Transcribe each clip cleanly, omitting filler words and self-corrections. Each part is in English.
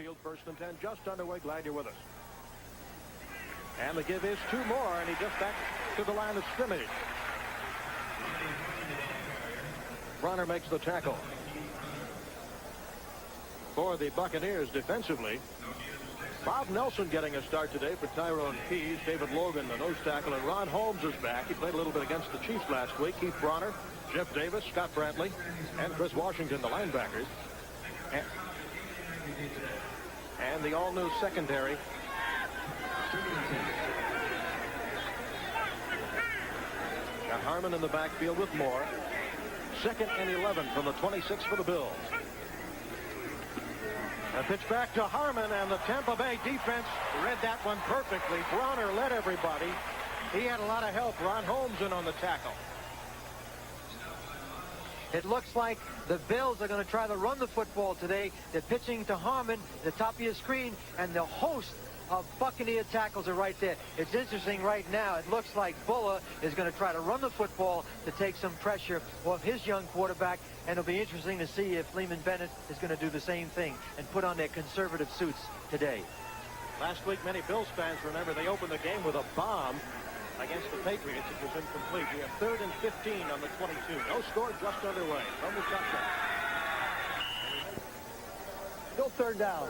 backfield. 1st and 10, just underway. Glad you're with us. And the give is 2 more, and he just back to the line of scrimmage. Bronner makes the tackle. For the Buccaneers defensively, Bob Nelson getting a start today for Tyrone Keys. David Logan, the nose tackle, and Ron Holmes is back. He played a little bit against the Chiefs last week. Keith Bronner, Jeff Davis, Scott Bradley, and Chris Washington, the linebackers. And the all-new secondary. Got Harmon in the backfield with Moore. 2nd and 11 from the 26 for the Bills. A pitch back to Harmon, and the Tampa Bay defense read that one perfectly. Bronner led everybody. He had a lot of help. Ron Holmes in on the tackle. It looks like the Bills are going to try to run the football today. They're pitching to Harmon, the top of your screen, and the host of Buccaneer tackles are right there. It's interesting right now. It looks like Buller is going to try to run the football to take some pressure off his young quarterback, and it'll be interesting to see if Lehman Bennett is going to do the same thing and put on their conservative suits today. Last week, many Bills fans remember they opened the game with a bomb against the Patriots. It was incomplete. We have 3rd and 15 on the 22. No score, just underway from the touchdown. Still 3rd down.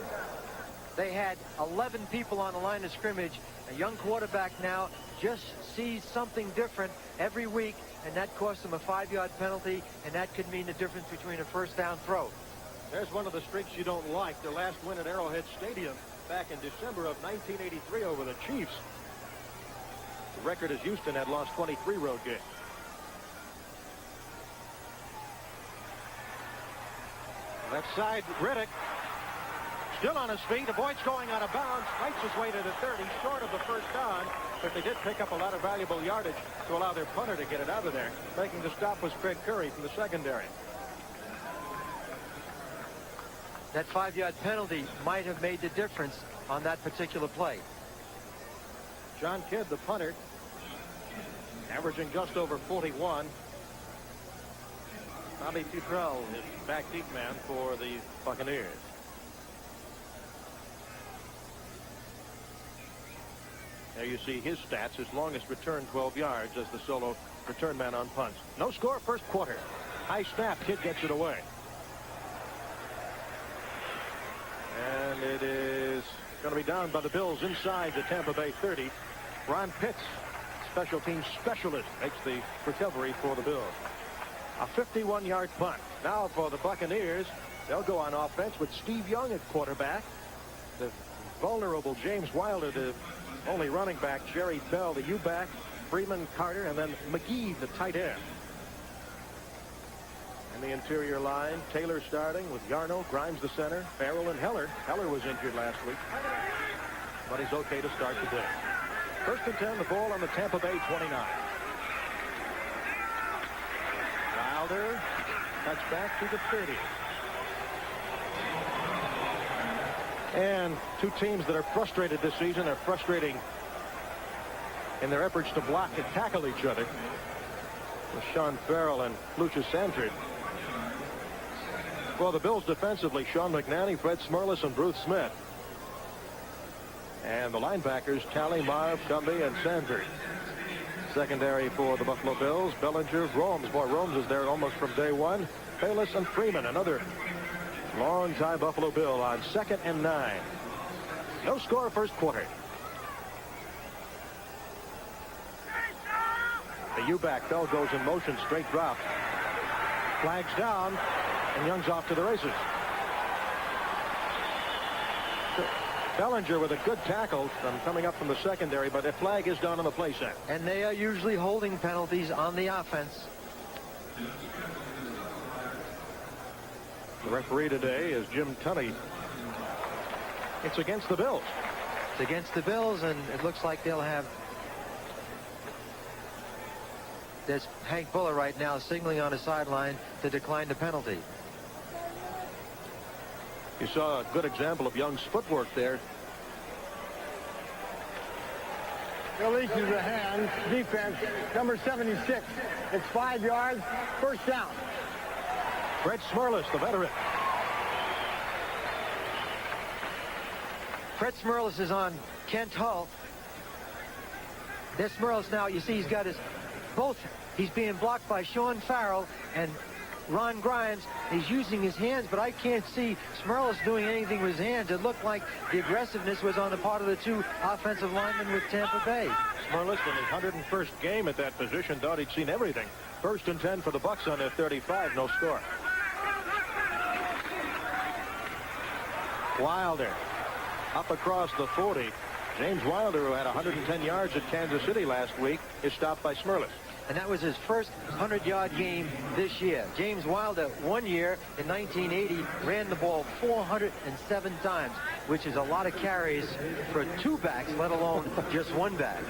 They had 11 people on the line of scrimmage. A young quarterback now just sees something different every week, and that cost him a 5-yard penalty, and that could mean the difference between a 1st down throw. There's one of the streaks you don't like. Their last win at Arrowhead Stadium back in December of 1983 over the Chiefs. The record is Houston had lost 23 road games. Left side, Riddick. Still on his feet. Avoids going out of bounds. Fights his way to the 30, short of the 1st down. But they did pick up a lot of valuable yardage to allow their punter to get it out of there. Making the stop was Craig Curry from the secondary. That 5-yard penalty might have made the difference on that particular play. John Kidd, the punter, averaging just over 41. Bobby Futrell is back deep man for the Buccaneers. There you see his stats. His longest return 12 yards as the solo return man on punts. No score 1st quarter. High snap. Kidd gets it away. And it is going to be down by the Bills inside the Tampa Bay 30. Ron Pitts, special teams specialist, makes the recovery for the Bills. A 51-yard punt. Now for the Buccaneers, they'll go on offense with Steve Young at quarterback. The vulnerable James Wilder, the only running back, Jerry Bell, the U-back, Freeman, Carter, and then McGee, the tight end. And the interior line, Taylor starting with Yarno, Grimes the center, Farrell and Heller. Heller was injured last week, but he's okay to start today. 1st and 10, the ball on the Tampa Bay 29. Wilder cuts back to the 30. And 2 teams that are frustrated this season are frustrating in their efforts to block and tackle each other. With Sean Farrell and Lucius Sandford. For the Bills defensively, Sean McNanny, Fred Smerlas, and Bruce Smith. And the linebackers, Talley, Marv, Cumby, and Sandford. Secondary for the Buffalo Bills, Bellinger, Romes. Boy, Romes is there almost from day one. Bayless and Freeman, another long-time Buffalo Bill on 2nd and 9. No score 1st quarter. The U-back, Bell goes in motion, straight drop. Flags down, and Young's off to the races. Bellinger with a good tackle from coming up from the secondary, but the flag is down on the play set. And they are usually holding penalties on the offense. The referee today is Jim Tunney. It's against the Bills. It's against the Bills, and it looks like they'll have... There's Hank Buller right now signaling on the sideline to decline the penalty. You saw a good example of Young's footwork there. Releases the hand. Defense, number 76. It's 5 yards. 1st down. Fred Smerlas, the veteran. Fred Smerlas is on Kent Hull. This Smerlas now, you see he's got his he's being blocked by Sean Farrell and Ron Grimes. He's using his hands, but I can't see Smerlas doing anything with his hands. It looked like the aggressiveness was on the part of the two offensive linemen with Tampa Bay. Smerlas in his 101st game at that position thought he'd seen everything. 1st and 10 for the Bucs on their 35, no score. Wilder up across the 40. James Wilder, who had 110 yards at Kansas City last week, is stopped by Smerlas. And that was his first 100-yard game this year. James Wilder, one year in 1980, ran the ball 407 times, which is a lot of carries for two backs, let alone just one back.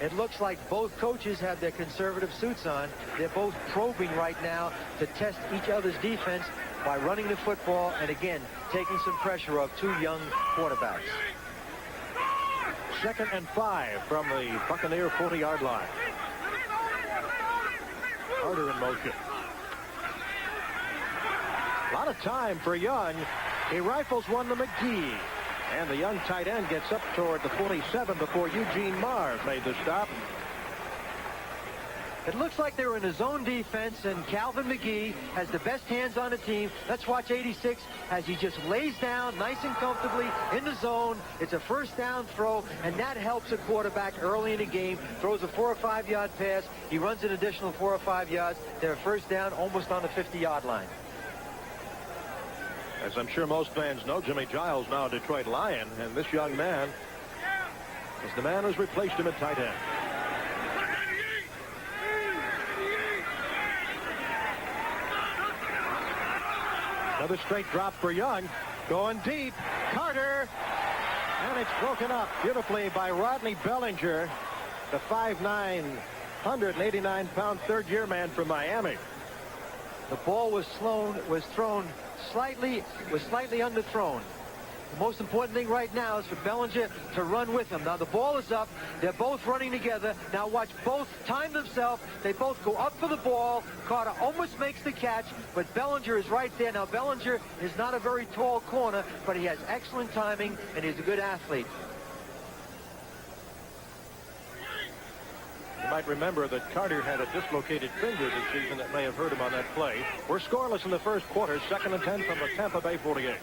It looks like both coaches have their conservative suits on. They're both probing right now to test each other's defense by running the football and, again, taking some pressure off two young quarterbacks. 2nd and 5 from the Buccaneer 40-yard line. Carter in motion. A lot of time for Young. He rifles one to McGee. And the young tight end gets up toward the 47 before Eugene Mars made the stop. It looks like they were in a zone defense, and Calvin McGee has the best hands on the team. Let's watch 86 as he just lays down nice and comfortably in the zone. It's a first down throw, and that helps a quarterback early in the game. Throws a 4 or 5 yard pass. He runs an additional 4 or 5 yards. They're first down almost on the 50-yard line. As I'm sure most fans know, Jimmy Giles now a Detroit Lion, and this young man is the man who's replaced him at tight end. Another straight drop for Young. Going deep. Carter. And it's broken up beautifully by Rodney Bellinger, the 5'9", 189-pound third-year man from Miami. The ball was thrown slightly underthrown. The most important thing right now is for Bellinger to run with him. Now the ball is up. They're both running together. Now watch both time themselves. They both go up for the ball. Carter almost makes the catch, but Bellinger is right there. Now Bellinger is not a very tall corner, but he has excellent timing, and he's a good athlete. You might remember that Carter had a dislocated finger this season that may have hurt him on that play. We're scoreless in the first quarter. 2nd and 10 from the Tampa Bay 48.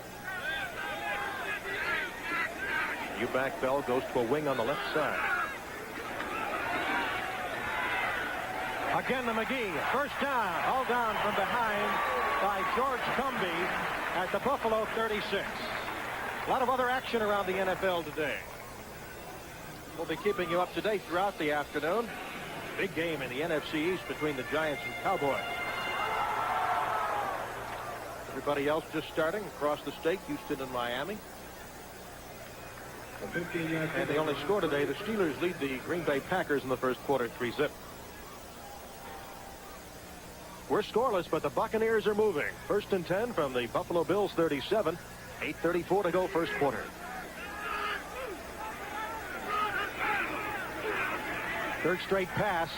U-back Bell goes to a wing on the left side. Again to McGee. First down. All down from behind by George Cumbie at the Buffalo 36. A lot of other action around the NFL today. We'll be keeping you up to date throughout the afternoon. Big game in the NFC East between the Giants and Cowboys. Everybody else just starting across the state, Houston and Miami. And they only score today. The Steelers lead the Green Bay Packers in the first quarter 3-zip. We're scoreless, but the Buccaneers are moving. 1st and 10 from the Buffalo Bills 37. 8:34 to go first quarter. Third straight pass.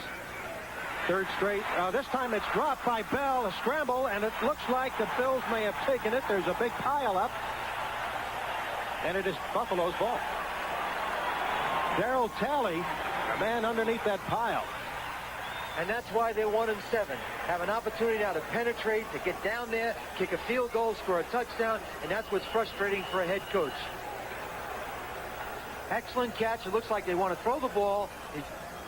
Third straight. This time it's dropped by Bell. A scramble, and it looks like the Bills may have taken it. There's a big pile up. And it is Buffalo's ball. Darryl Talley, a man underneath that pile. And that's why they're 1-7. Have an opportunity now to penetrate, to get down there, kick a field goal, score a touchdown, and that's what's frustrating for a head coach. Excellent catch. It looks like they want to throw the ball.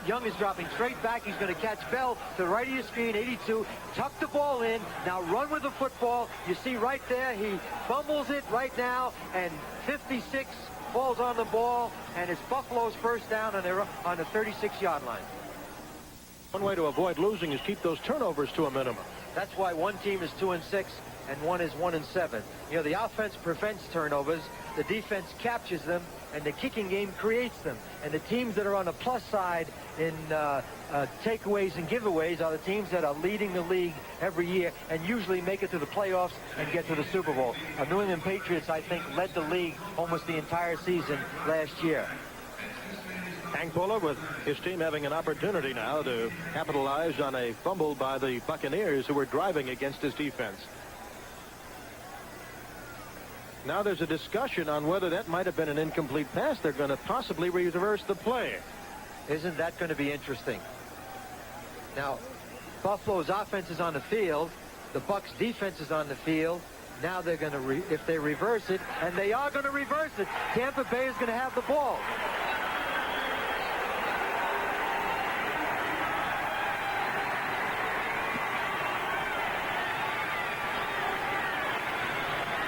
Young is dropping straight back. He's going to catch Bell to the right of your screen, 82. Tuck the ball in. Now run with the football. You see right there, he fumbles it right now, and 56 falls on the ball, and it's Buffalo's first down, and they're on the 36-yard line. One way to avoid losing is keep those turnovers to a minimum. That's why one team is 2-6 and one is 1-7. You know, the offense prevents turnovers, the defense captures them, and the kicking game creates them. And the teams that are on the plus side in takeaways and giveaways are the teams that are leading the league every year and usually make it to the playoffs and get to the Super Bowl. New England Patriots, I think, led the league almost the entire season last year. Hank Buller with his team having an opportunity now to capitalize on a fumble by the Buccaneers, who were driving against his defense. Now there's a discussion on whether that might have been an incomplete pass. They're going to possibly reverse the play. Isn't that going to be interesting? Now, Buffalo's offense is on the field. The Bucs defense is on the field. Now they're going to, if they reverse it, and they are going to reverse it, Tampa Bay is going to have the ball.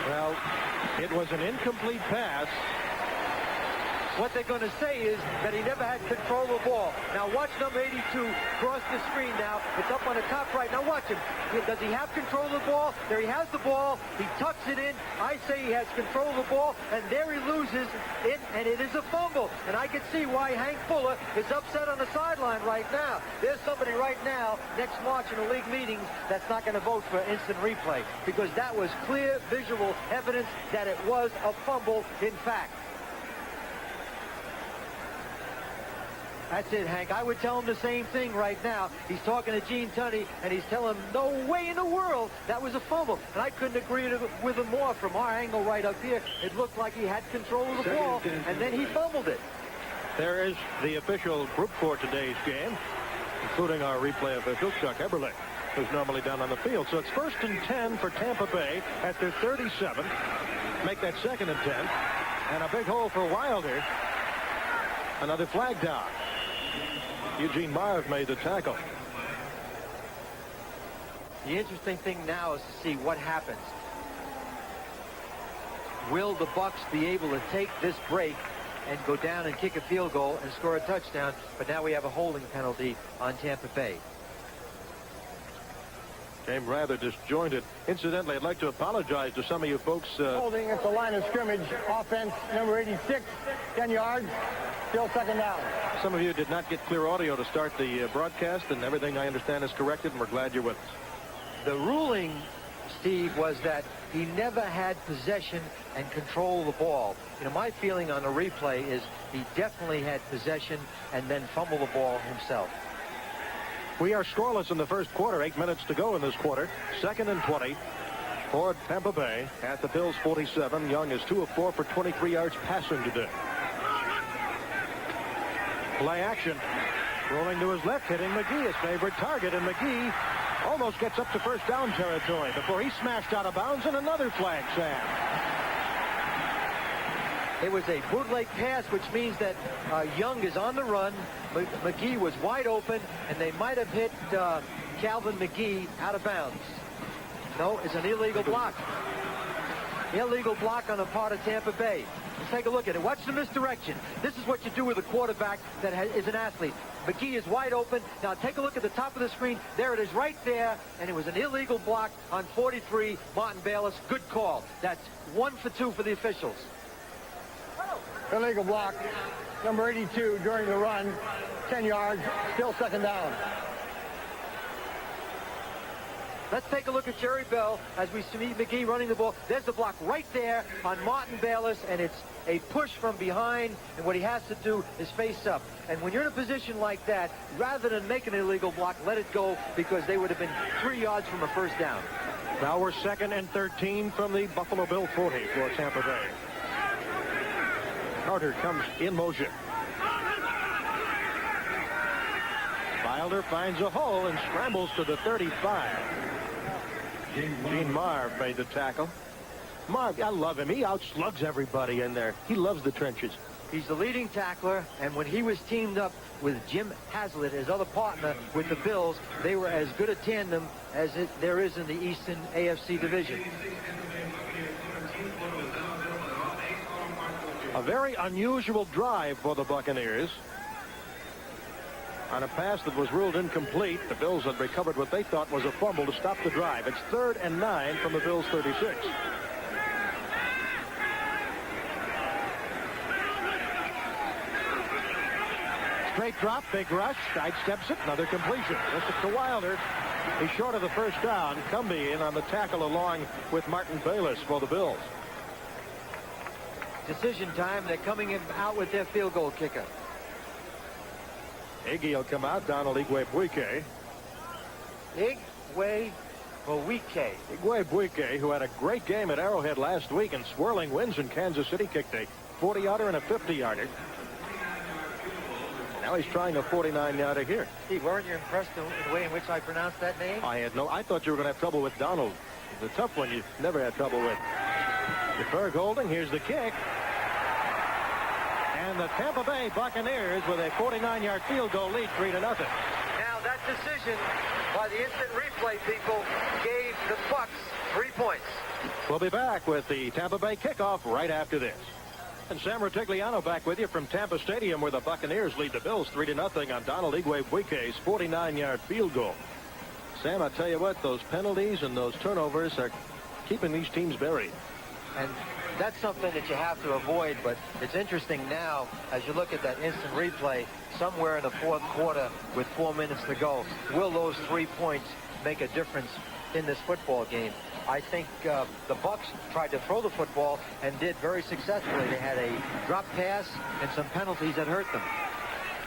Well, it was an incomplete pass. What they're going to say is that he never had control of the ball. Now watch number 82 cross the screen now. It's up on the top right. Now watch him. Does he have control of the ball? There he has the ball. He tucks it in. I say he has control of the ball, and there he loses it, and it is a fumble. And I can see why Hank Fuller is upset on the sideline right now. There's somebody right now next March in the league meetings that's not going to vote for instant replay, because that was clear visual evidence that it was a fumble in fact. That's it, Hank. I would tell him the same thing right now. He's talking to Gene Tunney, and he's telling him, no way in the world that was a fumble. And I couldn't agree with him more. From our angle right up here, it looked like he had control of the ball, and then he fumbled it. There is the official group for today's game, including our replay official, Chuck Eberle, who's normally down on the field. So it's 1st and 10 for Tampa Bay at their 37. Make that 2nd and 10. And a big hole for Wilder. Another flag down. Eugene Marv made the tackle. The interesting thing now is to see what happens. Will the Bucs be able to take this break and go down and kick a field goal and score a touchdown? But now we have a holding penalty on Tampa Bay. Game rather disjointed. Incidentally, I'd like to apologize to some of you folks. Holding at the line of scrimmage. Offense, number 86, 10 yards. Still 2nd down. Some of you did not get clear audio to start the broadcast, and everything I understand is corrected, and we're glad you're with us. The ruling, Steve, was that he never had possession and control of the ball. You know, my feeling on the replay is he definitely had possession and then fumbled the ball himself. We are scoreless in the first quarter. 8 minutes to go in this quarter. 2nd and 20 for Tampa Bay at the Bills 47. Young is 2 of 4 for 23 yards passing today. Play action. Rolling to his left, hitting McGee, his favorite target, and McGee almost gets up to 1st down territory before he's smashed out of bounds, and another flag, Sam. It was a bootleg pass, which means that Young is on the run. McGee was wide open, and they might have hit Calvin McGee out of bounds. No, it's an illegal block. Illegal block on the part of Tampa Bay. Let's take a look at it. Watch the misdirection. This is what you do with a quarterback that is an athlete. McGee is wide open. Now take a look at the top of the screen. There it is right there, and it was an illegal block on 43, Martin Bayless. Good call. That's 1 for 2 for the officials. Illegal block. Number 82 during the run. 10 yards. Still 2nd down. Let's take a look at Jerry Bell as we see McGee running the ball. There's the block right there on Martin Bayless, and it's a push from behind, and what he has to do is face up. And when you're in a position like that, rather than make an illegal block, let it go, because they would have been 3 yards from a 1st down. Now we're 2nd and 13 from the Buffalo Bill 40 for Tampa Bay. Carter comes in motion. Wilder finds a hole and scrambles to the 35. Gene Marv made the tackle. Marv, I love him. He outslugs everybody in there. He loves the trenches. He's the leading tackler, and when he was teamed up with Jim Haslett, his other partner with the Bills, they were as good a tandem as there is in the Eastern AFC division. A very unusual drive for the Buccaneers. On a pass that was ruled incomplete, the Bills had recovered what they thought was a fumble to stop the drive. It's 3rd and 9 from the Bills' 36. Straight drop, big rush, sidesteps it, another completion. This is to Wilder. He's short of the 1st down. Cumbie in on the tackle along with Martin Bayless for the Bills. Decision time. They're coming out with their field goal kicker. Iggy will come out. Donald Igwe-Buike. Igwe-Buike. Buike. Buike, who had a great game at Arrowhead last week and swirling wins in Kansas City, kicked a 40-yarder and a 50-yarder. Now he's trying a 49-yarder here. Steve, weren't you impressed in the way in which I pronounced that name? I thought you were going to have trouble with Donald. It's a tough one you never had trouble with. DeFerg holding. Here's the kick. And the Tampa Bay Buccaneers with a 49-yard field goal lead, 3-0. Now that decision by the instant replay people gave the Bucs 3 points. We'll be back with the Tampa Bay kickoff right after this. And Sam Rutigliano back with you from Tampa Stadium, where the Buccaneers lead the Bills 3-0 on Donald Buike's 49-yard field goal. Sam, I tell you what, those penalties and those turnovers are keeping these teams buried. And that's something that you have to avoid, but it's interesting now as you look at that instant replay somewhere in the fourth quarter with 4 minutes to go. Will those 3 points make a difference in this football game? I think the Bucs tried to throw the football and did very successfully. They had a drop pass and some penalties that hurt them.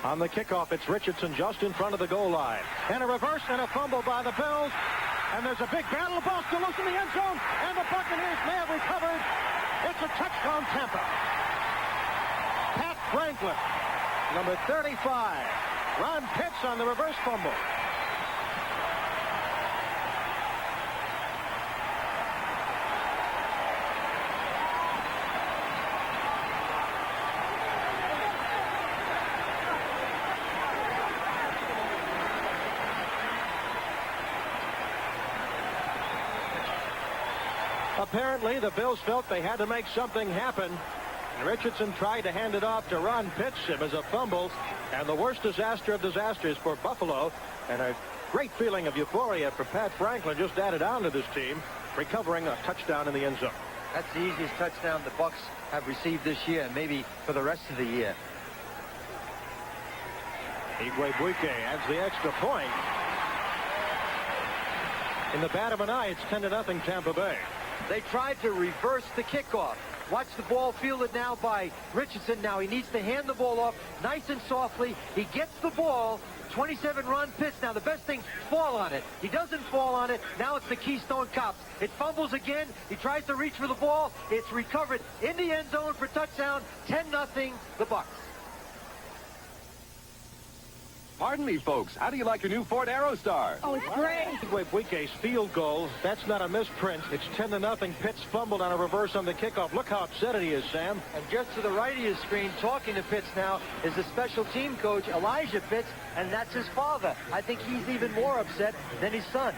On the kickoff, it's Richardson just in front of the goal line. And a reverse and a fumble by the Bills. And there's a big battle. The ball still loose in the end zone. And the Buccaneers may have recovered. It's a touchdown, Tampa. Pat Franklin, number 35. Ron Pitts on the reverse fumble. Apparently, the Bills felt they had to make something happen. Richardson tried to hand it off to Ron Pitts. It was a fumble, and the worst disaster of disasters for Buffalo, and a great feeling of euphoria for Pat Franklin just added on to this team, recovering a touchdown in the end zone. That's the easiest touchdown the Bucs have received this year, and maybe for the rest of the year. Buike adds the extra point. In the bat of an eye, it's 10-0 Tampa Bay. They tried to reverse the kickoff. Watch the ball fielded now by Richardson. Now he needs to hand the ball off nice and softly. He gets the ball. 27 Ron Pitts. Now the best thing, fall on it. He doesn't fall on it. Now it's the Keystone Cops. It fumbles again. He tries to reach for the ball. It's recovered in the end zone for touchdown. 10-0 the Bucs. Pardon me, folks. How do you like your new Ford Aerostar? Oh, it's great. Buike's field goal. That's not a misprint. It's 10-0. Pitts fumbled on a reverse on the kickoff. Look how upset he is, Sam. And just to the right of your screen, talking to Pitts now, is the special team coach, Elijah Pitts, and that's his father. I think he's even more upset than his son.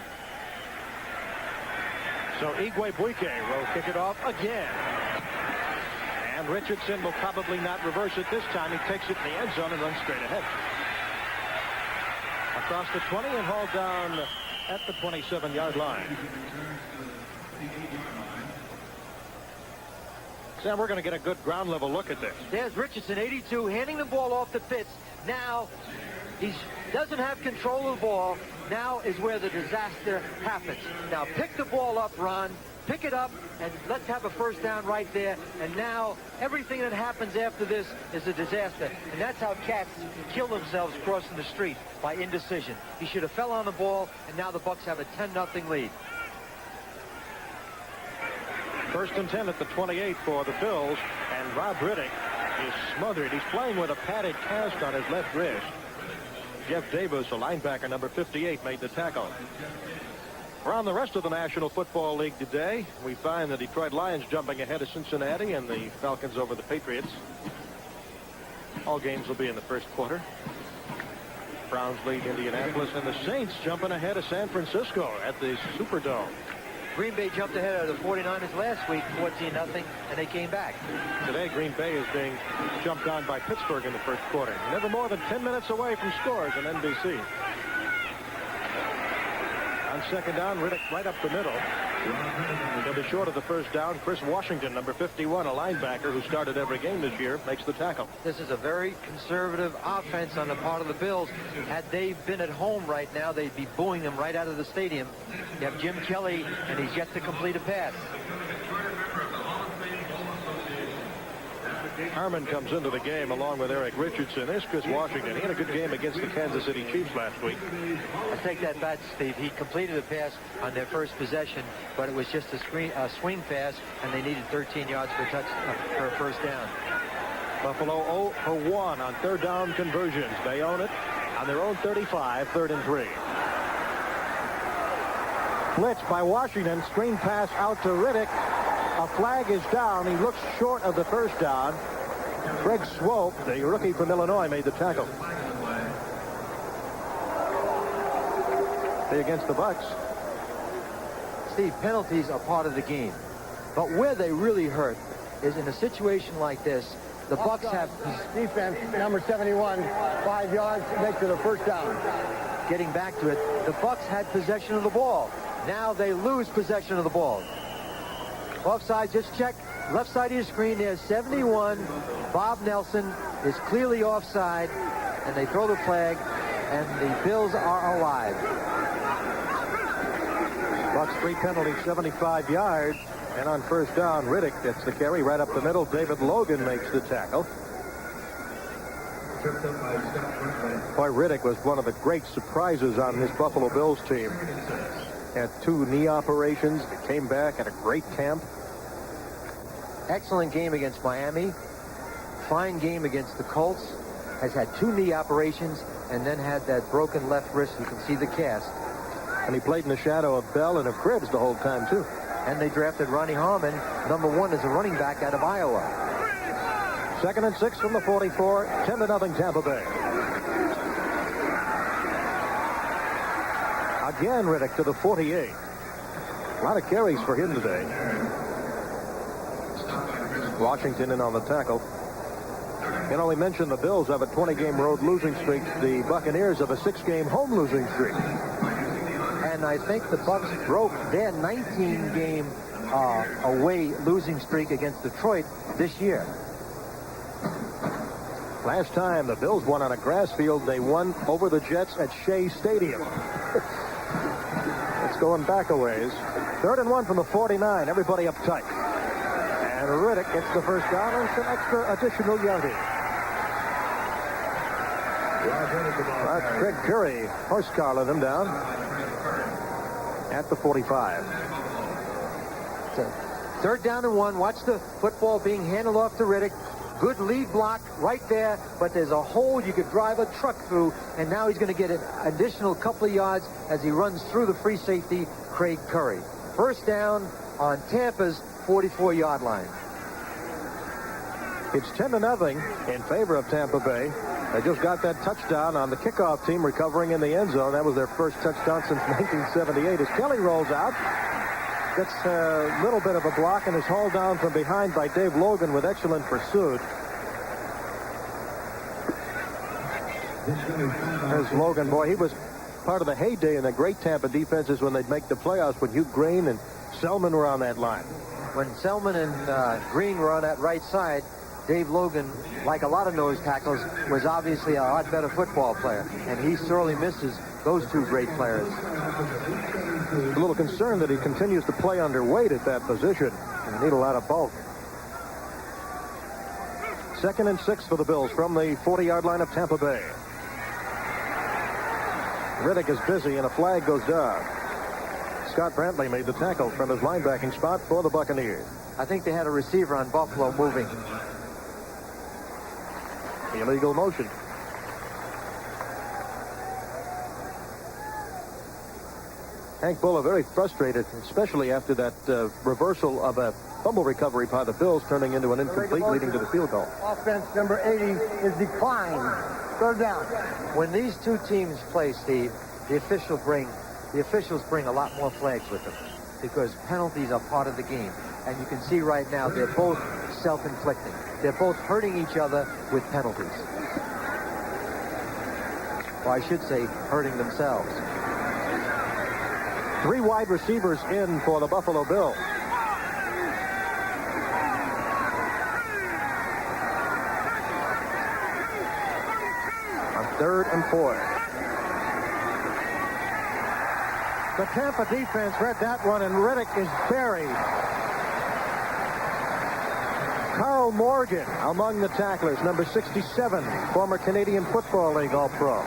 So Buike will kick it off again. And Richardson will probably not reverse it this time. He takes it in the end zone and runs straight ahead. Across the 20 and hauled down at the 27-yard line. Sam, we're going to get a good ground level look at this. There's Richardson, 82, handing the ball off to Pitts. Now he doesn't have control of the ball. Now is where the disaster happens. Now pick the ball up, Ron. Pick it up, and let's have a first down right there. And now everything that happens after this is a disaster. And that's how cats kill themselves crossing the street, by indecision. He should have fell on the ball, and now the Bucs have a 10-0 lead. First and 10 at the 28 for the Bills, and Rob Riddick is smothered. He's playing with a padded cast on his left wrist. Jeff Davis, a linebacker, number 58, made the tackle. Around the rest of the National Football League today, we find the Detroit Lions jumping ahead of Cincinnati and the Falcons over the Patriots. All games will be in the first quarter. Browns lead Indianapolis, and the Saints jumping ahead of San Francisco at the Superdome. Green Bay jumped ahead of the 49ers last week, 14-0, and they came back. Today, Green Bay is being jumped on by Pittsburgh in the first quarter. Never more than 10 minutes away from scores on NBC. On second down, Riddick right up the middle. He'll be short of the first down. Chris Washington, number 51, a linebacker who started every game this year, makes the tackle. This is a very conservative offense on the part of the Bills. Had they been at home right now, they'd be booing them right out of the stadium. You have Jim Kelly, and he's yet to complete a pass. Harmon comes into the game along with Eric Richardson. There's Chris Washington. He had a good game against the Kansas City Chiefs last week. I take that back, Steve. He completed a pass on their first possession, but it was just a swing pass, and they needed 13 yards for a first down. Buffalo 0 for 1 on third down conversions. They own it on their own 35, 3rd and 3. Blitz by Washington. Screen pass out to Riddick. A flag is down. He looks short of the first down. Greg Swope, the rookie from Illinois, made the tackle. Against the Bucs. Steve, penalties are part of the game. But where they really hurt is in a situation like this. The Bucs have defense, number 71, 5 yards, makes it a first down. Getting back to it, the Bucs had possession of the ball. Now they lose possession of the ball. Offside, just check. Left side of your screen, there's 71. Bob Nelson is clearly offside, and they throw the flag, and the Bills are alive. Bucs 3 penalties, 75 yards. And on first down, Riddick gets the carry right up the middle. David Logan makes the tackle. Boy, Riddick was one of the great surprises on this Buffalo Bills team. Had 2 knee operations. He came back at a great camp. Excellent game against Miami. Fine game against the Colts. Has had 2 knee operations and then had that broken left wrist. You can see the cast. And he played in the shadow of Bell and of Cribbs the whole time, too. And they drafted Ronnie Harmon, number 1 as a running back out of Iowa. 2nd and 6 from the 44, 10-0 Tampa Bay. Again, Riddick to the 48. A lot of carries for him today. Washington in on the tackle. Can only mention the Bills have a 20-game road losing streak. The Buccaneers have a 6-game home losing streak. And I think the Bucs broke their 19-game away losing streak against Detroit this year. Last time the Bills won on a grass field, they won over the Jets at Shea Stadium. It's going back a ways. 3rd and 1 from the 49. Everybody up tight. And Riddick gets the first down and some extra additional yardage. That's Greg Curry horse-carling him down at the 45. So, 3rd down and 1. Watch the football being handed off to Riddick. Good lead block right there, but there's a hole you could drive a truck through, and now he's going to get an additional couple of yards as he runs through the free safety, Craig Curry. First down on Tampa's 44-yard line. It's 10-0 in favor of Tampa Bay. They just got that touchdown on the kickoff team recovering in the end zone. That was their first touchdown since 1978. As Kelly rolls out, gets a little bit of a block and is hauled down from behind by Dave Logan with excellent pursuit. There's Logan. Boy, he was part of the heyday in the great Tampa defenses when they'd make the playoffs when Hugh Green and Selman were on that line. When Selman and Green were on that right side, Dave Logan, like a lot of nose tackles, was obviously a lot better football player, and he sorely misses those 2 great players. A little concerned that he continues to play underweight at that position and need a lot of bulk. 2nd and 6 for the Bills from the 40-yard line of Tampa Bay. Riddick is busy and a flag goes down. Scott Brantley made the tackle from his linebacking spot for the Buccaneers. I think they had a receiver on Buffalo moving. Illegal motion. Hank Bulla very frustrated, especially after that reversal of a fumble recovery by the Bills, turning into an incomplete, leading to the field goal. Offense number 80 is declined. 3rd down. When these 2 teams play, Steve, the officials bring a lot more flags with them because penalties are part of the game. And you can see right now they're both self-inflicting. They're both hurting each other with penalties. Or I should say, hurting themselves. 3 wide receivers in for the Buffalo Bills. On 3rd and 4. The Tampa defense read that one, and Riddick is buried. Carl Morgan among the tacklers, number 67, former Canadian Football League All-Pro.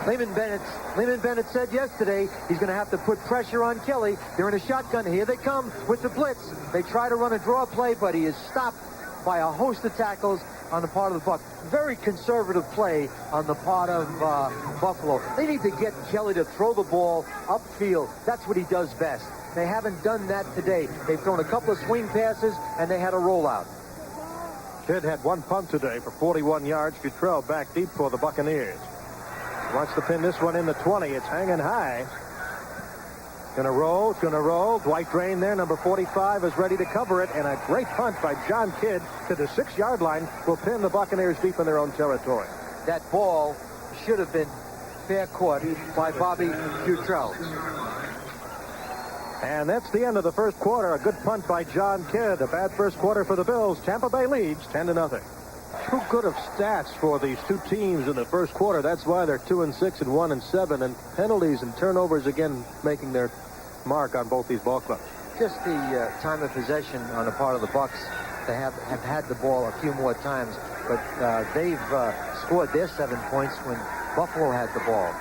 Lehman Bennett said yesterday he's going to have to put pressure on Kelly. They're in a shotgun. Here they come with the blitz. They try to run a draw play, but he is stopped by a host of tackles on the part of the Bucs. Very conservative play on the part of Buffalo. They need to get Kelly to throw the ball upfield. That's what he does best. They haven't done that today. They've thrown a couple of swing passes, and they had a rollout. Kidd had one punt today for 41 yards. Futrell back deep for the Buccaneers. Wants to pin this one in the 20. It's hanging high. Gonna roll. It's gonna roll. Dwight Drain there, number 45, is ready to cover it. And a great punt by John Kidd to the 6-yard line will pin the Buccaneers deep in their own territory. That ball should have been fair caught by Bobby Futrell. And that's the end of the first quarter. A good punt by John Kidd. A bad first quarter for the Bills. Tampa Bay leads 10-0. Too good of stats for these two teams in the first quarter. That's why they're 2-6 and 1-7. And penalties and turnovers again making their mark on both these ball clubs. Just the time of possession on the part of the Bucs. They have had the ball a few more times, but they've scored their 7 points when Buffalo had the ball.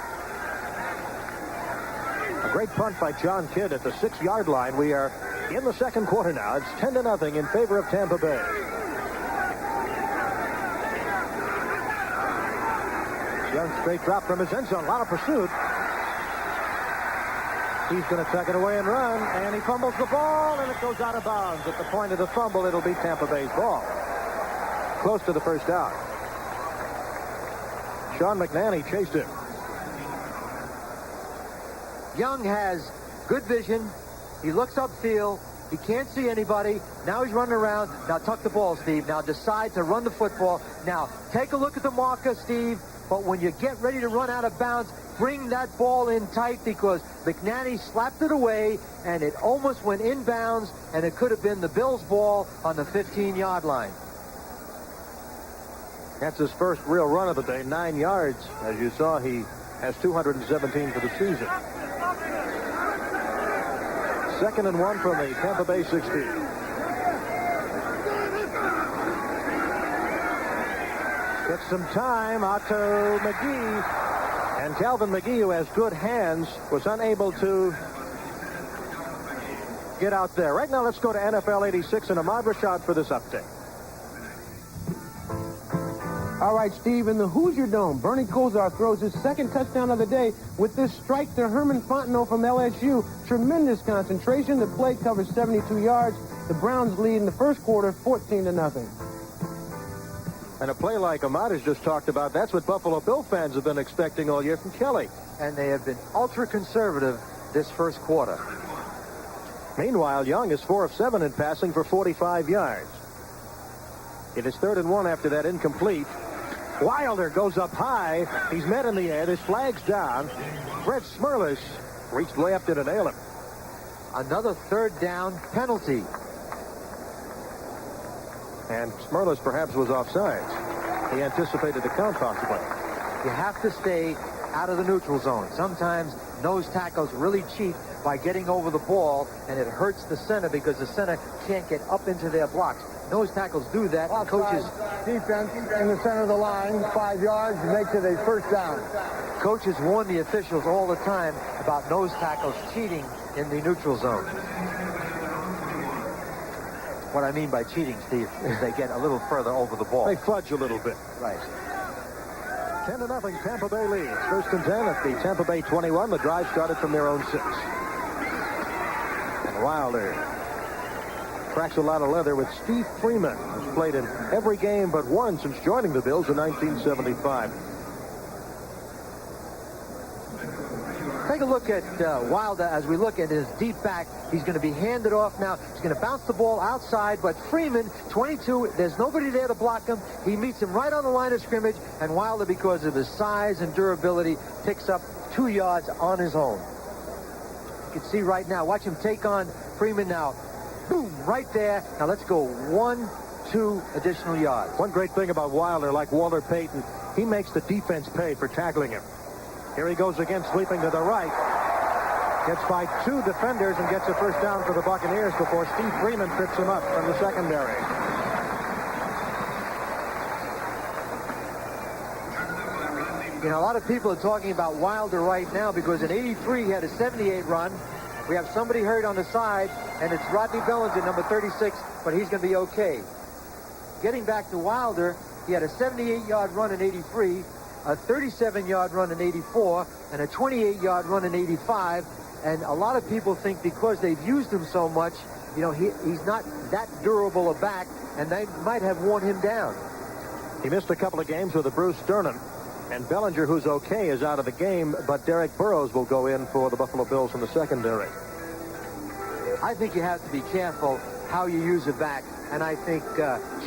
A great punt by John Kidd at the 6-yard line. We are in the second quarter now. It's 10-0 in favor of Tampa Bay. Young straight drop from his end zone. A lot of pursuit. He's going to tuck it away and run, and he fumbles the ball, and it goes out of bounds. At the point of the fumble, it'll be Tampa Bay's ball. Close to the first down. Sean McNanny chased him. Young has good vision. He looks upfield. He can't see anybody. Now he's running around. Now tuck the ball, Steve. Now decide to run the football. Now take a look at the marker, Steve. But when you get ready to run out of bounds, bring that ball in tight, because McNanny slapped it away and it almost went inbounds, and it could have been the Bills' ball on the 15-yard line. That's his first real run of the day, 9 yards. As you saw, he has 217 for the season. 2nd and 1 from the Tampa Bay 16. Gets some time. Otto McGee. And Calvin McGee, who has good hands, was unable to get out there. Right now, let's go to NFL 86 and Ahmad Rashad for this update. All right, Steve, in the Hoosier Dome, Bernie Kosar throws his second touchdown of the day with this strike to Herman Fontenot from LSU. Tremendous concentration. The play covers 72 yards. The Browns lead in the first quarter 14-0. And a play like Ahmad has just talked about, that's what Buffalo Bill fans have been expecting all year from Kelly. And they have been ultra-conservative this first quarter. Meanwhile, Young is 4 of 7 in passing for 45 yards. It is 3rd and 1 after that incomplete. Wilder goes up high. He's met in the air. This flag's down. Brett Smerlis reached way up there to nail him. Another 3rd down penalty. And Smerlis perhaps was offsides. He anticipated the count possibly. You have to stay out of the neutral zone. Sometimes nose tackles really cheat by getting over the ball, and it hurts the center because the center can't get up into their blocks. Nose tackles do that. Offside Coaches defense in the center of the line, 5 yards, makes it a first down. Coaches warn the officials all the time about nose tackles cheating in the neutral zone. What I mean by cheating, Steve, is they get a little further over the ball. They fudge a little bit. Right. 10-0, Tampa Bay leads. 1st and 10 at the Tampa Bay 21. The drive started from their own 6. And Wilder cracks a lot of leather with Steve Freeman, who's played in every game but one since joining the Bills in 1975. Take a look at Wilder as we look at his deep back. He's going to be handed off now. He's going to bounce the ball outside, but Freeman, 22, there's nobody there to block him. He meets him right on the line of scrimmage, and Wilder, because of his size and durability, picks up 2 yards on his own. You can see right now. Watch him take on Freeman now. Boom, right there. Now let's go 1, 2 additional yards. One great thing about Wilder, like Walter Payton, he makes the defense pay for tackling him. Here he goes again, sweeping to the right. Gets by 2 defenders and gets a first down for the Buccaneers before Steve Freeman trips him up from the secondary. You know, a lot of people are talking about Wilder right now because in '83 he had a 78 run. We have somebody hurt on the side, and it's Rodney Bellinger, number 36, but he's going to be okay. Getting back to Wilder, he had a 78-yard run in '83, a 37-yard run in '84, and a 28-yard run in '85. And a lot of people think because they've used him so much, you know, he's not that durable a back, and they might have worn him down. He missed a couple of games with a bruised sternum. And Bellinger, who's okay, is out of the game, but Derek Burrows will go in for the Buffalo Bills in the secondary. I think you have to be careful how you use a back, and I think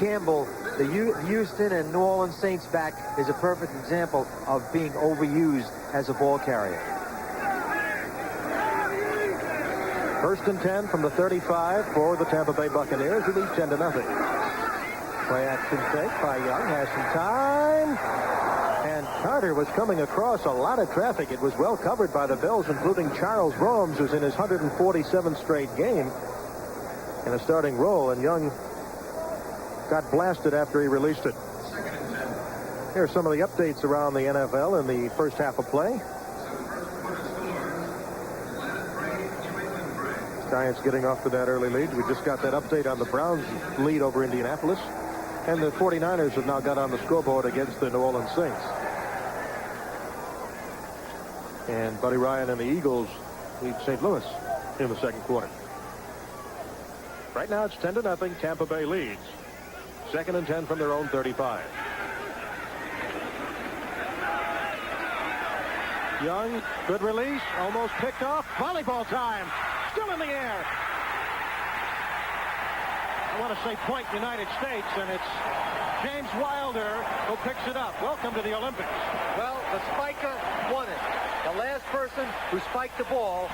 Campbell, the Houston and New Orleans Saints back, is a perfect example of being overused as a ball carrier. 1st and 10 from the 35 for the Tampa Bay Buccaneers, who lead 10-0. Play action fake by Young, has some time. And Carter was coming across a lot of traffic. It was well covered by the Bills, including Charles Romes, who's in his 147th straight game in a starting role. And Young got blasted after he released it. Here are some of the updates around the NFL in the first half of play. Giants getting off to that early lead. We just got that update on the Browns' lead over Indianapolis. And the 49ers have now got on the scoreboard against the New Orleans Saints. And Buddy Ryan and the Eagles lead St. Louis in the second quarter. Right now it's 10-0. Tampa Bay leads. 2nd and 10 from their own 35. Young, good release, almost picked off. Volleyball time. Still in the air. I want to say point United States, and it's James Wilder who picks it up. Welcome to the Olympics. Well, the spiker won it. The last person who spiked the ball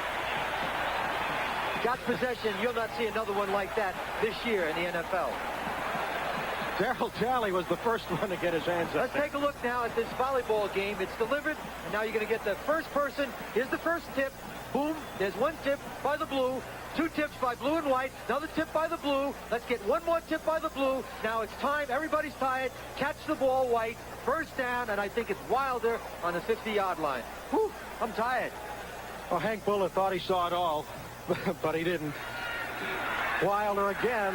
got possession. You'll not see another one like that this year in the NFL. Darryl Talley was the first one to get his hands up. Let's take a look now at this volleyball game. It's delivered, and now you're going to get the first person. Here's the first tip. Boom. There's one tip by the blue. 2 tips by blue and white. Another tip by the blue. Let's get one more tip by the blue. Now it's time. Everybody's tired. Catch the ball, White. First down, and I think it's Wilder on the 50-yard line. Whew, I'm tired. Well, Hank Buller thought he saw it all, but he didn't. Wilder again,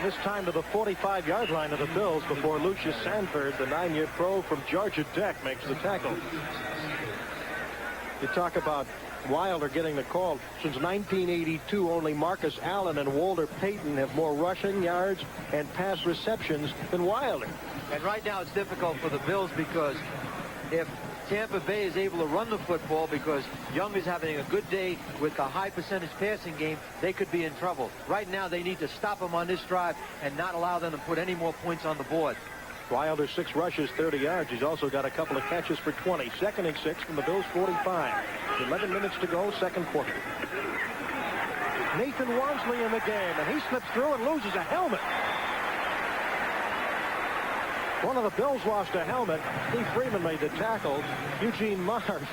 this time to the 45-yard line of the Bills before Lucius Sanford, the 9-year pro from Georgia Tech, makes the tackle. You talk about Wilder getting the call. Since 1982, only Marcus Allen and Walter Payton have more rushing yards and pass receptions than Wilder. And right now it's difficult for the Bills because if Tampa Bay is able to run the football because Young is having a good day with the high percentage passing game, they could be in trouble. Right now they need to stop them on this drive and not allow them to put any more points on the board. Wilder 6 rushes, 30 yards. He's also got a couple of catches for 20. 2nd and 6 from the Bills' 45. 11 minutes to go, second quarter. Nathan Wansley in the game, and he slips through and loses a helmet. One of the Bills lost a helmet. Steve Freeman made the tackle. Eugene Mars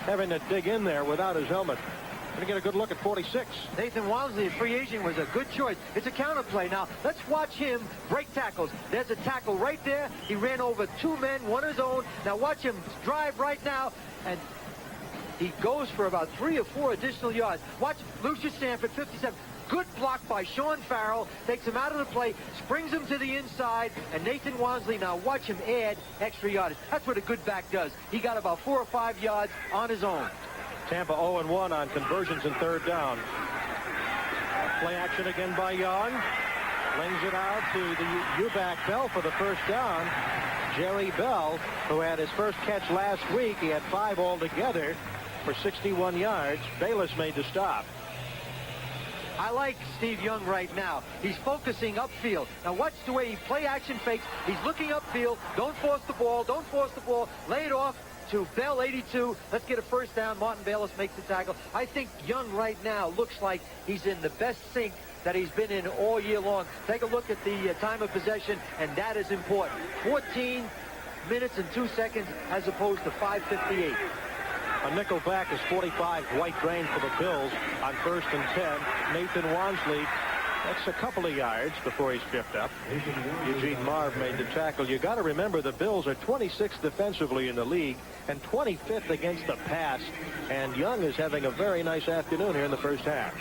having to dig in there without his helmet. Going to get a good look at 46. Nathan Wansley, a free agent, was a good choice. It's a counter play. Now, let's watch him break tackles. There's a tackle right there. He ran over 2 men, one his own. Now, watch him drive right now, and he goes for about 3 or 4 additional yards. Watch Lucius Sanford, 57. Good block by Sean Farrell. Takes him out of the play, springs him to the inside, and Nathan Wansley, now watch him add extra yardage. That's what a good back does. He got about 4 or 5 yards on his own. Tampa 0-1 on conversions and 3rd down. Play action again by Young. Flings it out to the U-back Bell for the first down. Jerry Bell, who had his first catch last week. He had 5 altogether for 61 yards. Bayless made the stop. I like Steve Young right now. He's focusing upfield. Now watch the way he play action fakes. He's looking upfield. Don't force the ball. Don't force the ball. Lay it off to Bell, 82. Let's get a first down. Martin Bayless makes the tackle. I think Young right now looks like he's in the best sync that he's been in all year long. Take a look at the time of possession, and that is important. 14 minutes and 2 seconds as opposed to 5:58. A nickel back is 45 White drain for the Bills on 1st and 10. Nathan Wansley That's a couple of yards before he's tripped up. Eugene Marv made the tackle. You got to remember the Bills are 26th defensively in the league and 25th against the pass. And Young is having a very nice afternoon here in the first half.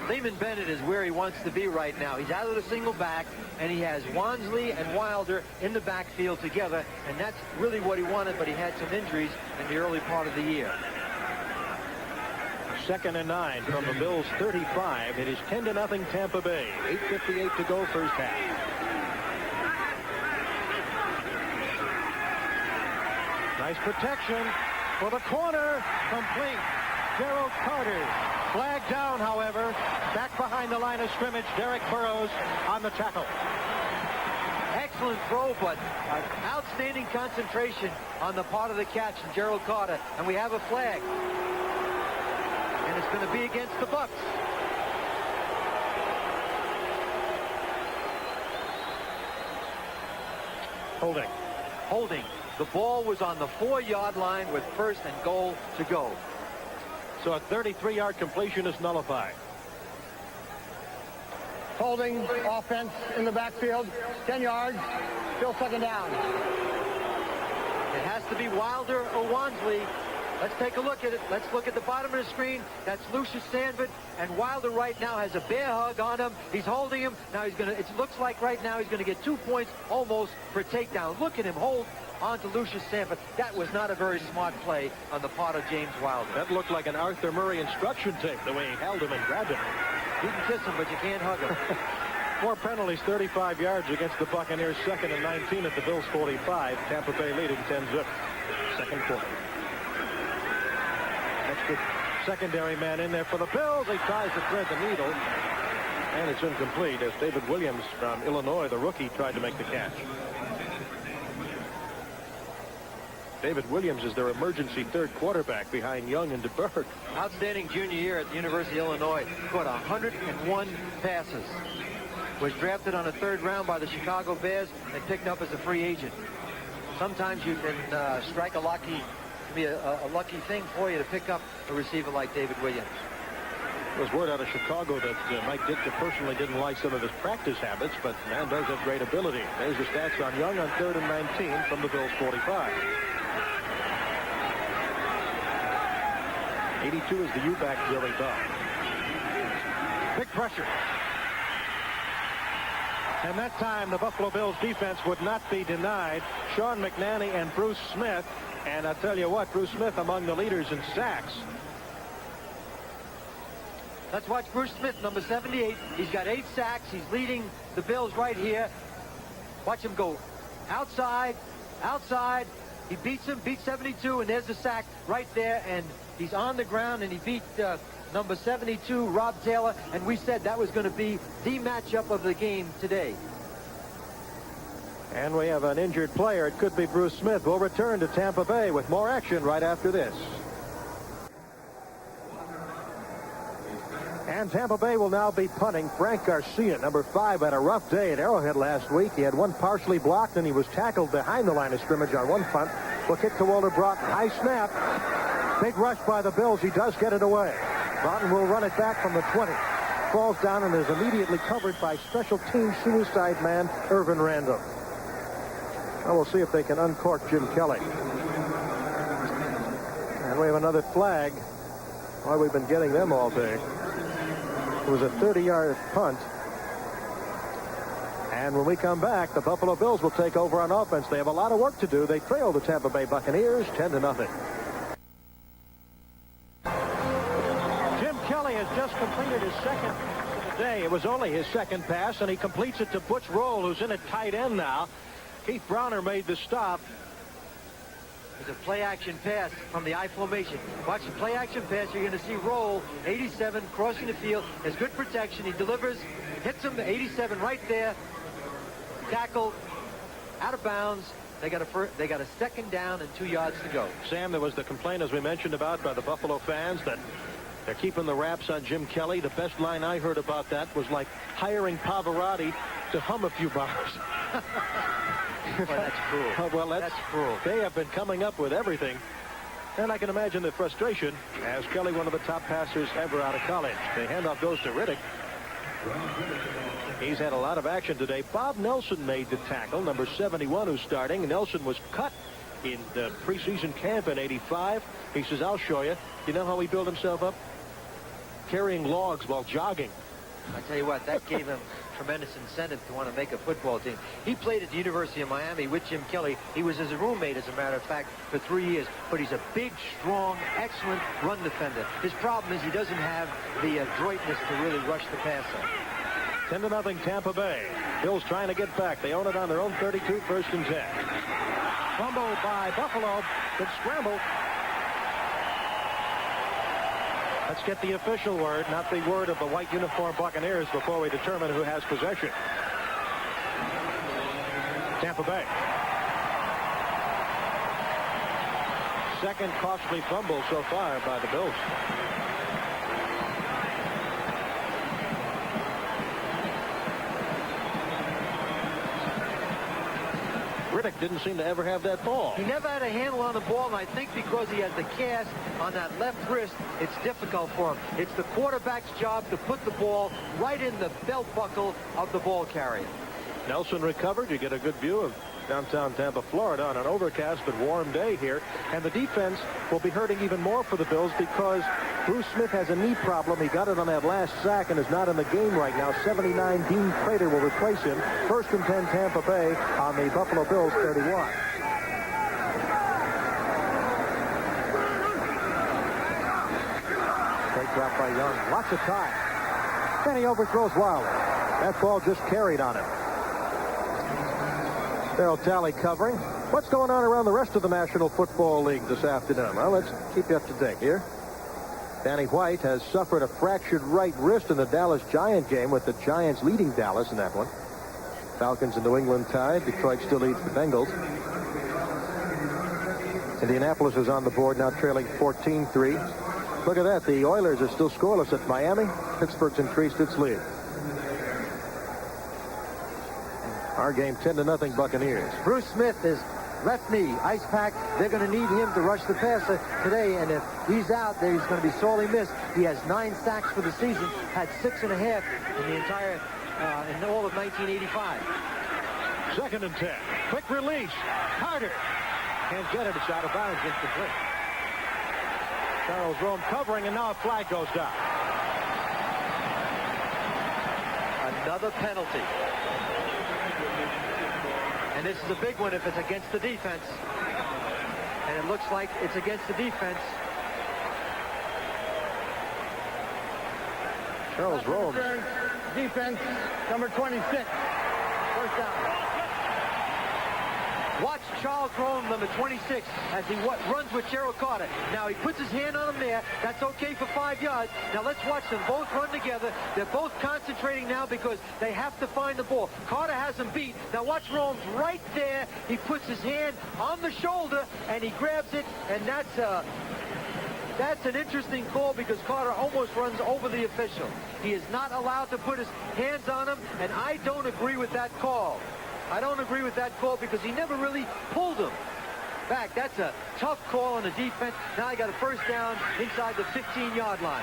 Lehman Bennett is where he wants to be right now. He's out of the single back, and he has Wansley and Wilder in the backfield together, and that's really what he wanted, but he had some injuries in the early part of the year. 2nd and 9 from the Bills' 35. It is 10-0 Tampa Bay. 8:58 to go first half. Nice protection for the corner. Complete. Gerald Carter. Flag down, however. Back behind the line of scrimmage. Derek Burrows on the tackle. Excellent throw, but outstanding concentration on the part of the catch from Gerald Carter. And we have a flag. And it's going to be against the Bucs. Holding. Holding. The ball was on the 4-yard line with 1st and goal to go. So a 33-yard completion is nullified. Holding offense in the backfield. 10 yards. Still 2nd down. It has to be Wilder or Wansley. Let's take a look at it. Let's look at the bottom of the screen. That's Lucius Sandford, and Wilder right now has a bear hug on him. He's holding him. Now he's going to, it looks like right now he's going to get 2 points almost for takedown. Look at him hold on to Lucius Sandford. That was not a very smart play on the part of James Wilder. That looked like an Arthur Murray instruction tape, the way he held him and grabbed him. You can kiss him, but you can't hug him. 4 penalties, 35 yards against the Buccaneers. 2nd and 19 at the Bills' 45. Tampa Bay leading 10-0. Second quarter. Extra secondary man in there for the Bills. He tries to thread the needle, and it's incomplete as David Williams from Illinois, the rookie, tried to make the catch. David Williams is their emergency 3rd quarterback behind Young and DeBerg. Outstanding junior year at the University of Illinois. Caught 101 passes. Was drafted on the 3rd round by the Chicago Bears and picked up as a free agent. Sometimes you can strike a lucky, be a lucky thing for you to pick up a receiver like David Williams. There was word out of Chicago that Mike Ditka personally didn't like some of his practice habits, but man does have great ability. There's the stats on Young on 3rd and 19 from the Bills' 45. 82 is the U-back, Joey Bell. Big pressure. And that time, the Buffalo Bills defense would not be denied. Sean McNanny and Bruce Smith. And I'll tell you what, Bruce Smith among the leaders in sacks. Let's watch Bruce Smith, number 78. He's got 8 sacks. He's leading the Bills right here. Watch him go outside, outside. He beats him, beats 72, and there's the sack right there. And he's on the ground, and he beat number 72, Rob Taylor. And we said that was going to be the matchup of the game today. And we have an injured player. It could be Bruce Smith. We'll return to Tampa Bay with more action right after this. And Tampa Bay will now be punting. Frank Garcia, number 5, had a rough day at Arrowhead last week. He had one partially blocked, and he was tackled behind the line of scrimmage on one punt. Will kick to Walter Broughton. High snap. Big rush by the Bills. He does get it away. Broughton will run it back from the 20. Falls down and is immediately covered by special team suicide man Irvin Randall. Well, we'll see if they can uncork Jim Kelly. And we have another flag. Why, we've been getting them all day. It was a 30-yard punt. And when we come back, the Buffalo Bills will take over on offense. They have a lot of work to do. They trail the Tampa Bay Buccaneers 10-0. Jim Kelly has just completed his second of the day. It was only his second pass, and he completes it to Butch Roll, who's in at tight end now. Keith Browner made the stop. It's a play-action pass from the I formation. Watch the play-action pass. You're going to see Roll, 87, crossing the field. Has good protection. He delivers, hits him, 87 right there. Tackle, out of bounds. They got a 2nd down and 2 yards to go. Sam, there was the complaint, as we mentioned about, by the Buffalo fans that they're keeping the wraps on Jim Kelly. The best line I heard about that was like hiring Pavarotti to hum a few bars. Well, that's cruel. Well, that's cruel. They have been coming up with everything. And I can imagine the frustration as Kelly, one of the top passers ever out of college. The handoff goes to Riddick. He's had a lot of action today. Bob Nelson made the tackle, number 71, who's starting. Nelson was cut in the preseason camp in '85. He says, I'll show you. You know how he built himself up? Carrying logs while jogging. I tell you what, that gave him tremendous incentive to want to make a football team. He played at the University of Miami with Jim Kelly. He was his roommate, as a matter of fact, for 3 years. But he's a big, strong, excellent run defender. His problem is he doesn't have the adroitness to really rush the passer. 10-0 Tampa Bay. Bills trying to get back. They own it on their own 32, first and 10. Fumbled by Buffalo. Good scramble. Let's get the official word, not the word of the white uniform Buccaneers, before we determine who has possession. Tampa Bay. Second costly fumble so far by the Bills. Riddick didn't seem to ever have that ball. He never had a handle on the ball, and I think because he has the cast on that left wrist, it's difficult for him. It's the quarterback's job to put the ball right in the belt buckle of the ball carrier. Nelson recovered. You get a good view of downtown Tampa, Florida on an overcast but warm day here. And the defense will be hurting even more for the Bills because Bruce Smith has a knee problem. He got it on that last sack and is not in the game right now. 79, Dean Prater will replace him. First and 10, Tampa Bay on the Buffalo Bills 31. Great drop by Young. Lots of time. Then he overthrows Wilder. That ball just carried on him. Darryl Talley covering. What's going on around the rest of the National Football League this afternoon? Well, let's keep you up to date here. Danny White has suffered a fractured right wrist in the Dallas Giant game, with the Giants leading Dallas in that one. Falcons and New England tied. Detroit still leads the Bengals. Indianapolis is on the board now, trailing 14-3. Look at that. The Oilers are still scoreless at Miami. Pittsburgh's increased its lead. Our game 10-0 Buccaneers. Bruce Smith is left knee, ice pack. They're going to need him to rush the passer today, and if he's out there, he's going to be sorely missed. He has 9 sacks for the season, had 6.5 in the entire, in all of 1985. Second and 10. Quick release. Carter can't get it. It's out of bounds, incomplete. Charles Rome covering, and now a flag goes down. Another penalty. And this is a big one if it's against the defense. And it looks like it's against the defense. Charles Rome. Defense, number 26. First down. Watch Charles Rome, number 26, as he runs with Gerald Carter. Now he puts his hand on him there. That's okay for 5 yards. Now let's watch them both run together. They're both concentrating now because they have to find the ball. Carter has him beat. Now watch Rome's right there. He puts his hand on the shoulder and he grabs it, and that's an interesting call because Carter almost runs over the official. He is not allowed to put his hands on him, and I don't agree with that call. I don't agree with that call because he never really pulled him back. That's a tough call on the defense. Now he got a first down inside the 15-yard line.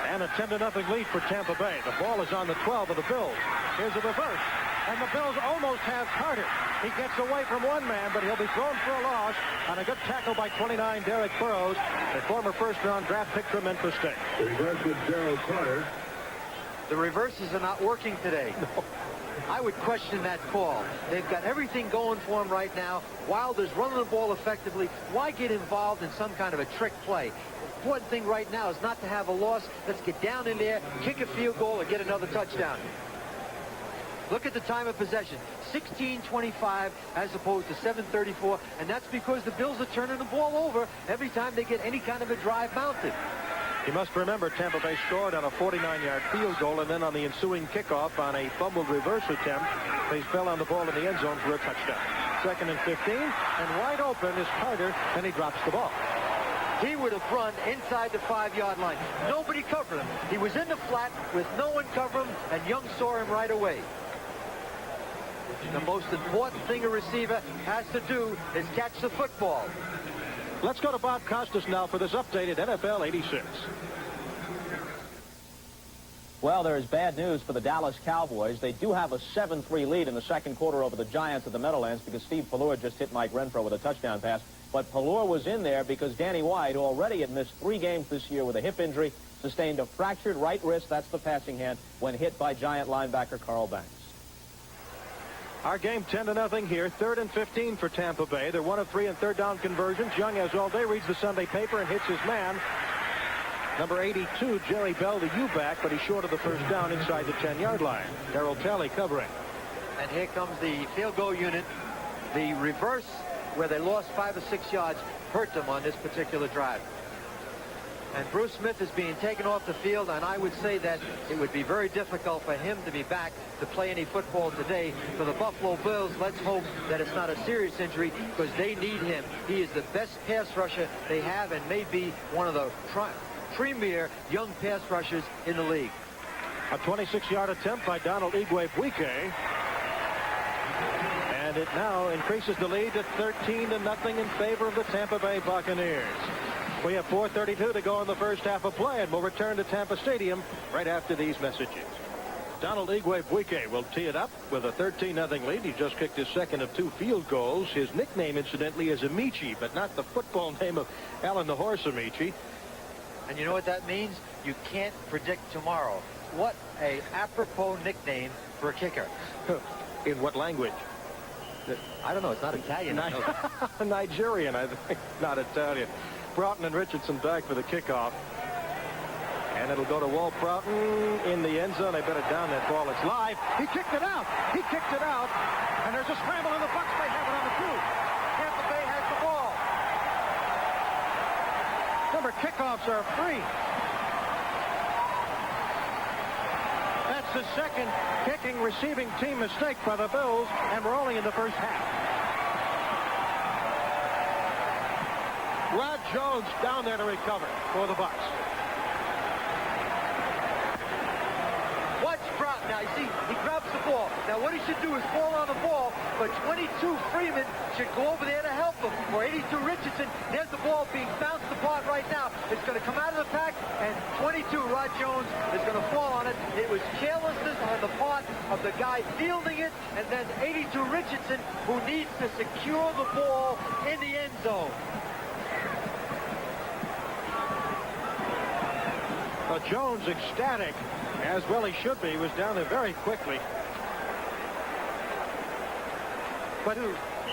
And a 10-0 lead for Tampa Bay. The ball is on the 12 of the Bills. Here's a reverse. And the Bills almost have Carter. He gets away from one man, but he'll be thrown for a loss on a good tackle by 29, Derek Burrows, a former first-round draft pick from Memphis State. The reverse with Gerald Carter. The reverses are not working today. No. I would question that call. They've got everything going for him right now. Wilder's running the ball effectively. Why get involved in some kind of a trick play? The important thing right now is not to have a loss. Let's get down in there, kick a field goal, or get another touchdown. Look at the time of possession. 16:25 as opposed to 7:34, and that's because the Bills are turning the ball over every time they get any kind of a drive mounted. You must remember Tampa Bay scored on a 49-yard field goal, and then on the ensuing kickoff on a fumbled reverse attempt, they fell on the ball in the end zone for a touchdown. Second and 15, and wide open is Carter, and he drops the ball. He would have run inside the 5-yard line. Nobody covered him. He was in the flat with no one covering him, and Young saw him right away. The most important thing a receiver has to do is catch the football. Let's go to Bob Costas now for this updated NFL 86. Well, there is bad news for the Dallas Cowboys. They do have a 7-3 lead in the second quarter over the Giants at the Meadowlands because Steve Pallure just hit Mike Renfro with a touchdown pass. But Pallure was in there because Danny White, who already had missed 3 games this year with a hip injury, sustained a fractured right wrist, that's the passing hand, when hit by Giant linebacker Carl Banks. Our game 10-0 here. 3rd and 15 for Tampa Bay. They're 1 of 3 in third down conversions. Young, as all day, reads the Sunday paper and hits his man. Number 82, Jerry Bell, the U-back, but he's short of the first down inside the 10-yard line. Darrell Talley covering. And here comes the field goal unit. The reverse, where they lost 5 or 6 yards, hurt them on this particular drive. And Bruce Smith is being taken off the field, and I would say that it would be very difficult for him to be back to play any football today. For the Buffalo Bills, let's hope that it's not a serious injury because they need him. He is the best pass rusher they have and may be one of the premier young pass rushers in the league. A 26-yard attempt by Donald Igwe-Buike. And it now increases the lead to 13-0 in favor of the Tampa Bay Buccaneers. We have 4:32 to go in the first half of play, and we'll return to Tampa Stadium right after these messages. Donald Igwe-Buike will tee it up with a 13-0 lead. He just kicked his second of 2 field goals. His nickname, incidentally, is Amici, but not the football name of Alan the Horse Amici. And you know what that means? You can't predict tomorrow. What a apropos nickname for a kicker. In what language? I don't know. It's not Italian. Nigerian, I think, not Italian. Broughton and Richardson back for the kickoff. And it'll go to Walt Broughton in the end zone. They better down that ball. It's live. He kicked it out. He kicked it out. And there's a scramble in the Bucs. They have it on the 2. Tampa Bay has the ball. Remember, kickoffs are free. That's the second kicking receiving team mistake by the Bills, and we're only in the first half. Rod Jones down there to recover for the Bucs. Watch Broughton now. You see, he grabs the ball. Now what he should do is fall on the ball, but 22 Freeman should go over there to help him. For 82 Richardson, there's the ball being bounced apart right now. It's going to come out of the pack, and 22 Rod Jones is going to fall on it. It was carelessness on the part of the guy fielding it, and then 82 Richardson, who needs to secure the ball in the end zone. Jones ecstatic, as well he should be. He was down there very quickly. But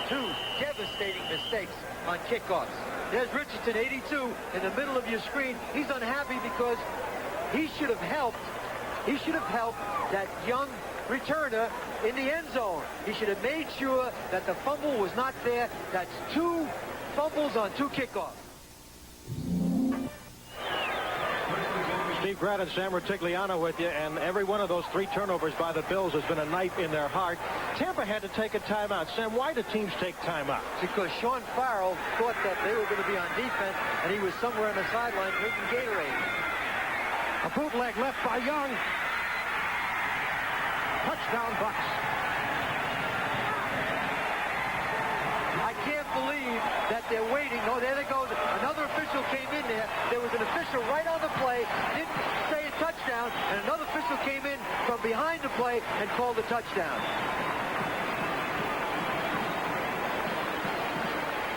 two devastating mistakes on kickoffs. There's Richardson, 82, in the middle of your screen. He's unhappy because he should have helped. He should have helped that young returner in the end zone. He should have made sure that the fumble was not there. That's 2 fumbles on 2 kickoffs. Steve Grant and Sam Rutigliano with you, and every one of those 3 turnovers by the Bills has been a knife in their heart. Tampa had to take a timeout. Sam, why do teams take timeout? Because Sean Farrell thought that they were going to be on defense, and he was somewhere on the sideline drinking Gatorade. A bootleg left by Young. Touchdown, Bucs. I can't believe that they're waiting. Oh, there they go. Another official came in there. There was an official right on the play, didn't say a touchdown, and another official came in from behind the play and called a touchdown.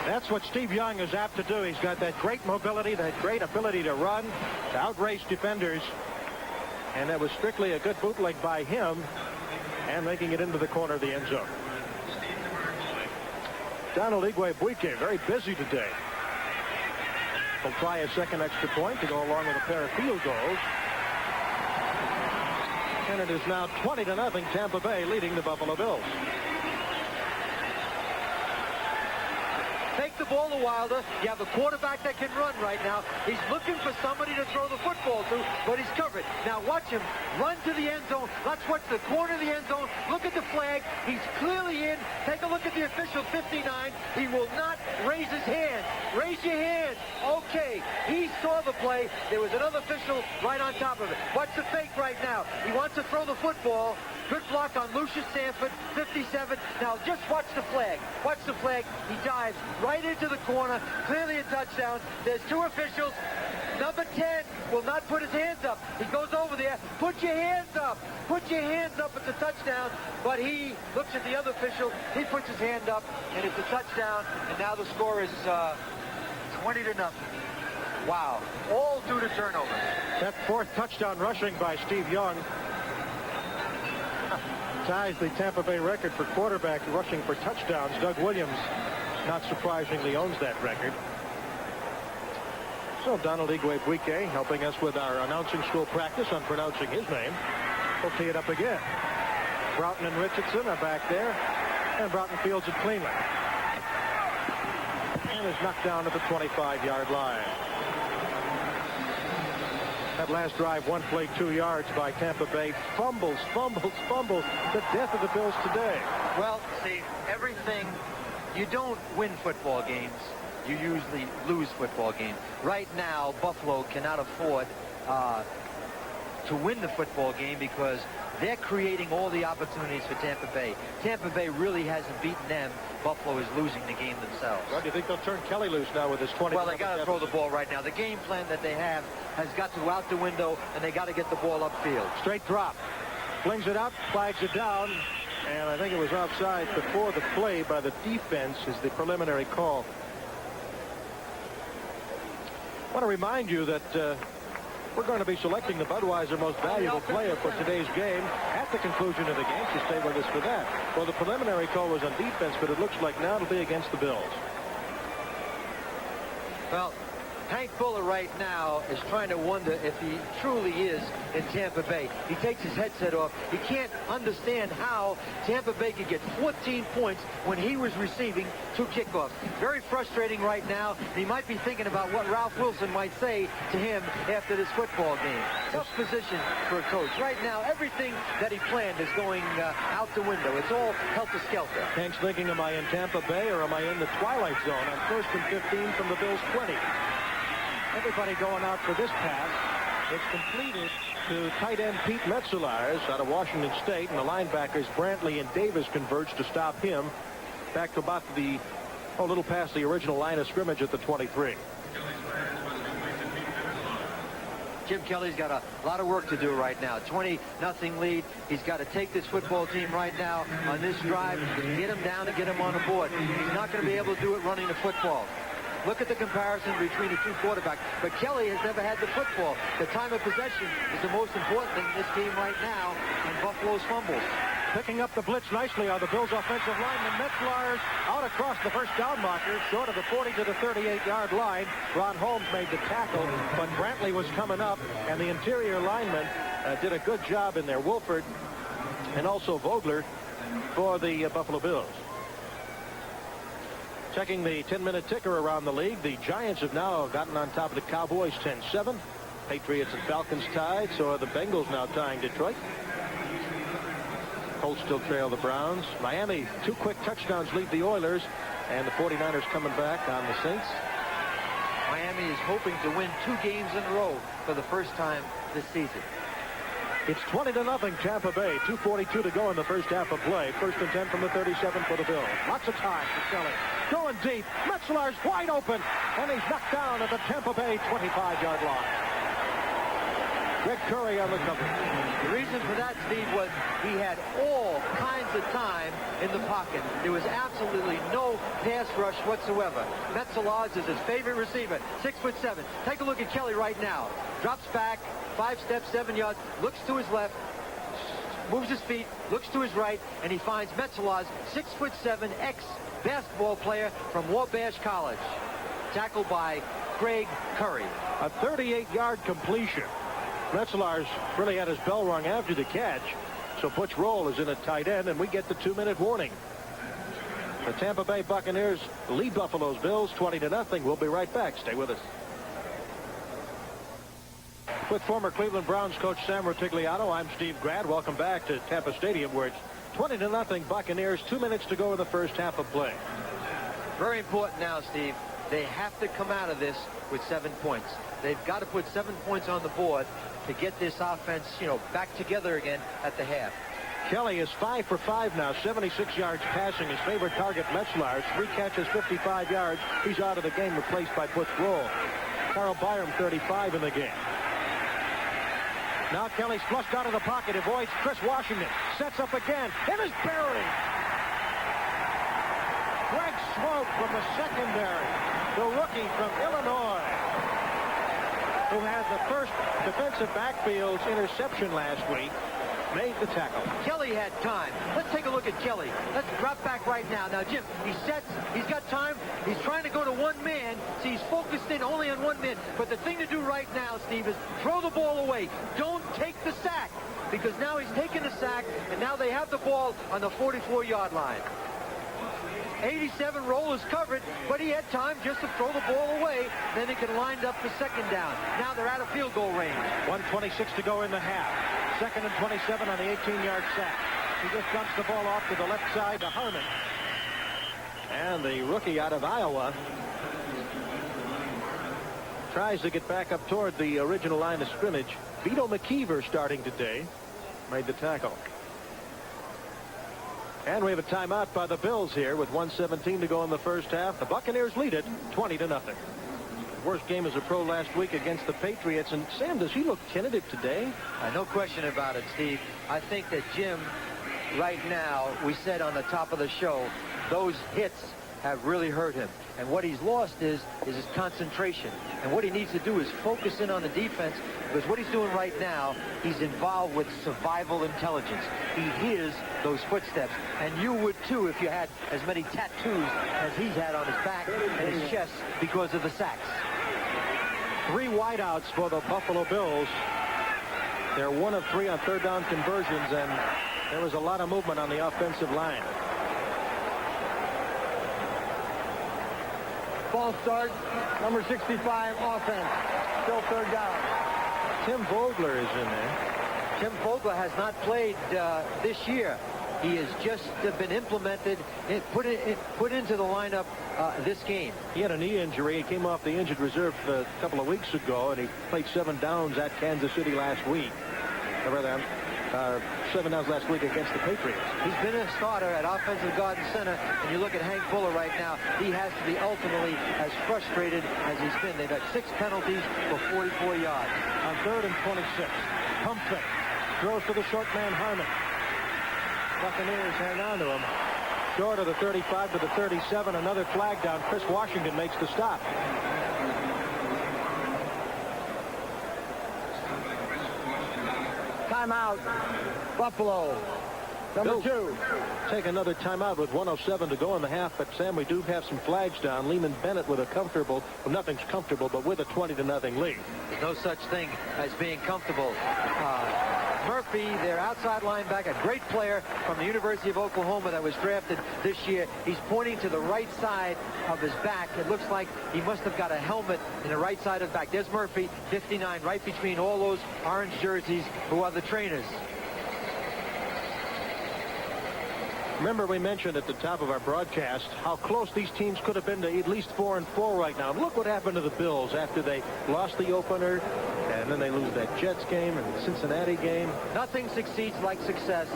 That's what Steve Young is apt to do. He's got that great mobility, that great ability to run, to outrace defenders. And that was strictly a good bootleg by him, and making it into the corner of the end zone. Donald Igwe-Buike, very busy today. Will try a second extra point to go along with a pair of field goals. And it is now 20-0, Tampa Bay leading the Buffalo Bills. Take the ball to Wilder. You have a quarterback that can run right now. He's looking for somebody to throw the football to, but he's covered. Now watch him run to the end zone. Let's watch the corner of the end zone. Look at the flag. He's clearly in. Take a look at the official, 59. He will not raise his hand. Raise your hand. Okay. He saw the play. There was another official right on top of it. Watch the fake right now. He wants to throw the football. Good block on Lucius Sanford, 57. Now just watch the flag. Watch the flag. He dives right into the corner. Clearly a touchdown. There's 2 officials. Number 10 will not put his hands up. He goes over there. Put your hands up. Put your hands up. It's a touchdown. But he looks at the other official. He puts his hand up, and it's a touchdown. And now the score is 20-0. Wow. All due to turnovers. That fourth touchdown rushing by Steve Young ties the Tampa Bay record for quarterbacks rushing for touchdowns. Doug Williams, not surprisingly, owns that record. So Donald Igwe-Buike helping us with our announcing school practice on pronouncing his name. We'll tee it up again. Broughton and Richardson are back there, and Broughton fields it cleanly. And is knocked down to the 25-yard line. That last drive, 1 play, 2 yards by Tampa Bay. Fumbles. The death of the Bills today. Well, see, everything, you don't win football games. You usually lose football games. Right now, Buffalo cannot afford to win the football game because they're creating all the opportunities for Tampa Bay. Tampa Bay really hasn't beaten them. Buffalo is losing the game themselves. Well, do you think they'll turn Kelly loose now with this 20? Well, they got to throw the ball right now. The game plan that they have has got to go out the window, and they got to get the ball upfield. Straight drop. Flings it up, flags it down, and I think it was offside before the play by the defense is the preliminary call. I want to remind you that we're going to be selecting the Budweiser Most Valuable Player for today's game at the conclusion of the game, so stay with us for that. Well, the preliminary call was on defense, but it looks like now it'll be against the Bills. Well, Hank Fuller right now is trying to wonder if he truly is in Tampa Bay. He takes his headset off. He can't understand how Tampa Bay could get 14 points when he was receiving 2 kickoffs. Very frustrating right now. He might be thinking about what Ralph Wilson might say to him after this football game. Tough position for a coach. Right now, everything that he planned is going out the window. It's all helter-skelter. Hank's thinking, am I in Tampa Bay or am I in the twilight zone on 1st and 15 from the Bills' 20? Everybody going out for this pass. It's completed to tight end Pete Metzelaars out of Washington State, and the linebackers Brantley and Davis converge to stop him back to about the little past the original line of scrimmage at the 23. Jim Kelly's got a lot of work to do right now. 20-0 lead. He's got to take this football team right now on this drive, get him down and get him on the board. He's not going to be able to do it running the football. Look at the comparison between the two quarterbacks. But Kelly has never had the football. The time of possession is the most important thing in this game right now, and Buffalo's fumbles. Picking up the blitz nicely are the Bills' offensive lineman. Metzelaars out across the first down marker, short of the 40 to the 38-yard line. Ron Holmes made the tackle, but Brantley was coming up, and the interior lineman did a good job in there. Wolford and also Vogler for the Buffalo Bills. Checking the 10-minute ticker around the league, the Giants have now gotten on top of the Cowboys 10-7. Patriots and Falcons tied, so are the Bengals now tying Detroit. Colts still trail the Browns. Miami, 2 quick touchdowns lead the Oilers, and the 49ers coming back on the Saints. Miami is hoping to win 2 games in a row for the first time this season. It's 20-0 Tampa Bay. 2:42 to go in the first half of play. 1st and 10 from the 37 for the Bills. Lots of time for Kelly. Going deep. Metzelaars wide open. And he's knocked down at the Tampa Bay 25-yard line. Greg Curry on the coverage. The reason for that, Steve, was he had all kinds of time in the pocket. There was absolutely no pass rush whatsoever. Metzelaars is his favorite receiver, 6'7". Take a look at Kelly right now. Drops back, 5 steps, 7 yards, looks to his left, moves his feet, looks to his right, and he finds Metzelaars, 6'7", ex-basketball player from Wabash College. Tackled by Greg Curry. A 38-yard completion. Metzelaars really had his bell rung after the catch. So Butch Roll is in at tight end, and we get the 2-minute warning. The Tampa Bay Buccaneers lead Buffalo's Bills 20-0. We'll be right back. Stay with us. With former Cleveland Browns coach Sam Rutigliano, I'm Steve Grant. Welcome back to Tampa Stadium, where it's 20-0 Buccaneers. 2 minutes to go in the first half of play. Very important now, Steve. They have to come out of this with 7 points. They've got to put 7 points on the board to get this offense, back together again at the half. Kelly is 5 for 5 now, 76 yards passing. His favorite target, Metzelaars, 3 catches, 55 yards. He's out of the game, replaced by Butch Roll. Carl Byram, 35 in the game. Now Kelly's flushed out of the pocket, avoids Chris Washington, sets up again, and is buried. Greg Swope from the secondary, the rookie from Illinois, who had the first defensive backfield's interception last week, made the tackle. Kelly had time. Let's take a look at Kelly. Let's drop back right now. Now, Jim, he sets. He's got time. He's trying to go to one man. So he's focused in only on one man. But the thing to do right now, Steve, is throw the ball away. Don't take the sack. Because now he's taken the sack, and now they have the ball on the 44-yard line. 87 roll is covered, but he had time just to throw the ball away. Then he can line up the second down. Now they're out of field goal range. 1:26 to go in the half. 2nd and 27 on the 18-yard sack. He just dumps the ball off to the left side to Harmon. And the rookie out of Iowa tries to get back up toward the original line of scrimmage. Vito McKeever starting today. Made the tackle. And we have a timeout by the Bills here with 1:17 to go in the first half. The Buccaneers lead it 20-0. Worst game as a pro last week against the Patriots. And Sam, does he look tentative today? No question about it, Steve. I think that Jim, right now, we said on the top of the show, those hits have really hurt him. And what he's lost is his concentration. And what he needs to do is focus in on the defense, because what he's doing right now, he's involved with survival intelligence. He hears those footsteps. And you would too if you had as many tattoos as he's had on his back and his chest because of the sacks. 3 wideouts for the Buffalo Bills. They're 1 of 3 on third down conversions, and there was a lot of movement on the offensive line. False start, number 65, offense. Still third down. Tim Vogler is in there. Tim Vogler has not played this year. He has just been implemented, put into the lineup this game. He had a knee injury. He came off the injured reserve a couple of weeks ago, and he played 7 downs at Kansas City last week. Or rather, 7 downs last week against the Patriots. He's been a starter at offensive guard and center, and you look at Hank Fuller right now, he has to be ultimately as frustrated as he's been. They've had 6 penalties for 44 yards. On 3rd and 26, pump fake. Throws to the short man, Harmon. Buccaneers hang on to him. Short of the 35 to the 37. Another flag down. Chris Washington makes the stop. Timeout. Buffalo. Number 2. Take another timeout with 1:07 to go in the half. But, Sam, we do have some flags down. Lehman Bennett with a comfortable, well, nothing's comfortable, but with a 20-0 lead. There's no such thing as being comfortable. Murphy, their outside linebacker, a great player from the University of Oklahoma that was drafted this year. He's pointing to the right side of his back. It looks like he must have got a helmet in the right side of the back. There's Murphy, 59, right between all those orange jerseys who are the trainers. Remember, we mentioned at the top of our broadcast how close these teams could have been to at least 4-4 right now. Look what happened to the Bills after they lost the opener, and then they lose that Jets game and the Cincinnati game. Nothing succeeds like success,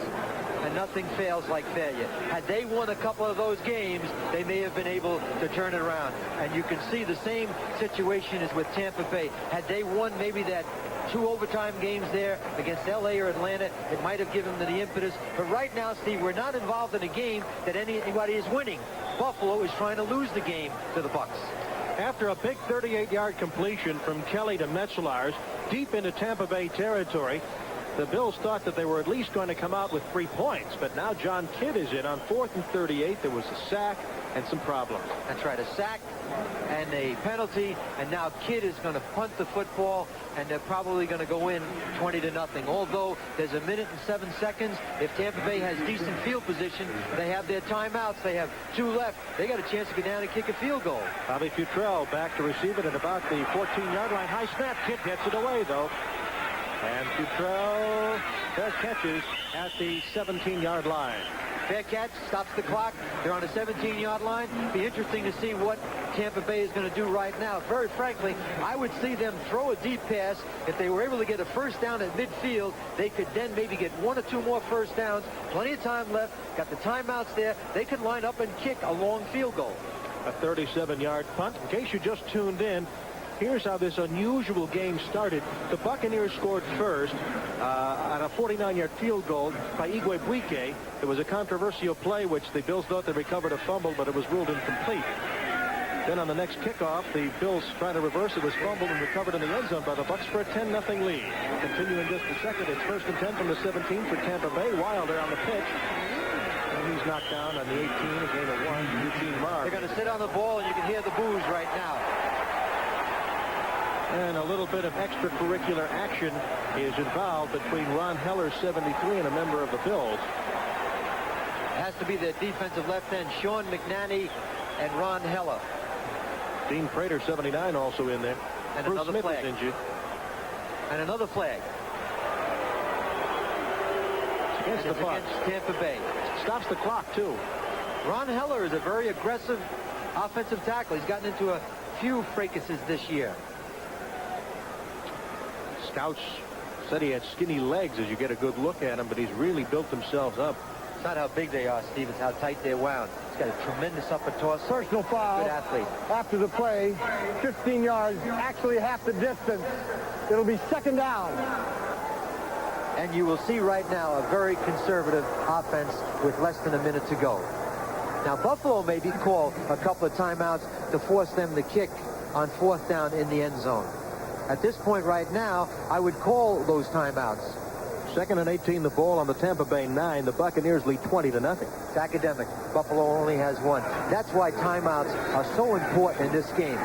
and nothing fails like failure. Had they won a couple of those games, they may have been able to turn it around. And you can see the same situation as with Tampa Bay. Had they won maybe that 2 overtime games there against L.A. or Atlanta, it might have given them the impetus. But right now, Steve, we're not involved in a game that anybody is winning. Buffalo is trying to lose the game to the Bucs. After a big 38-yard completion from Kelly to Metzelaars deep into Tampa Bay territory, the Bills thought that they were at least going to come out with 3 points. But now John Kidd is in on 4th and 38. There was a sack and some problems. That's right, a sack and a penalty, and now Kidd is going to punt the football, and they're probably going to go in 20-0. Although there's 1 minute and 7 seconds, if Tampa Bay has decent field position, they have their timeouts. They have 2 left. They got a chance to go down and kick a field goal. Bobby Futrell back to receive it at about the 14-yard line. High snap. Kidd gets it away, though. And Futrell catches at the 17-yard line. Fair catch, stops the clock. They're on the 17-yard line. Be interesting to see what Tampa Bay is going to do right now. Very frankly, I would see them throw a deep pass. If they were able to get a first down at midfield, they could then maybe get 1 or 2 more first downs. Plenty of time left. Got the timeouts there. They could line up and kick a long field goal. A 37-yard punt. In case you just tuned in, Here's how this unusual game started. The Buccaneers scored first on a 49-yard field goal by Igwebuike. It was a controversial play, which the Bills thought they recovered a fumble, but it was ruled incomplete. Then on the next kickoff, the Bills tried to reverse. It was fumbled and recovered in the end zone by the Bucs for a 10-0 lead. Continuing just a second, it's 1st and 10 from the 17 for Tampa Bay. Wilder on the pitch. And he's knocked down on the 18, a gain of 1. Eugene Marr. They're going to sit on the ball, and you can hear the boos right now. And a little bit of extracurricular action is involved between Ron Heller, 73, and a member of the Bills. It has to be the defensive left end, Sean McNanny and Ron Heller. Dean Prater, 79, also in there. And Bruce another Smith flag. is injured. And another flag. Against the Bucs. Against Tampa Bay. Stops the clock, too. Ron Heller is a very aggressive offensive tackle. He's gotten into a few fracases this year. Scouts said he had skinny legs as you get a good look at him, but he's really built himself up. It's not how big they are, Steve. It's how tight they're wound. He's got a tremendous upper torso. Personal foul. Good athlete. After the play, 15 yards, actually half the distance. It'll be 2nd down. And you will see right now a very conservative offense with less than a minute to go. Now, Buffalo maybe call a couple of timeouts to force them to kick on 4th down in the end zone. At this point right now, I would call those timeouts. 2nd and 18, the ball on the Tampa Bay 9. The Buccaneers lead 20-0. It's academic. Buffalo only has 1. That's why timeouts are so important in this game.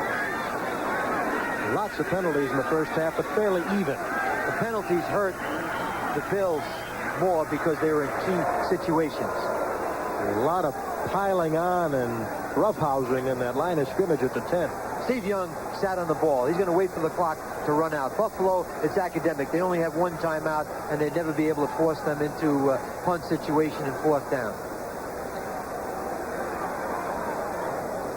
Lots of penalties in the first half, but fairly even. The penalties hurt the Bills more because they were in key situations. A lot of piling on and roughhousing in that line of scrimmage at the 10. Steve Young sat on the ball. He's going to wait for the clock to run out. Buffalo, it's academic. They only have 1 timeout, and they'd never be able to force them into a punt situation in 4th down.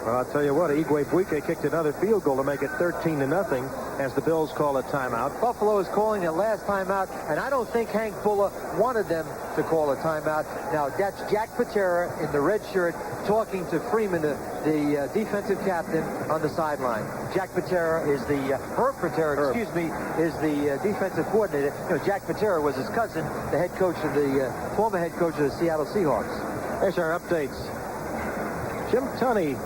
Well, I'll tell you what, Igwebuike kicked another field goal to make it 13-0 as the Bills call a timeout. Buffalo is calling their last timeout, and I don't think Hank Fuller wanted them to call a timeout. Now, that's Jack Patera in the red shirt talking to Freeman, the defensive captain, on the sideline. Jack Patera is the, Herb Patera, excuse me, is the defensive coordinator. You know, Jack Patera was his cousin, the head coach of the, former head coach of the Seattle Seahawks. There's our updates. Jim Tunney,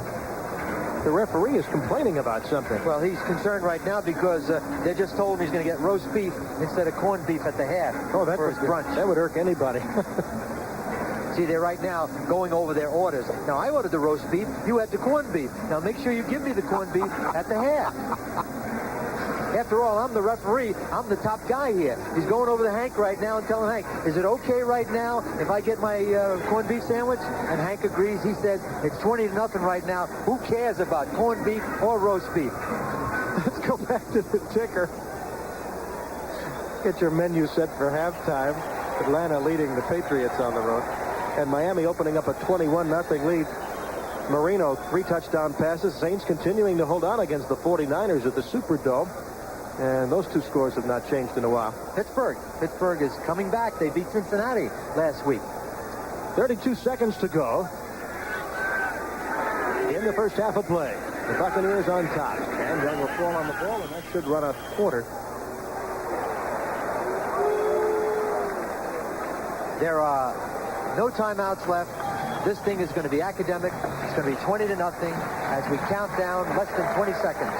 the referee, is complaining about something. Well, he's concerned right now because they just told him he's going to get roast beef instead of corned beef at the half for his brunch. That would irk anybody. See, they're right now going over their orders. Now, I ordered the roast beef. You had the corned beef. Now, make sure you give me the corned beef at the half. After all, I'm the referee. I'm the top guy here. He's going over to Hank right now and telling Hank, is it okay right now if I get my corned beef sandwich? And Hank agrees. He says, it's 20-0 right now. Who cares about corned beef or roast beef? Let's go back to the ticker. Get your menu set for halftime. Atlanta leading the Patriots on the road. And Miami opening up a 21-0 lead. Marino, 3 touchdown passes. Saints continuing to hold on against the 49ers at the Superdome. And those 2 scores have not changed in a while. Pittsburgh is coming back. They beat Cincinnati last week. 32 seconds to go in the first half of play. The Buccaneers on top. And Young will fall on the ball, and that should run a quarter. There are no timeouts left. This thing is going to be academic. It's going to be 20-0 as we count down less than 20 seconds.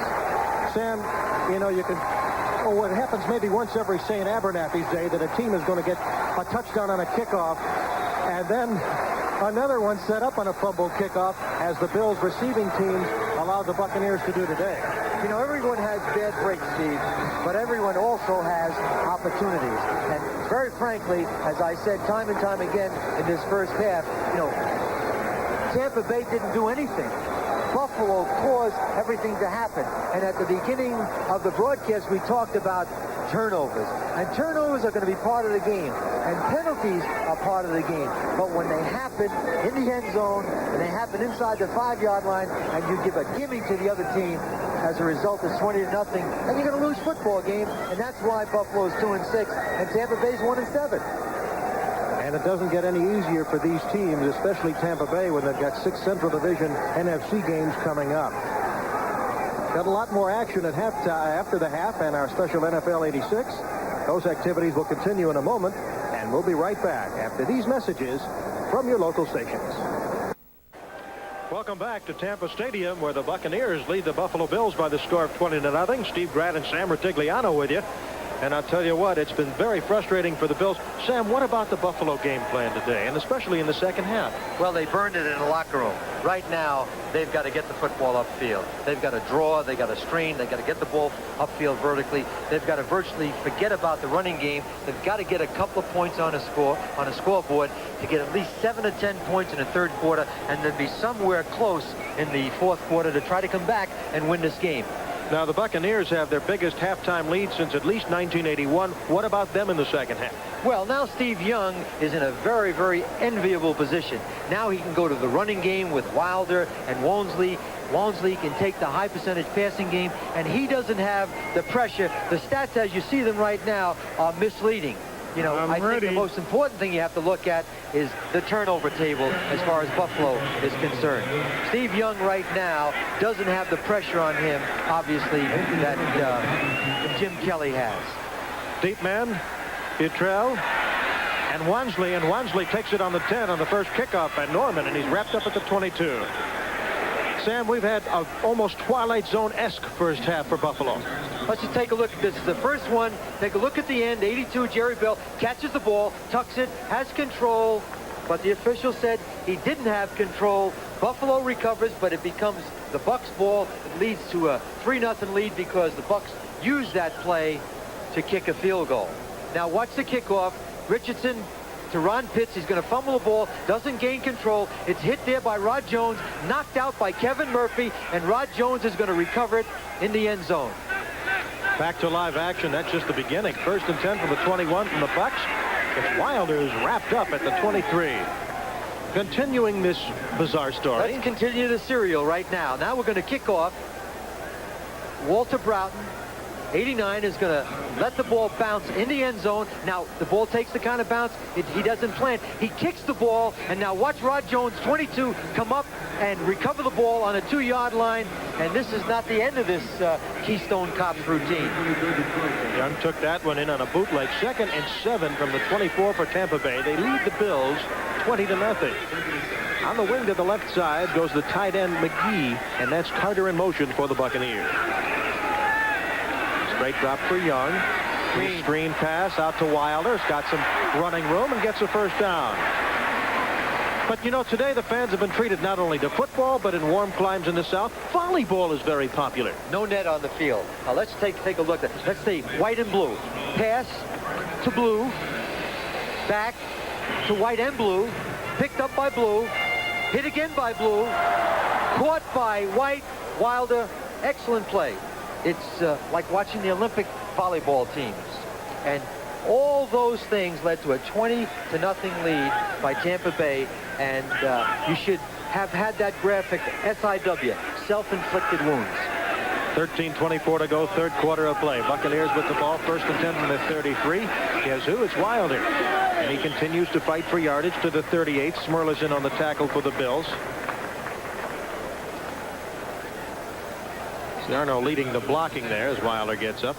Sam, you know, you can... Oh, what happens maybe once every, say, in Abernathy's day, that a team is going to get a touchdown on a kickoff, and then another one set up on a fumble kickoff, as the Bills receiving teams allowed the Buccaneers to do today. You know, everyone has bad breaks, Steve, but everyone also has opportunities. And very frankly, as I said time and time again in this first half, you know, Tampa Bay didn't do anything. Buffalo caused everything to happen. And at the beginning of the broadcast, we talked about turnovers. And turnovers are going to be part of the game. And penalties are part of the game. But when they happen in the end zone, and they happen inside the 5-yard line, and you give a gimme to the other team, as a result, it's 20-0, and you're going to lose football game. And that's why Buffalo's 2-6, and Tampa Bay's 1-7. And it doesn't get any easier for these teams, especially Tampa Bay, when they've got 6 Central Division NFC games coming up. Got a lot more action at halftime after the half and our special NFL 86. Those activities will continue in a moment, and we'll be right back after these messages from your local stations. Welcome back to Tampa Stadium, where the Buccaneers lead the Buffalo Bills by the score of 20-0. Steve Grant and Sam Rutigliano with you. And I'll tell you what, it's been very frustrating for the Bills. Sam, what about the Buffalo game plan today, and especially in the second half? Well, they burned it in the locker room. Right now, they've got to get the football upfield. They've got to draw, they've got to screen, they've got to get the ball upfield vertically. They've got to virtually forget about the running game. They've got to get a couple of points on a scoreboard to get at least 7 to 10 points in the third quarter, and then be somewhere close in the fourth quarter to try to come back and win this game. Now, the Buccaneers have their biggest halftime lead since at least 1981. What about them in the second half? Well, now Steve Young is in a very, very enviable position. Now he can go to the running game with Wilder and Walmsley. Walmsley can take the high percentage passing game, and he doesn't have the pressure. The stats, as you see them right now, are misleading. You know, I think the most important thing you have to look at is the turnover table as far as Buffalo is concerned. Steve Young right now doesn't have the pressure on him, obviously, that Jim Kelly has. Deep man, Futrell, and Walmsley takes it on the 10 on the first kickoff by Norman, and he's wrapped up at the 22. Sam, we've had an almost Twilight Zone-esque first half for Buffalo. Let's just take a look at this. This is the first one. Take a look at the end. 82, Jerry Bell catches the ball, tucks it, has control, but the official said he didn't have control. Buffalo recovers, but it becomes the Bucs ball. It leads to a 3-0 lead because the Bucs used that play to kick a field goal. Now watch the kickoff. Richardson to Ron Pitts. He's going to fumble the ball, doesn't gain control. It's hit there by Rod Jones, knocked out by Kevin Murphy, and Rod Jones is going to recover it in the end zone. Back to live action. That's just the beginning. 1st and 10 from the 21 from the Bucs. It's Wilder's wrapped up at the 23. Continuing this bizarre story. Let's continue the serial right now. Now we're going to kick off. Walter Broughton, 89, is going to let the ball bounce in the end zone. Now, the ball takes the kind of bounce he doesn't plan. He kicks the ball, and now watch Rod Jones, 22, come up and recover the ball on a 2-yard line. And this is not the end of this Keystone Cops routine. Young took that one in on a bootleg. 2nd and 7 from the 24 for Tampa Bay. They lead the Bills 20-0. On the wing to the left side goes the tight end McGee, and that's Carter in motion for the Buccaneers. Straight drop for Young. Screen pass out to Wilder. It's got some running room and gets a first down. But, you know, today the fans have been treated not only to football, but in warm climes in the South, volleyball is very popular. No net on the field. Now let's take a look at, let's see, white and blue. Pass to blue. Back to white and blue. Picked up by blue. Hit again by blue. Caught by white. Wilder. Excellent play. It's like watching the Olympic volleyball teams. And all those things led to a 20-0 lead by Tampa Bay. And you should have had that graphic, SIW, self-inflicted wounds. 13:24 to go, third quarter of play. Buccaneers with the ball, 1st and 10 from the 33. Guess who? It's Wilder. And he continues to fight for yardage to the 38. Smurl is in on the tackle for the Bills. Ciarno leading the blocking there as Wilder gets up.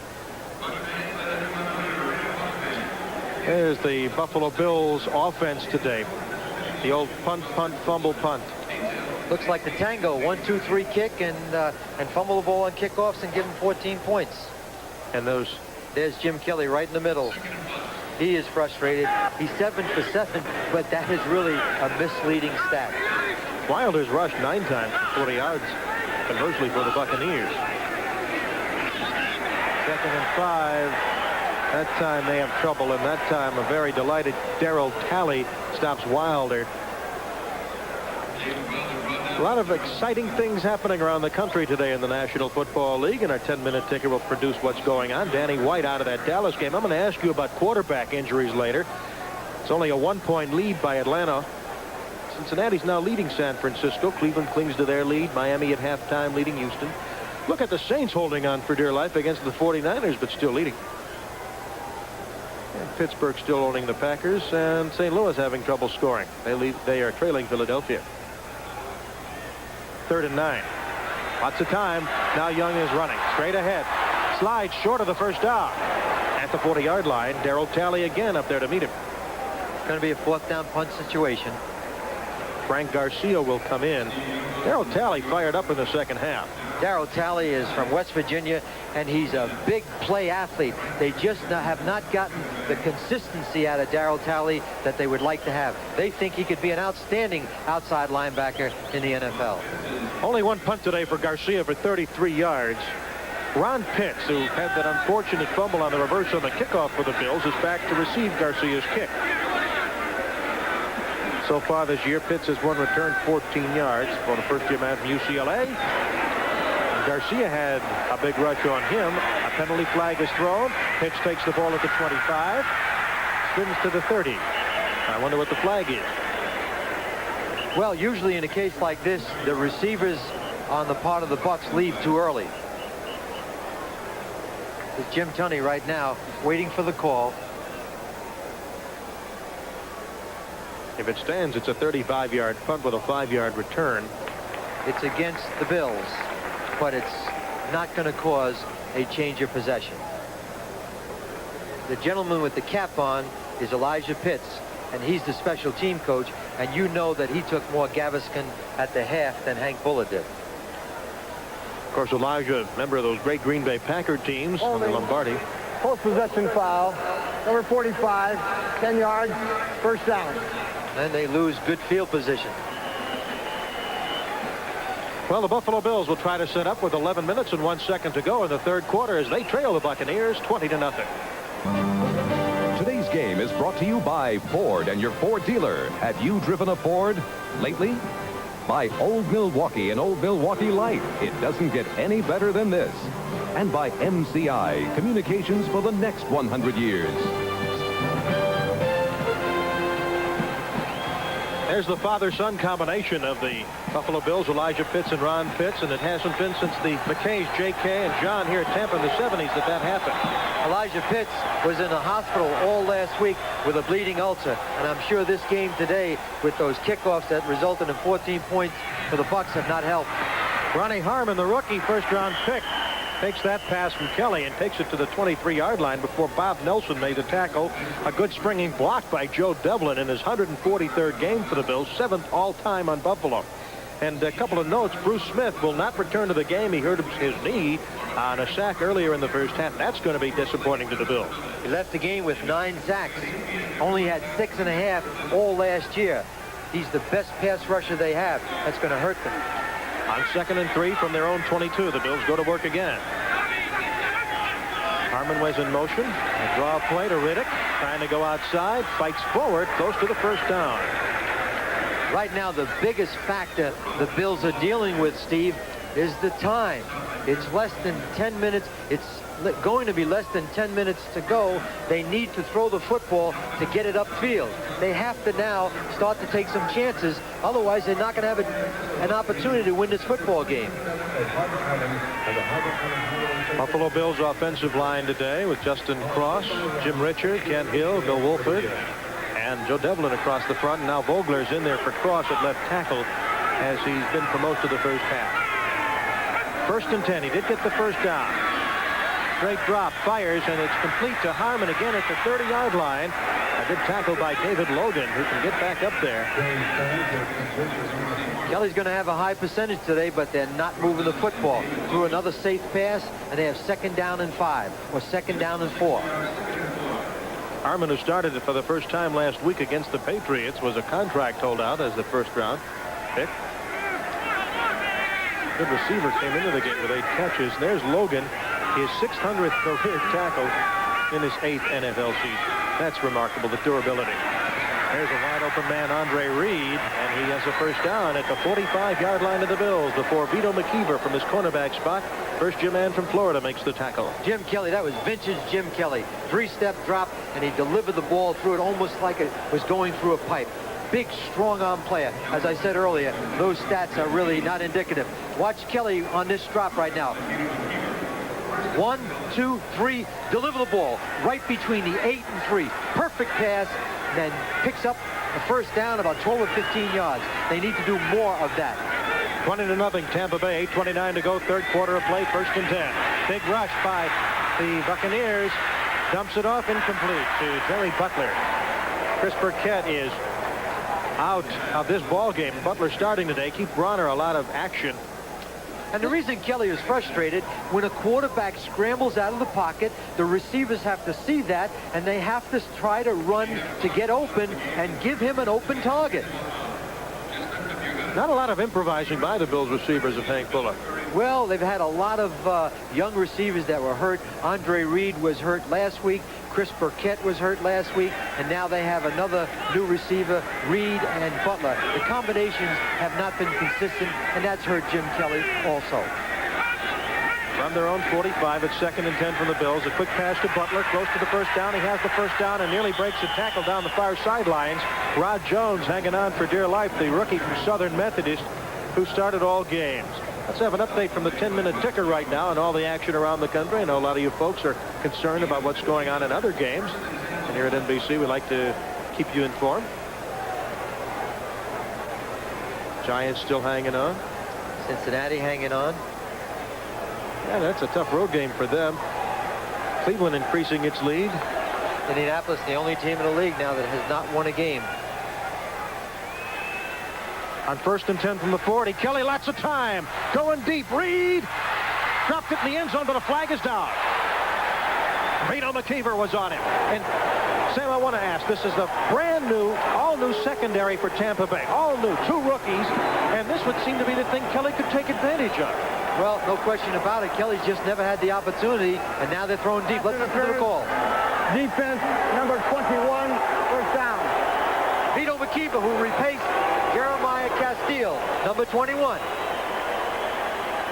There's the Buffalo Bills offense today. The old punt, punt, fumble, punt. Looks like the tango, 1-2-3 kick and fumble the ball on kickoffs and give him 14 points. And there's Jim Kelly right in the middle. He is frustrated. He's 7 for 7, but that is really a misleading stat. Wilder's rushed 9 times, 40 yards, conversely for the Buccaneers. 2nd and 5. That time they have trouble, and that time a very delighted Darryl Talley stops Wilder. A lot of exciting things happening around the country today in the National Football League, and our 10-minute ticker will produce what's going on. Danny White out of that Dallas game. I'm going to ask you about quarterback injuries later. It's only a 1-point lead by Atlanta. Cincinnati's now leading San Francisco. Cleveland clings to their lead. Miami at halftime leading Houston. Look at the Saints holding on for dear life against the 49ers, but still leading. And Pittsburgh still owning the Packers, and St. Louis having trouble scoring. They are trailing Philadelphia. 3rd and 9. Lots of time. Now Young is running straight ahead. Slides short of the first down. At the 40-yard line, Darryl Talley again up there to meet him. It's going to be a 4th down punt situation. Frank Garcia will come in. Darryl Talley fired up in the second half. Darryl Talley is from West Virginia, and he's a big play athlete. They just have not gotten the consistency out of Darryl Talley that they would like to have. They think he could be an outstanding outside linebacker in the NFL. Only one punt today for Garcia for 33 yards. Ron Pitts, who had that unfortunate fumble on the reverse on the kickoff for the Bills, is back to receive Garcia's kick. So far this year, Pitts has one return, 14 yards for the first-year man from UCLA. Garcia had a big rush on him. A penalty flag is thrown. Pitts takes the ball at the 25. Spins to the 30. I wonder what the flag is. Well, usually in a case like this, the receivers on the part of the Bucs leave too early. It's Jim Tunney right now waiting for the call. If it stands, it's a 35-yard punt with a 5-yard return. It's against the Bills, but it's not going to cause a change of possession. The gentleman with the cap on is Elijah Pitts, and he's the special team coach, and you know that he took more Gaviscon at the half than Hank Bullitt did. Of course, Elijah, member of those great Green Bay Packard teams under Lombardi. Post-possession foul. Number 45, 10 yards, first down. And they lose good field position. Well, the Buffalo Bills will try to set up with 11 minutes and 1 second to go in the third quarter as they trail the Buccaneers 20-0. Today's game is brought to you by Ford and your Ford dealer. Have you driven a Ford lately? By Old Milwaukee and Old Milwaukee Light. It doesn't get any better than this. And by MCI, communications for the next 100 years. There's the father-son combination of the Buffalo Bills, Elijah Pitts and Ron Pitts, and it hasn't been since the McKays, J.K. and John here at Tampa in the 70s that happened. Elijah Pitts was in the hospital all last week with a bleeding ulcer, and I'm sure this game today with those kickoffs that resulted in 14 points for the Bucs have not helped. Ronnie Harmon, the rookie first-round pick, takes that pass from Kelly and takes it to the 23-yard line before Bob Nelson made the tackle. A good springing block by Joe Devlin in his 143rd game for the Bills, 7th all-time on Buffalo. And a couple of notes, Bruce Smith will not return to the game. He hurt his knee on a sack earlier in the first half. That's going to be disappointing to the Bills. He left the game with 9 sacks. Only had 6.5 all last year. He's the best pass rusher they have. That's going to hurt them. On 2nd and 3 from their own 22, the Bills go to work again. Harmon was in motion. A draw play to Riddick. Trying to go outside. Fights forward. Close to the first down. Right now, the biggest factor the Bills are dealing with, Steve, is the time. It's less than 10 minutes. It's going to be less than 10 minutes to go. They need to throw the football to get it upfield. They have to now start to take some chances. Otherwise, they're not going to have an opportunity to win this football game. Buffalo Bills offensive line today with Justin Cross, Jim Richard, Ken Hill, Bill Wolford, and Joe Devlin across the front. And now Vogler's in there for Cross at left tackle as he's been for most of the first half. 1st and 10. He did get the first down. Straight drop, fires, and it's complete to Harmon again at the 30-yard line. A good tackle by David Logan, who can get back up there. Kelly's going to have a high percentage today, but they're not moving the football. Threw another safe pass, and they have 2nd down and 5, or 2nd down and 4. Harmon, who started it for the first time last week against the Patriots, was a contract holdout as the first-round pick. Good receiver came into the game with 8 catches. There's Logan, his 600th career tackle in his 8th NFL season. That's remarkable, the durability. There's a wide-open man, Andre Reed, and he has a first down at the 45-yard line of the Bills before Vito McKeever from his cornerback spot. First-year man from Florida makes the tackle. Jim Kelly, that was vintage Jim Kelly. 3-step drop, and he delivered the ball through it almost like it was going through a pipe. Big, strong-arm player. As I said earlier, those stats are really not indicative. Watch Kelly on this drop right now. 1, 2, 3, deliver the ball right between the 8 and 3. Perfect pass, then picks up a first down about 12 or 15 yards. They need to do more of that. 20-0 Tampa Bay. 8:29 to go. Third quarter of play. 1st and 10. Big rush by the Buccaneers. Dumps it off incomplete to Jerry Butler. Chris Burkett is out of this ball game. Butler starting today. Keith Bronner a lot of action. And the reason Kelly is frustrated, when a quarterback scrambles out of the pocket, the receivers have to see that, and they have to try to run to get open and give him an open target. Not a lot of improvising by the Bills receivers of Hank Fuller. Well, they've had a lot of young receivers that were hurt. Andre Reed was hurt last week. Chris Burkett was hurt last week. And now they have another new receiver, Reed and Butler. The combinations have not been consistent, and that's hurt Jim Kelly also. From their own 45 at 2nd and 10 from the Bills. A quick pass to Butler, close to the first down. He has the first down and nearly breaks a tackle down the far sidelines. Rod Jones hanging on for dear life, the rookie from Southern Methodist who started all games. Let's have an update from the 10-minute ticker right now and all the action around the country. I know a lot of you folks are concerned about what's going on in other games. And here at NBC, we like to keep you informed. Giants still hanging on. Cincinnati hanging on. Yeah, that's a tough road game for them. Cleveland increasing its lead. Indianapolis, the only team in the league now that has not won a game. On 1st and 10 from the 40, Kelly lots of time. Going deep. Reed dropped it in the end zone, but a flag is down. Reno McKeever was on him. And Sam, I want to ask, this is the brand new, all new secondary for Tampa Bay. All new, 2 rookies. And this would seem to be the thing Kelly could take advantage of. Well, no question about it. Kelly's just never had the opportunity, and now they're throwing deep. Let's listen to the call. Defense, number 21, first down. Vito McKeever, who replaced Jeremiah Castile, number 21.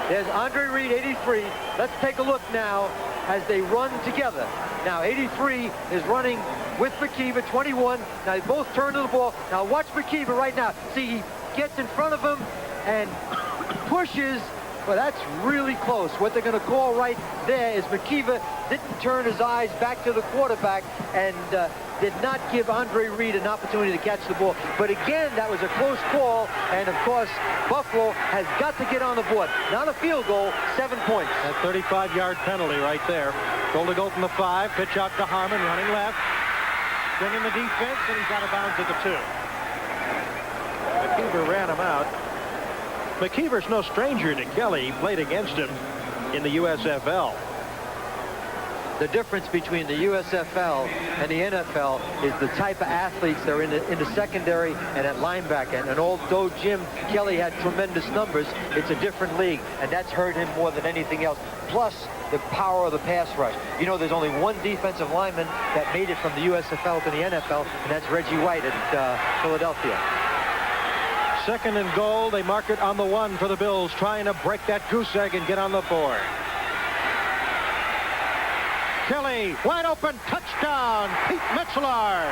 There's Andre Reed, 83. Let's take a look now as they run together. Now, 83 is running with McKeever, 21. Now, they both turn to the ball. Now, watch McKeever right now. See, he gets in front of him and pushes. Well, that's really close. What they're going to call right there is McKeever didn't turn his eyes back to the quarterback and did not give Andre Reed an opportunity to catch the ball. But again, that was a close call. And, of course, Buffalo has got to get on the board. Not a field goal, 7 points. That 35-yard penalty right there. Goal to go from the 5. Pitch out to Harmon, running left. Bringing the defense, and he's out of bounds at the 2. McKeever ran him out. McKeever's no stranger to Kelly. He played against him in the USFL. The difference between the USFL and the NFL is the type of athletes that are in the secondary and at linebacker. And although Jim Kelly had tremendous numbers, it's a different league, and that's hurt him more than anything else. Plus, the power of the pass rush. You know, there's only one defensive lineman that made it from the USFL to the NFL, and that's Reggie White at Philadelphia. 2nd and goal. They mark it on the 1 for the Bills, trying to break that goose egg and get on the board. Kelly, wide open, touchdown, Pete Metzelaar.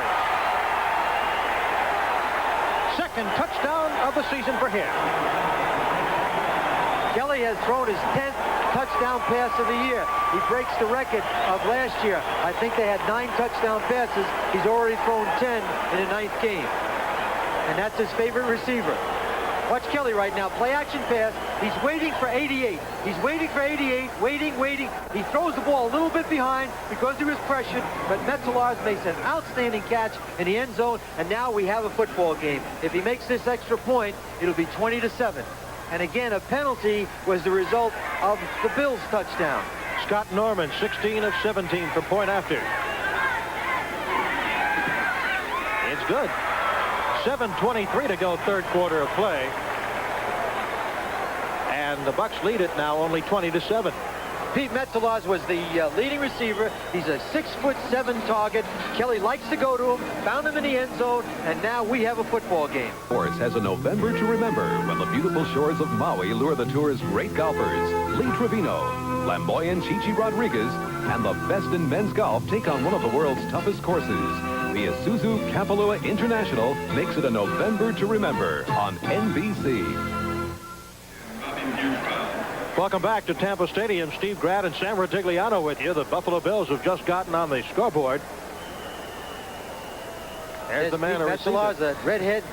2nd touchdown of the season for him. Kelly has thrown his 10th touchdown pass of the year. He breaks the record of last year. I think they had 9 touchdown passes. He's already thrown 10 in the 9th game. And that's his favorite receiver. Watch Kelly right now. Play action pass. He's waiting for 88. He's waiting for 88. Waiting. He throws the ball a little bit behind because he was pressured. But Metzelaar makes an outstanding catch in the end zone. And now we have a football game. If he makes this extra point, it'll be 20-7. And again, a penalty was the result of the Bills' touchdown. Scott Norman, 16 of 17 from point after. It's good. 7:23 to go, third quarter of play. And the Bucs lead it now only 20-7. Pete Metzelaar was the leading receiver. He's a 6'7" target. Kelly likes to go to him, found him in the end zone, and now we have a football game. Sports has a November to remember when the beautiful shores of Maui lure the tour's great golfers. Lee Trevino, flamboyant Chichi Rodriguez, and the best in men's golf take on one of the world's toughest courses. The Isuzu Kapalua International makes it a November to remember on NBC. Welcome back to Tampa Stadium. Steve Grad and Sam Rodigliano with you. The Buffalo Bills have just gotten on the scoreboard. There's the man who received it. Metzelaar's a redhead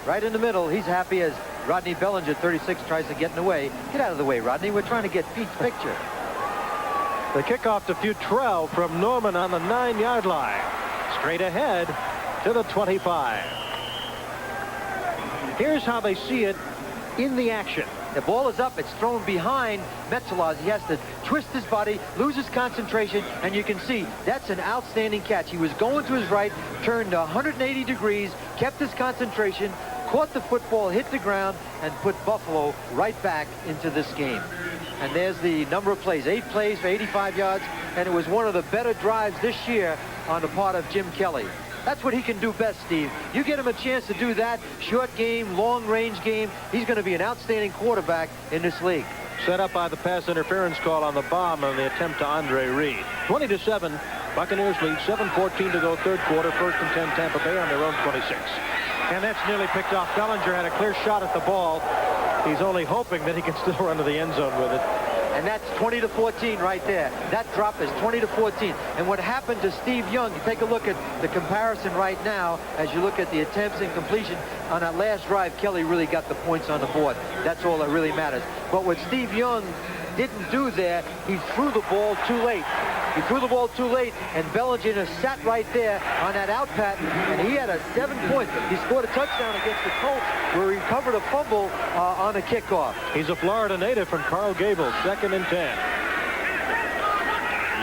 right in the middle. He's happy as Rodney Bellinger, 36, tries to get in the way. Get out of the way, Rodney. We're trying to get Pete's picture. The kickoff to Futrell from Norman on the 9-yard line. Straight ahead to the 25. Here's how they see it in the action. The ball is up. It's thrown behind Metzelas. He has to twist his body, lose his concentration, and you can see that's an outstanding catch. He was going to his right, turned 180 degrees, kept his concentration, caught the football, hit the ground, and put Buffalo right back into this game. And there's the number of plays. 8 plays for 85 yards, and it was one of the better drives this year on the part of Jim Kelly. That's what he can do best, Steve. You get him a chance to do that, short game, long-range game, he's going to be an outstanding quarterback in this league. Set up by the pass interference call on the bomb on the attempt to Andre Reed. 20-7, Buccaneers lead, 7:14 to go third quarter, 1st and 10 Tampa Bay on their own 26. And that's nearly picked off. Bellinger had a clear shot at the ball. He's only hoping that he can still run to the end zone with it. And that's 20-14 right there. That drop is 20-14. And what happened to Steve Young, you take a look at the comparison right now as you look at the attempts and completion. On that last drive, Kelly really got the points on the board. That's all that really matters. But what Steve Young didn't do there, he threw the ball too late. He threw the ball too late, and Bellinger sat right there on that out pattern, and he had a 7 point. He scored a touchdown against the Colts where he recovered a fumble on a kickoff. He's a Florida native from Coral Gables, 2nd and 10.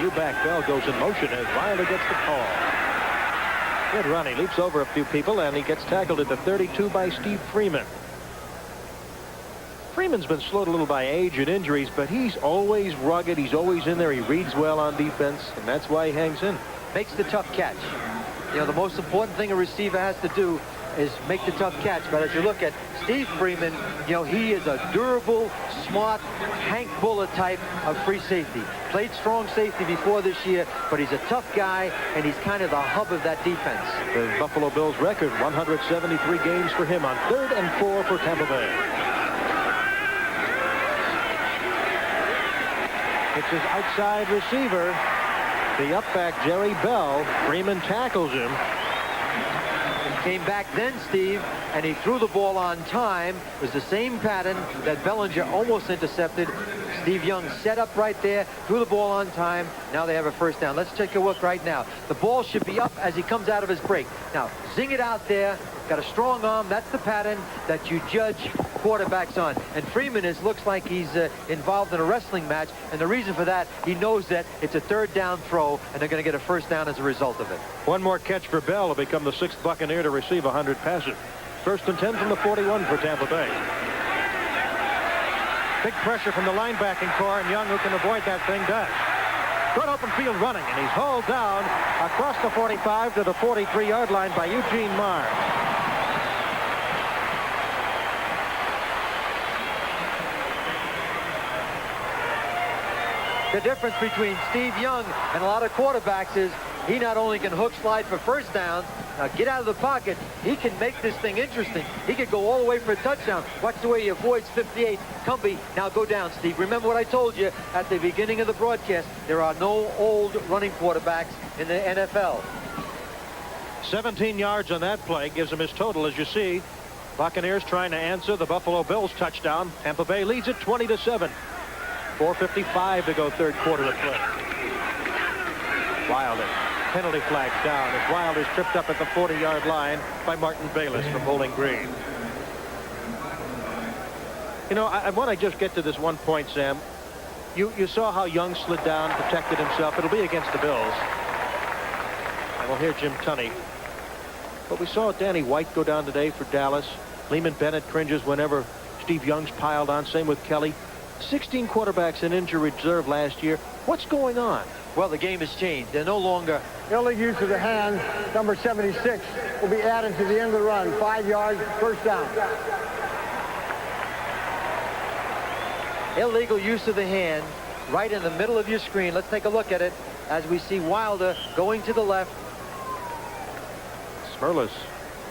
U-back Bell goes in motion as Wilder gets the call. Good run. He leaps over a few people, and he gets tackled at the 32 by Steve Freeman. Freeman's been slowed a little by age and injuries, but he's always rugged. He's always in there. He reads well on defense, and that's why he hangs in. Makes the tough catch. You know, the most important thing a receiver has to do is make the tough catch. But as you look at Steve Freeman, you know, he is a durable, smart, Hank Bullet type of free safety. Played strong safety before this year, but he's a tough guy, and he's kind of the hub of that defense. The Buffalo Bills record, 173 games for him on 3rd and 4 for Tampa Bay. It's his outside receiver, the up-back Jerry Bell. Freeman tackles him. Came back then, Steve, and he threw the ball on time. It was the same pattern that Bellinger almost intercepted. Steve Young set up right there, threw the ball on time. Now they have a first down. Let's take a look right now. The ball should be up as he comes out of his break. Now, zing it out there. Got a strong arm. That's the pattern that you judge quarterbacks on. And Freeman looks like he's involved in a wrestling match. And the reason for that, he knows that it's a 3rd down throw, and they're going to get a first down as a result of it. One more catch for Bell to become the 6th Buccaneer to receive 100 passes. 1st and 10 from the 41 for Tampa Bay. Big pressure from the linebacking core, and Young, who can avoid that thing, does. Good open field running, and he's hauled down across the 45 to the 43-yard line by Eugene Mars. The difference between Steve Young and a lot of quarterbacks is he not only can hook slide for first downs, now get out of the pocket, he can make this thing interesting. He could go all the way for a touchdown. Watch the way he avoids 58. Cumbie, now go down, Steve. Remember what I told you at the beginning of the broadcast. There are no old running quarterbacks in the NFL. 17 yards on that play gives him his total, as you see. Buccaneers trying to answer the Buffalo Bills touchdown. Tampa Bay leads it 20-7. 4:55 to go third quarter to play. Wilder. Penalty flag down as Wilder's tripped up at the 40-yard line by Martin Bayless from Bowling Green. You know, I want to just get to this one point, Sam. You saw how Young slid down, protected himself. It'll be against the Bills. And we'll hear Jim Tunney. But we saw Danny White go down today for Dallas. Lehman Bennett cringes whenever Steve Young's piled on. Same with Kelly. 16 quarterbacks in injury reserve last year. What's going on? Well, the game has changed. They're no longer... Illegal use of the hand, number 76, will be added to the end of the run. 5 yards, first down. Illegal use of the hand right in the middle of your screen. Let's take a look at it as we see Wilder going to the left. Smerlas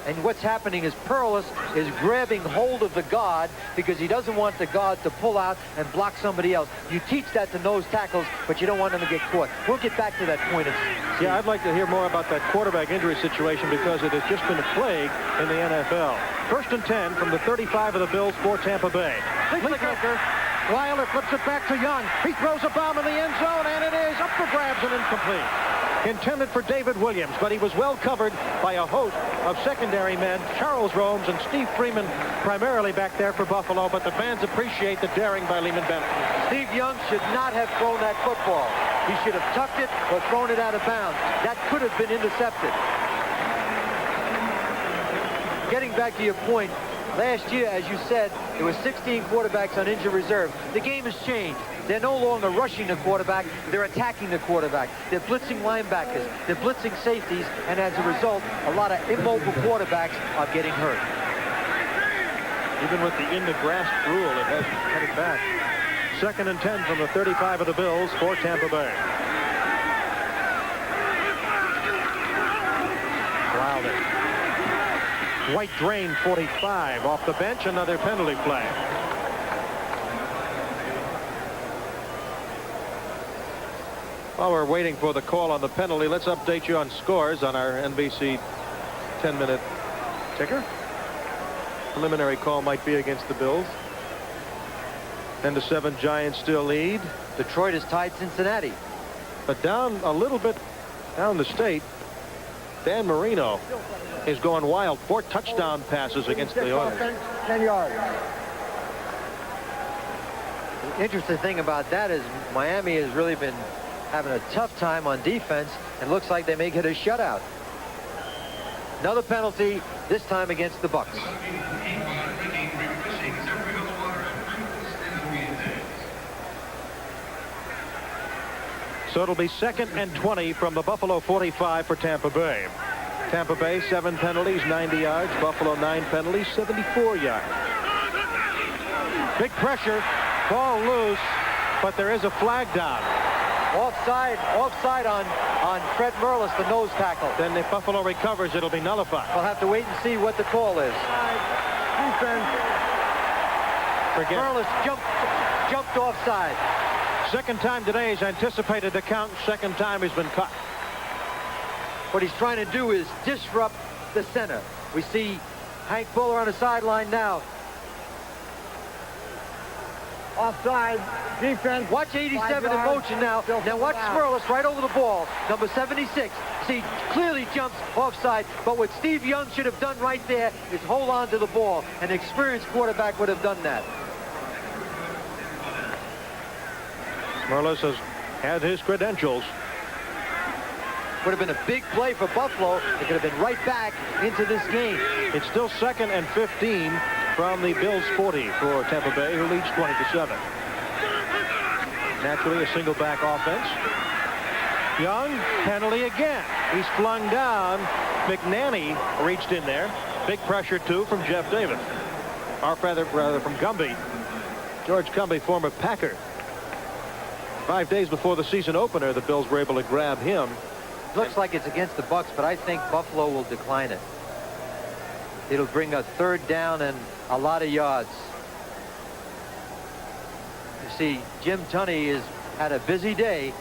And what's happening is Perlis is grabbing hold of the guard because he doesn't want the guard to pull out and block somebody else. You teach that to nose tackles, but you don't want them to get caught. We'll get back to that point. Yeah, I'd like to hear more about that quarterback injury situation because it has just been a plague in the NFL. 1st and 10 from the 35 of the Bills for Tampa Bay. Linklater. Wilder flips it back to Young. He throws a bomb in the end zone, and it is up for grabs and incomplete. Intended for David Williams, but he was well covered by a host of secondary men, Charles Romes and Steve Freeman, primarily back there for Buffalo, but the fans appreciate the daring by Lehman Bennett. Steve Young should not have thrown that football. He should have tucked it or thrown it out of bounds. That could have been intercepted. Getting back to your point, last year, as you said, there were 16 quarterbacks on injured reserve. The game has changed. They're no longer rushing the quarterback. They're attacking the quarterback. They're blitzing linebackers. They're blitzing safeties. And as a result, a lot of immobile quarterbacks are getting hurt. Even with the in-the-grass rule, it has headed back. 2nd and 10 from the 35 of the Bills for Tampa Bay. Wilder. White drain 45 off the bench. Another penalty flag. While we're waiting for the call on the penalty, let's update you on scores on our NBC 10-minute ticker. Preliminary call might be against the Bills. 10-7 Giants still lead. Detroit has tied Cincinnati. But down a little bit down the state, Dan Marino is going wild. 4 touchdown passes against the Oilers. 10 yards. The interesting thing about that is Miami has really been having a tough time on defense, and looks like they may get a shutout. Another penalty, this time against the Bucs. So it'll be 2nd and 20 from the Buffalo 45 for Tampa Bay. Tampa Bay 7 penalties, 90 yards. Buffalo 9 penalties, 74 yards. Big pressure, ball loose, but there is a flag down. Offside on Fred Merlis, the nose tackle. Then if Buffalo recovers, it'll be nullified. We'll have to wait and see what the call is. Defense. Forget. Merlis jumped offside. 2nd time today he's anticipated the count. 2nd time he's been cut. What he's trying to do is disrupt the center. We see Hank Fuller on the sideline now. Offside. Defense. Watch 87 in motion now. Now watch Merlis right over the ball. Number 76. See, clearly jumps offside. But what Steve Young should have done right there is hold on to the ball. An experienced quarterback would have done that. Merlis has had his credentials. Would have been a big play for Buffalo. It could have been right back into this game. It's still 2nd and 15 from the Bills 40 for Tampa Bay, who leads 20-7. Naturally, a single back offense. Young, penalty again. He's flung down. McNanny reached in there. Big pressure, too, from Jeff Davis. Or rather from Gumby. George Gumby, former Packer. 5 days before the season opener, the Bills were able to grab him. Looks like it's against the Bucs, but I think Buffalo will decline it. It'll bring a 3rd down and a lot of yards. You see, Jim Tunney has had a busy day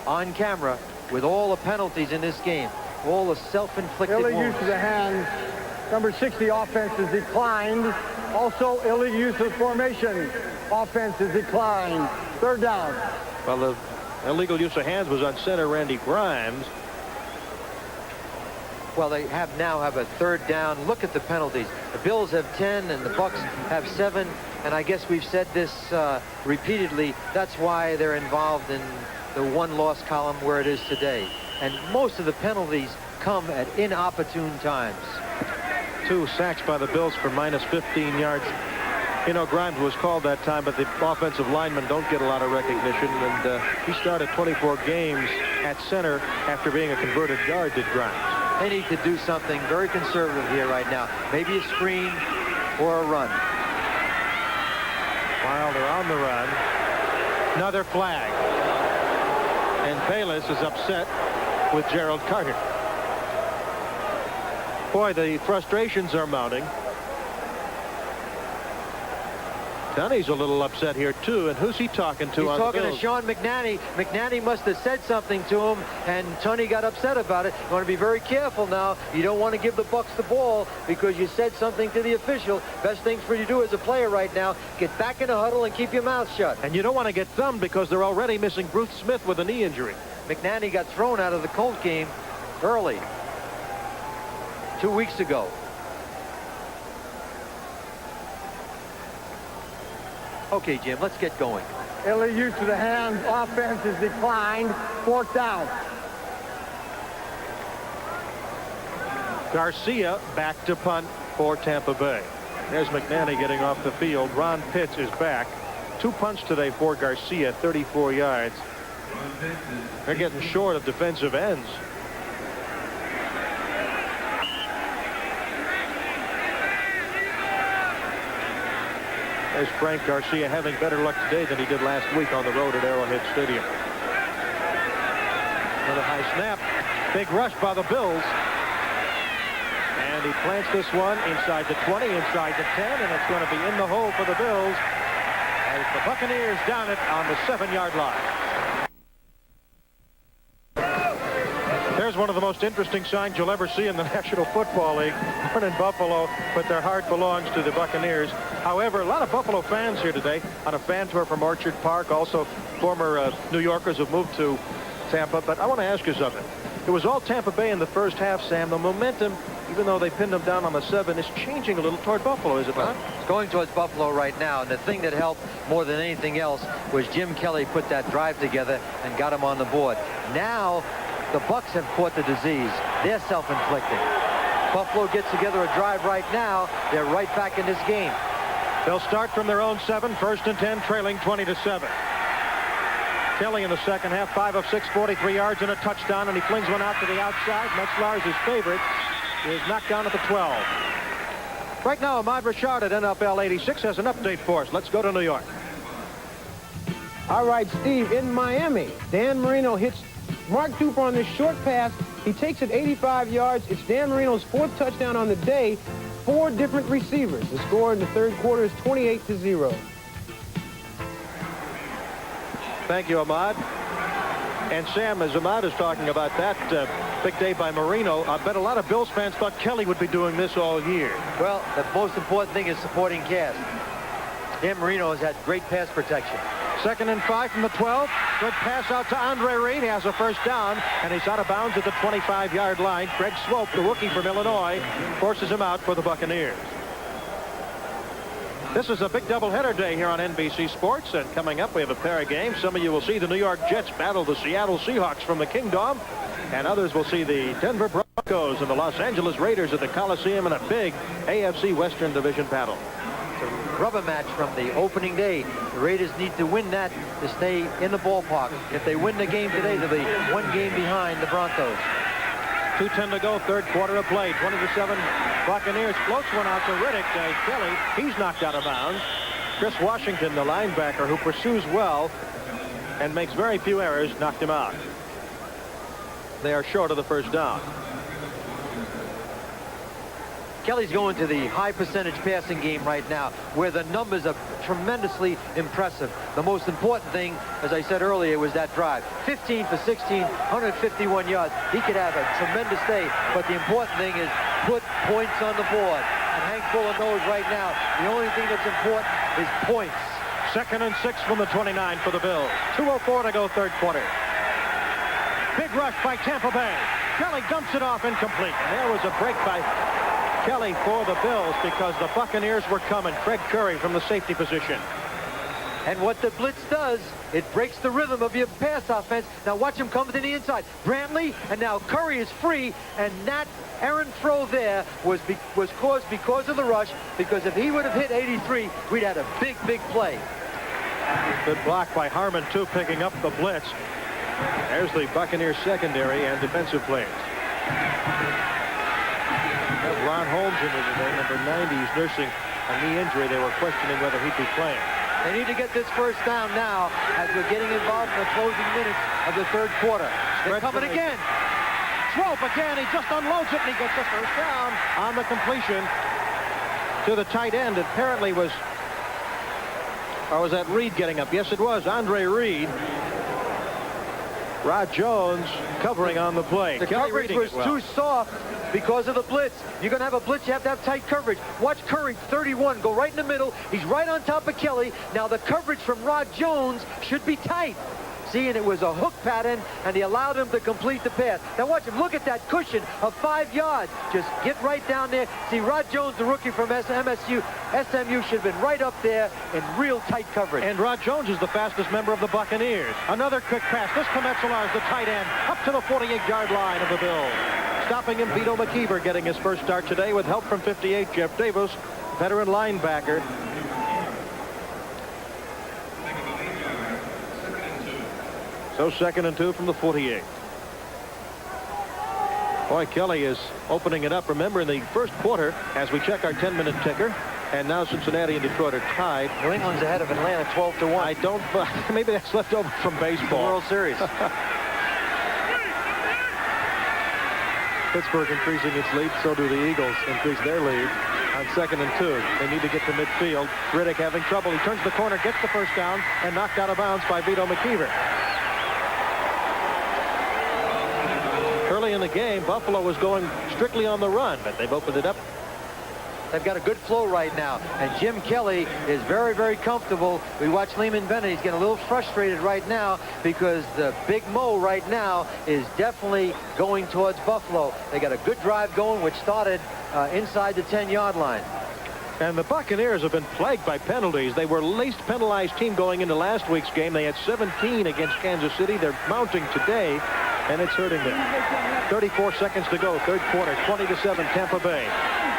on camera with all the penalties in this game, all the self-inflicted Illegal use wounds. of the hands. Number 60 offense is declined. Also illegal use of formation. Offense is declined. 3rd down. Well, the illegal use of hands was on center Randy Grimes. Well, they now have a 3rd down. Look at the penalties. The Bills have 10 and the Bucs have 7. And I guess we've said this repeatedly. That's why they're involved in the 1-loss column where it is today. And most of the penalties come at inopportune times. 2 sacks by the Bills for minus 15 yards. You know, Grimes was called that time, but the offensive linemen don't get a lot of recognition. And he started 24 games at center after being a converted guard, did Grimes. They need to do something very conservative here right now. Maybe a screen or a run. Wilder on the run. Another flag. And Bayless is upset with Gerald Carter. Boy, the frustrations are mounting. Dunny's a little upset here, too. And who's he talking to? He's talking to Sean McNanny. McNanny must have said something to him, and Tunney got upset about it. You want to be very careful now. You don't want to give the Bucs the ball because you said something to the official. Best thing for you to do as a player right now, get back in the huddle and keep your mouth shut. And you don't want to get thumbed because they're already missing Bruce Smith with a knee injury. McNanny got thrown out of the Colt game early 2 weeks ago. Okay, Jim, let's get going. Illegal use of the hands. Offense is declined. 4th down. Garcia back to punt for Tampa Bay. There's McNanny getting off the field. Ron Pitts is back. 2 punts today for Garcia, 34 yards. They're getting short of defensive ends. There's Frank Garcia having better luck today than he did last week on the road at Arrowhead Stadium. Another high snap. Big rush by the Bills. And he plants this one inside the 20, inside the 10, and it's going to be in the hole for the Bills as the Buccaneers down it on the 7-yard line. There's one of the most interesting signs you'll ever see in the National Football League. Born in Buffalo, but their heart belongs to the Buccaneers. However, a lot of Buffalo fans here today on a fan tour from Orchard Park, also former New Yorkers who've moved to Tampa. But I want to ask you something. It was all Tampa Bay in the first half, Sam. The momentum, even though they pinned them down on the 7, is changing a little toward Buffalo, is it not? It's going towards Buffalo right now, and the thing that helped more than anything else was Jim Kelly put that drive together and got him on the board. Now, the Bucs have caught the disease. They're self-inflicted. Buffalo gets together a drive right now. They're right back in this game. They'll start from their own 7, 1st and 10, trailing 20-7. Kelly in the second half, 5 of 6, 43 yards and a touchdown, and he flings one out to the outside. Metzlar's his favorite. Is knocked down at the 12. Right now, Ahmad Rashad at NFL 86 has an update for us. Let's go to New York. All right, Steve, in Miami, Dan Marino hits Mark Duper on this short pass. He takes it 85 yards. It's Dan Marino's 4th touchdown on the day. 4 different receivers. The score in the 3rd quarter is 28-0. Thank you, Ahmad. And Sam, as Ahmad is talking about that big day by Marino, I bet a lot of Bills fans thought Kelly would be doing this all year. Well, the most important thing is supporting cast. Dan Marino has had great pass protection. 2nd and 5 from the 12. Good pass out to Andre Reed. He has a 1st down, and he's out of bounds at the 25-yard line. Greg Swope, the rookie from Illinois, forces him out for the Buccaneers. This is a big doubleheader day here on NBC Sports, and coming up we have a pair of games. Some of you will see the New York Jets battle the Seattle Seahawks from the Kingdom, and others will see the Denver Broncos and the Los Angeles Raiders at the Coliseum in a big AFC Western Division battle. It's a rubber match from the opening day. The Raiders need to win that to stay in the ballpark. If they win the game today, they'll be 1 game behind the Broncos. 2:10 to go, 3rd quarter of play. 20-7. Buccaneers floats one out to Riddick. Kelly, he's knocked out of bounds. Chris Washington, the linebacker, who pursues well and makes very few errors, knocked him out. They are short of the 1st down. Kelly's going to the high percentage passing game right now, where the numbers are tremendously impressive. The most important thing, as I said earlier, was that drive. 15 for 16, 151 yards. He could have a tremendous day, but the important thing is put points on the board. And Hank Fuller knows right now the only thing that's important is points. 2nd and 6 from the 29 for the Bills. 2:04 to go, 3rd quarter. Big rush by Tampa Bay. Kelly dumps it off incomplete. And there was a break by Kelly for the Bills because the Buccaneers were coming. Craig Curry from the safety position. And what the blitz does, it breaks the rhythm of your pass offense. Now watch him come to the inside. Brantley, and now Curry is free, and that errant throw there was caused because of the rush, because if he would have hit 83, we'd had a big, big play. Good block by Harmon, too, picking up the blitz. There's the Buccaneers secondary and defensive players. Ron Holmes in there today, number 90. He's nursing a knee injury. They were questioning whether he'd be playing. They need to get this 1st down now as we're getting involved in the closing minutes of the 3rd quarter. They're coming again. Swope again. He just unloads it, and he gets the first down on the completion to the tight end. It apparently was, or was that Reed getting up? Yes, it was. Andre Reed. Rod Jones covering on the play. The coverage was too soft because of the blitz. You're going to have a blitz, you have to have tight coverage. Watch Curry, 31, go right in the middle. He's right on top of Kelly. Now the coverage from Rod Jones should be tight. See, and it was a hook pattern, and he allowed him to complete the pass. Now watch him. Look at that cushion of 5 yards. Just get right down there. See, Rod Jones, the rookie from SMU should have been right up there in real tight coverage. And Rod Jones is the fastest member of the Buccaneers. Another quick pass. This to Metzelaar, the tight end, up to the 48-yard line of the Bills. Stopping him, Vito McKeever getting his first start today with help from 58, Jeff Davis, veteran linebacker. So 2nd and 2 from the 48. Boy, Kelly is opening it up. Remember, in the first quarter, as we check our 10-minute ticker, and now Cincinnati and Detroit are tied. New England's ahead of Atlanta 12-1. I don't, maybe that's left over from baseball. The World Series. Pittsburgh increasing its lead, so do the Eagles increase their lead on 2nd and 2. They need to get to midfield. Riddick having trouble. He turns the corner, gets the first down, and knocked out of bounds by Vito McKeever. Early in the game, Buffalo was going strictly on the run, but they've opened it up. They've got a good flow right now, and Jim Kelly is very, very comfortable. We watch Lehman Bennett. He's getting a little frustrated right now because the Big Mo right now is definitely going towards Buffalo. They got a good drive going, which started inside the 10-yard line. And the Buccaneers have been plagued by penalties. They were least penalized team going into last week's game. They had 17 against Kansas City. They're mounting today, and it's hurting them. 34 seconds to go, third quarter, 20-7, Tampa Bay.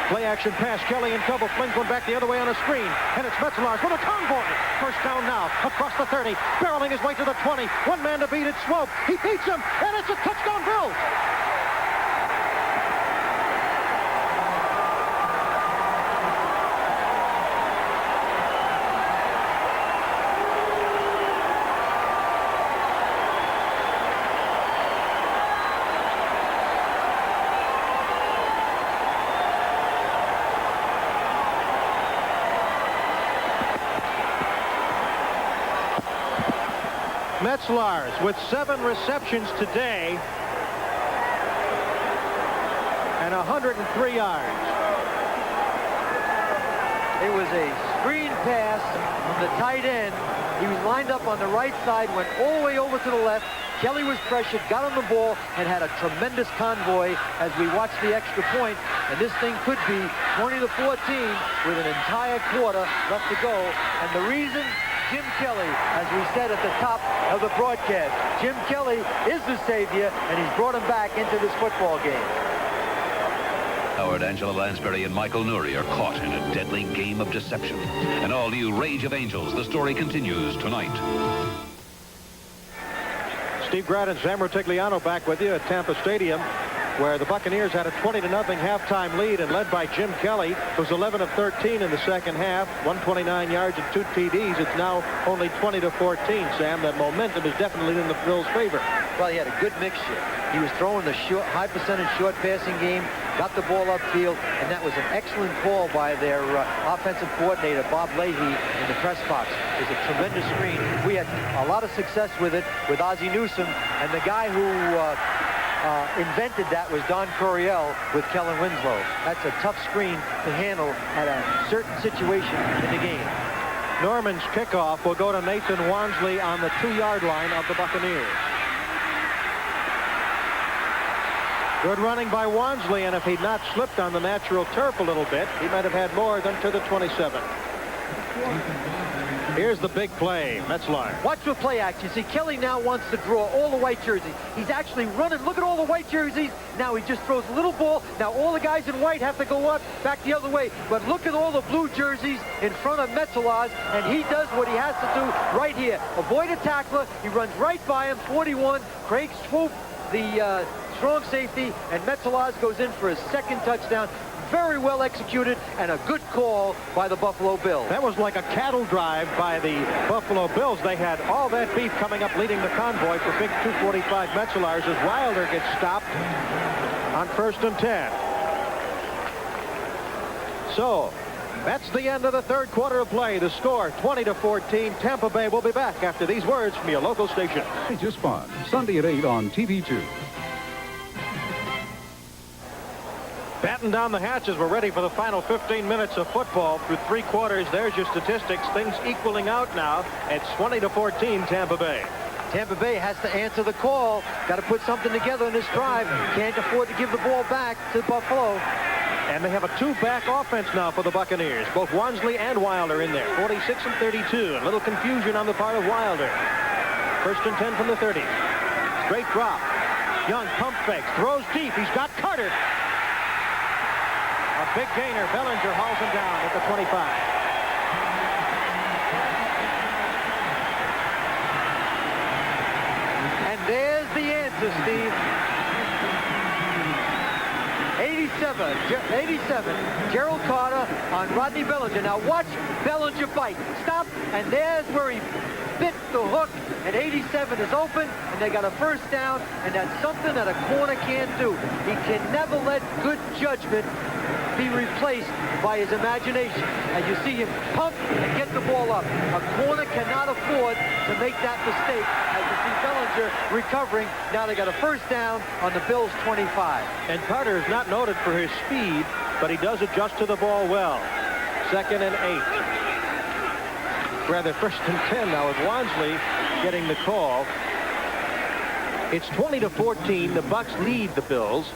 Play action pass, Kelly in trouble, flings one back the other way on a screen, and it's Metzelaar for the convoy. First down now, across the 30, barreling his way to the 20. One man to beat it, Swope. He beats him, and it's a touchdown, Bills. Metzelaar with 7 receptions today and 103 yards. It was a screen pass from the tight end. He was lined up on the right side, went all the way over to the left. Kelly was pressured, got on the ball, and had a tremendous convoy as we watched the extra point. And this thing could be 20-14 with an entire quarter left to go. And the reason, Jim Kelly, as we said at the top of the broadcast, Jim Kelly is the savior, and he's brought him back into this football game. Howard, Angela Lansbury, and Michael Nouri are caught in a deadly game of deception. An all-new Rage of Angels. The story continues tonight. Steve Grant, Sam Rutigliano back with you at Tampa Stadium, where the Buccaneers had a 20-0 halftime lead and led by Jim Kelly, who was 11 of 13 in the second half, 129 yards and 2 TDs. It's now only 20-14, Sam. That momentum is definitely in the Bills' favor. Well, he had a good mixture. He was throwing the high percentage short passing game, got the ball upfield, and that was an excellent call by their offensive coordinator, Bob Leahy, in the press box. It was a tremendous screen. We had a lot of success with it with Ozzie Newsome, and the guy who invented that was Don Coryell with Kellen Winslow. That's a tough screen to handle at a certain situation in the game. Norman's kickoff will go to Nathan Wansley on the 2-yard line of the Buccaneers. Good running by Wansley, and if he'd not slipped on the natural turf a little bit, he might have had more than to the 27. Here's the big play, Metzelaar. Watch the play action. See, Kelly now wants to draw all the white jerseys. He's actually running. Look at all the white jerseys. Now he just throws a little ball. Now all the guys in white have to go up, back the other way. But look at all the blue jerseys in front of Metzelaar, and he does what he has to do right here. Avoid a tackler. He runs right by him, 41. Craig Swoop, the strong safety, and Metzelaar goes in for his second touchdown. very well executed and a good call by the Buffalo Bills. That was like a cattle drive by the Buffalo Bills. They had all that beef coming up leading the convoy for big 245 Metzelars as Wilder gets stopped on 1st and 10. So that's the end of the third quarter of play. The score 20-14. Tampa Bay will be back after these words from your local station. Just fun. Sunday at 8 on TV2. Batten down the hatches. We're ready for the final 15 minutes of football. Through 3 quarters, there's your statistics. Things equaling out now. It's 20-14 Tampa Bay. Tampa Bay has to answer the call. Got to put something together in this drive. Can't afford to give the ball back to Buffalo. And they have a 2-back offense now for the Buccaneers. Both Wansley and Wilder in there. 46 and 32. A little confusion on the part of Wilder. 1st and 10 from the 30. Straight drop. Young pump fakes. Throws deep. He's got Carter. A big gainer. Bellinger hauls him down at the 25. And there's the answer, Steve. 87. Gerald Carter on Rodney Bellinger. Now watch Bellinger bite. Stop. And there's where he bit the hook. And 87 is open. And they got a first down. And that's something that a corner can't do. He can never let good judgment be replaced by his imagination. As you see him pump and get the ball up. A corner cannot afford to make that mistake. As you see Bellinger recovering. Now they got a first down on the Bills' 25. And Carter is not noted for his speed, but he does adjust to the ball well. 2nd and 8. Rather, 1st and 10 now with Wansley getting the call. It's 20-14. The Bucs lead the Bills.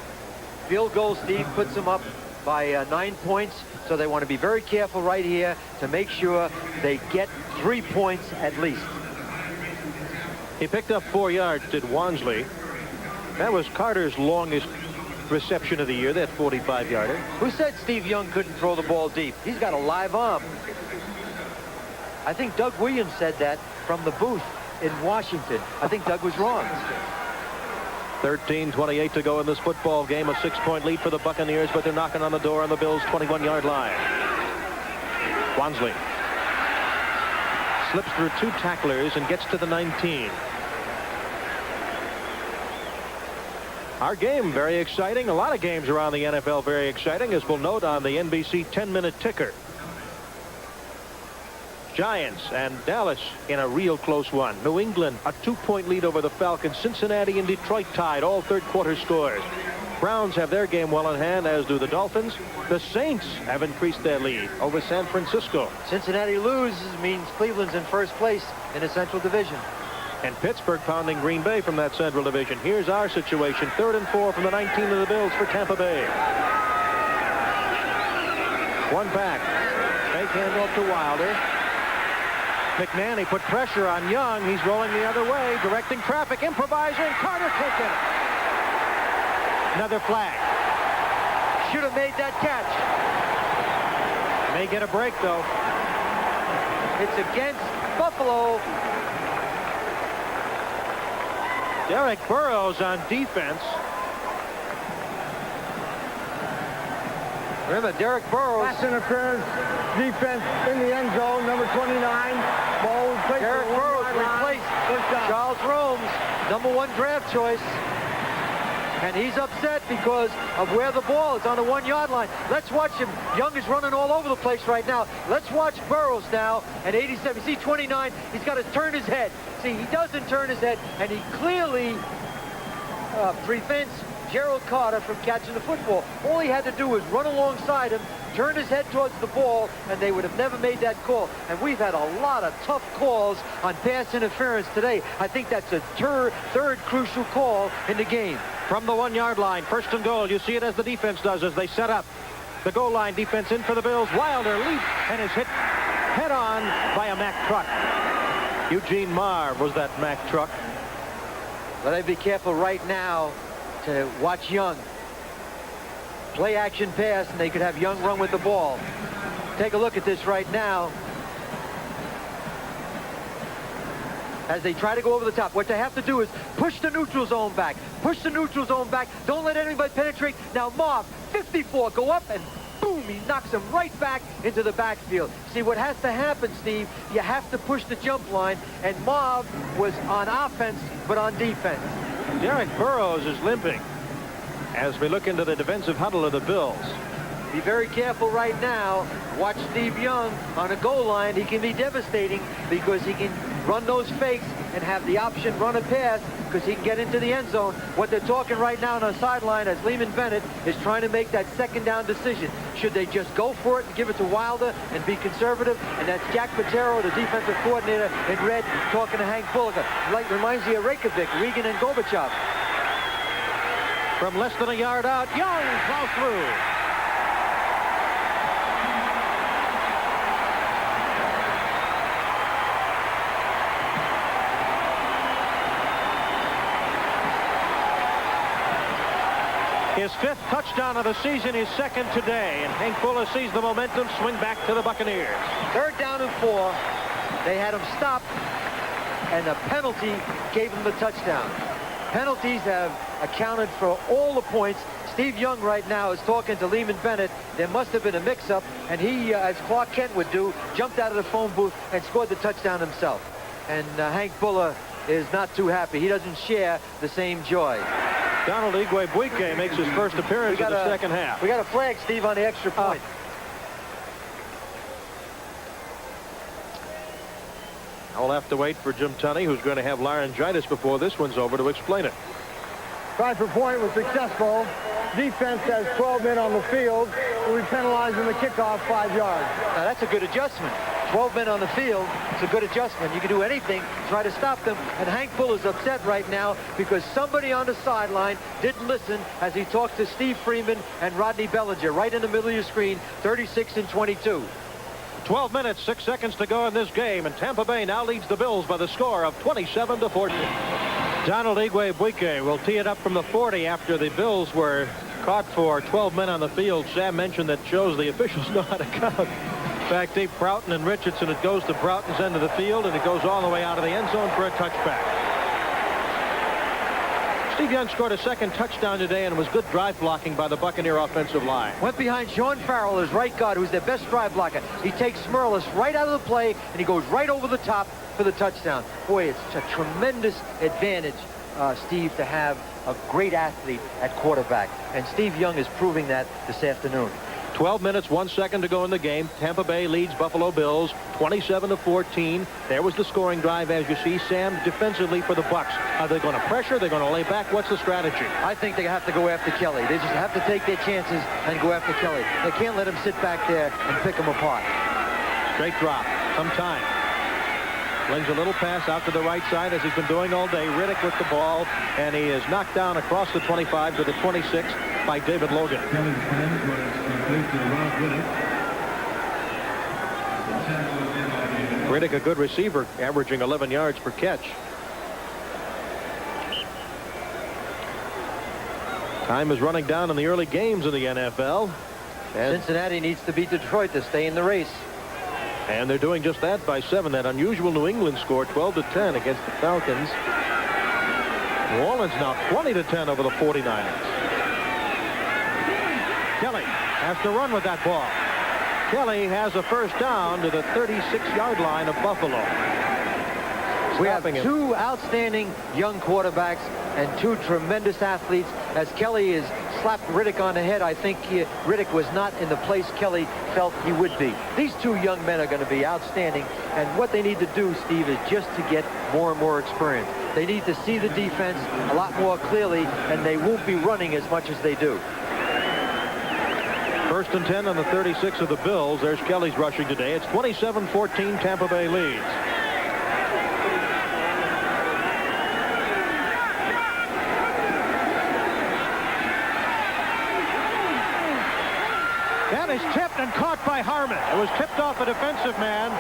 Field goal, Steve, puts them up by 9 points, so they want to be very careful right here to make sure they get 3 points at least. He picked up 4 yards, did Wansley. That was Carter's longest reception of the year, that 45-yarder. Who said Steve Young couldn't throw the ball deep? He's got a live arm. I think Doug Williams said that from the booth in Washington. I think Doug was wrong. 13:28 to go in this football game. A 6-point lead for the Buccaneers, but they're knocking on the door on the Bills' 21-yard line. Wansley slips through 2 tacklers and gets to the 19. Our game very exciting. A lot of games around the NFL very exciting, as we'll note on the NBC 10-minute ticker. Giants and Dallas in a real close one. New England a 2-point lead over the Falcons. Cincinnati and Detroit tied, all third quarter scores. Browns have their game well in hand, as do the Dolphins. The Saints have increased their lead over San Francisco. Cincinnati loses means Cleveland's in first place in the Central Division. And Pittsburgh pounding Green Bay from that Central Division. Here's our situation. 3rd and 4 from the 19 of the Bills for Tampa Bay. 1 back. Fake handoff to Wilder. McNanny put pressure on Young. He's rolling the other way, directing traffic, improviser, and Carter taking it. Another flag. Should have made that catch. May get a break, though. It's against Buffalo. Derek Burrows on defense. Remember, Derek Burrows. Pass interference, defense in the end zone, number 29. Ball placed. Derek Burrows replaced Charles Rome's #1 draft choice. And he's upset because of where the ball is on the 1-yard line. Let's watch him. Young is running all over the place right now. Let's watch Burrows now at 87. See 29, he's got to turn his head. See, he doesn't turn his head, and he clearly prevents Gerald Carter from catching the football. All he had to do was run alongside him, turn his head towards the ball, and they would have never made that call. And we've had a lot of tough calls on pass interference today. I think that's a third crucial call in the game. From the 1-yard line, 1st and goal. You see it as the defense does as they set up. The goal line defense in for the Bills. Wilder leaps and is hit head on by a Mack truck. Eugene Marr was that Mack truck. But I'd be careful right now to watch Young. Play action pass, and they could have Young run with the ball. Take a look at this right now. As they try to go over the top, what they have to do is push the neutral zone back. Push the neutral zone back. Don't let anybody penetrate. Now Marv, 54, go up and He knocks him right back into the backfield. See, what has to happen, Steve, you have to push the jump line, and Marv was on offense, but on defense. Derek Burrows is limping as we look into the defensive huddle of the Bills. Be very careful right now. Watch Steve Young on a goal line. He can be devastating because he can run those fakes and have the option run a pass because he can get into the end zone. What they're talking right now on the sideline as Lehman Bennett is trying to make that second down decision. Should they just go for it and give it to Wilder and be conservative? And that's Jack Patero, the defensive coordinator in red, talking to Hank Bullock. Like reminds me of Reykjavik, Regan and Gorbachev. From less than a yard out, Young plows through. His 5th touchdown of the season, his 2nd today, and Hank Fuller sees the momentum swing back to the Buccaneers. 3rd down and 4. They had him stopped, and a penalty gave him the touchdown. Penalties have accounted for all the points. Steve Young right now is talking to Lehman Bennett. There must have been a mix-up, and he, as Clark Kent would do, jumped out of the phone booth and scored the touchdown himself. And Hank Fuller is not too happy. He doesn't share the same joy. Donald Igwe-Buike makes his first appearance in the second half. We got a flag, Steve, on the extra point. I'll have to wait for Jim Tunney, who's going to have laryngitis before this one's over, to explain it. Try for point was successful. Defense has 12 men on the field. Will be penalizing the kickoff 5 yards. Now that's a good adjustment. 12 men on the field. It's a good adjustment. You can do anything, try to stop them. And Hank Fuller's upset right now because somebody on the sideline didn't listen as he talked to Steve Freeman and Rodney Bellinger right in the middle of your screen, 36 and 22. 12 minutes, 6 seconds to go in this game, and Tampa Bay now leads the Bills by the score of 27-14. Donald Igwe-Buike will tee it up from the 40 after the Bills were caught for 12 men on the field. Sam mentioned that shows the officials know how to count. In fact, Dave Broughton and Richardson, it goes to Broughton's end of the field, and it goes all the way out of the end zone for a touchback. Steve Young scored a 2nd touchdown today, and it was good drive blocking by the Buccaneer offensive line. Went behind Sean Farrell, his right guard, who's their best drive blocker. He takes Smirlis right out of the play, and he goes right over the top for the touchdown. Boy, it's a tremendous advantage, Steve, to have a great athlete at quarterback. And Steve Young is proving that this afternoon. 12 minutes, 1 second to go in the game. Tampa Bay leads Buffalo Bills 27-14. There was the scoring drive, as you see. Sam, defensively for the Bucs. Are they going to pressure? They're going to lay back? What's the strategy? I think they have to go after Kelly. They just have to take their chances and go after Kelly. They can't let him sit back there and pick him apart. Straight drop. Some time. Flings a little pass out to the right side, as he's been doing all day. Riddick with the ball, and he is knocked down across the 25 to the 26 by David Logan. Riddick, a good receiver, averaging 11 yards per catch. Time is running down in the early games in the NFL. And Cincinnati needs to beat Detroit to stay in the race. And they're doing just that by 7. That unusual New England score, 12-10 against the Falcons. New Orleans now 20-10 over the 49ers. Kelly has to run with that ball. Kelly has a first down to the 36-yard line of Buffalo. We have 2 outstanding young quarterbacks and 2 tremendous athletes. As Kelly is slapped Riddick on the head, I think Riddick was not in the place Kelly felt he would be. These 2 young men are going to be outstanding, and what they need to do, Steve, is just to get more and more experience. They need to see the defense a lot more clearly, and they won't be running as much as they do. 1st and 10 on the 36 of the Bills. There's Kelly's rushing today. It's 27-14. Tampa Bay leads. That is tipped and caught by Harmon. It was tipped off a defensive man,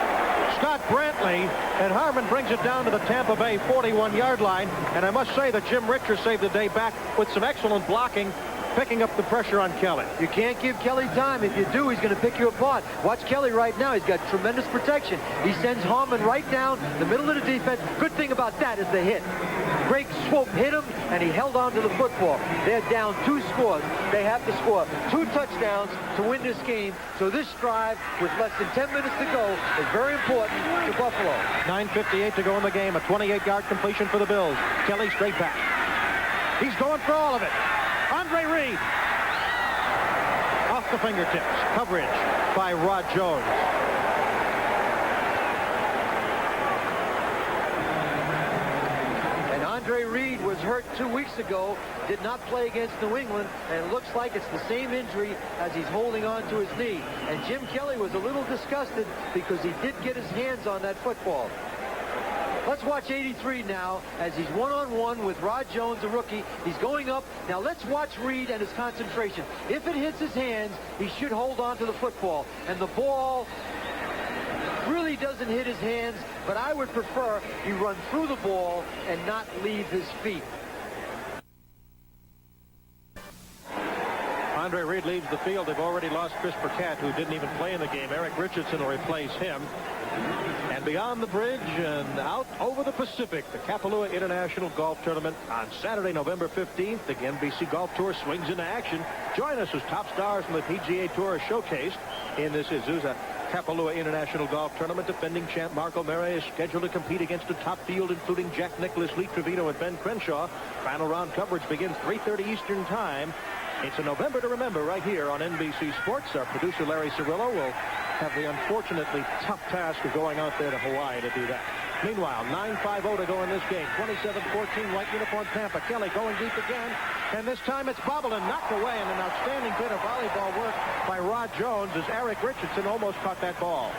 Scott Brantley, and Harmon brings it down to the Tampa Bay 41-yard line. And I must say that Jim Richter saved the day back with some excellent blocking picking up the pressure on Kelly. You can't give Kelly time. If you do, he's going to pick you apart. Watch Kelly right now. He's got tremendous protection. He sends Harmon right down the middle of the defense. Good thing about that is the hit. Greg Swope hit him, and he held on to the football. They're down 2 scores. They have to score 2 touchdowns to win this game. So this drive, with less than 10 minutes to go, is very important to Buffalo. 9:58 to go in the game. A 28-yard completion for the Bills. Kelly straight back. He's going for all of it. Andre Reed. Off the fingertips. Coverage by Rod Jones. And Andre Reed was hurt 2 weeks ago. Did not play against New England. And it looks like it's the same injury as he's holding on to his knee. And Jim Kelly was a little disgusted because he did get his hands on that football. Let's watch 83 now as he's one-on-one with Rod Jones, the rookie. He's going up. Now let's watch Reed and his concentration. If it hits his hands, he should hold on to the football. And the ball really doesn't hit his hands, but I would prefer he run through the ball and not leave his feet. Andre Reed leaves the field. They've already lost Chris Burkett, who didn't even play in the game. Eric Richardson will replace him. And beyond the bridge and out over the Pacific, the Kapalua International Golf Tournament on Saturday, November 15th. The NBC Golf Tour swings into action. Join us as top stars from the PGA Tour are showcased in this Azusa Kapalua International Golf Tournament. Defending champ Marco Murray is scheduled to compete against a top field, including Jack Nicklaus, Lee Trevino, and Ben Crenshaw. Final round coverage begins 3:30 Eastern Time. It's a November to remember right here on NBC Sports. Our producer, Larry Cirillo, will have the unfortunately tough task of going out there to Hawaii to do that. Meanwhile, 9:50 to go in this game. 27-14, white uniform Tampa. Kelly going deep again, and this time it's bobbled and knocked away, and an outstanding bit of volleyball work by Rod Jones as Eric Richardson almost caught that ball.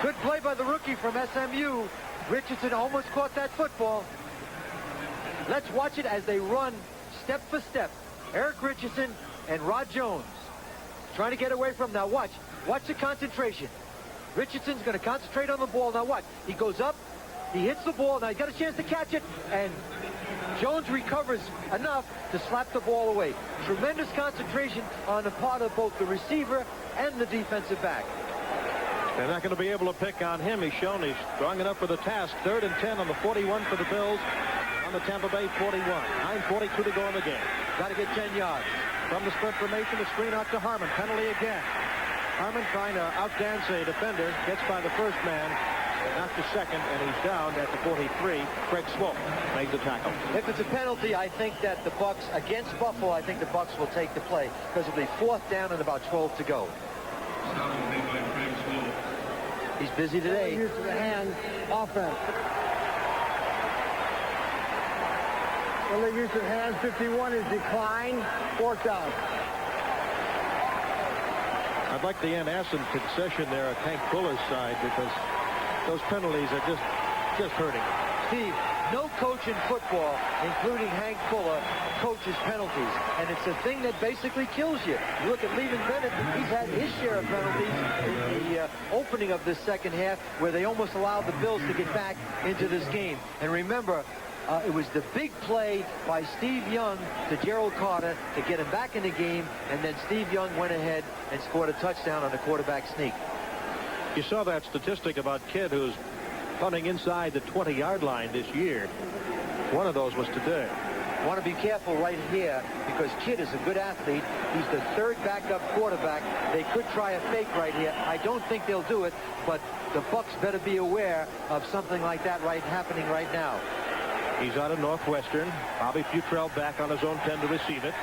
Good play by the rookie from SMU. Richardson almost caught that football. Let's watch it as they run step for step. Eric Richardson and Rod Jones trying to get away from. Now watch the concentration. Richardson's going to concentrate on the ball. Now watch, he goes up, he hits the ball. Now he's got a chance to catch it, and Jones recovers enough to slap the ball away. Tremendous concentration on the part of both the receiver and the defensive back. They're not going to be able to pick on him. He's shown he's strong enough for the task. 3rd and 10 on the 41 for the Bills. On the Tampa Bay 41. 9:42 to go in the game. Got to get 10 yards. From the sprint formation, the screen out to Harmon. Penalty again. Harmon trying to outdance a defender. Gets by the first man. Not the second, and he's down at the 43. Greg Swope makes the tackle. If it's a penalty, I think that the Bucks, against Buffalo, I think the Bucks will take the play because it'll be 4th down and about 12 to go. He's busy today. Use of the hand, offense. Illegal use of hands, 51 is declined. 4th down. I'd like the Ann-Assen concession there at Hank Fuller's side because those penalties are just hurting. Steve, no coach in football, including Hank Fuller, coaches penalties. And it's a thing that basically kills you. You look at Levin Bennett, he's had his share of penalties in the opening of this second half where they almost allowed the Bills to get back into this game. And remember, it was the big play by Steve Young to Gerald Carter to get him back in the game, and then Steve Young went ahead and scored a touchdown on the quarterback sneak. You saw that statistic about Kidd, who's punting inside the 20-yard line this year. One of those was today. Want to be careful right here because Kidd is a good athlete. He's the 3rd backup quarterback. They could try a fake right here. I don't think they'll do it, but the Bucks better be aware of something like that happening right now. He's out of Northwestern. Bobby Futrell back on his own 10 to receive it.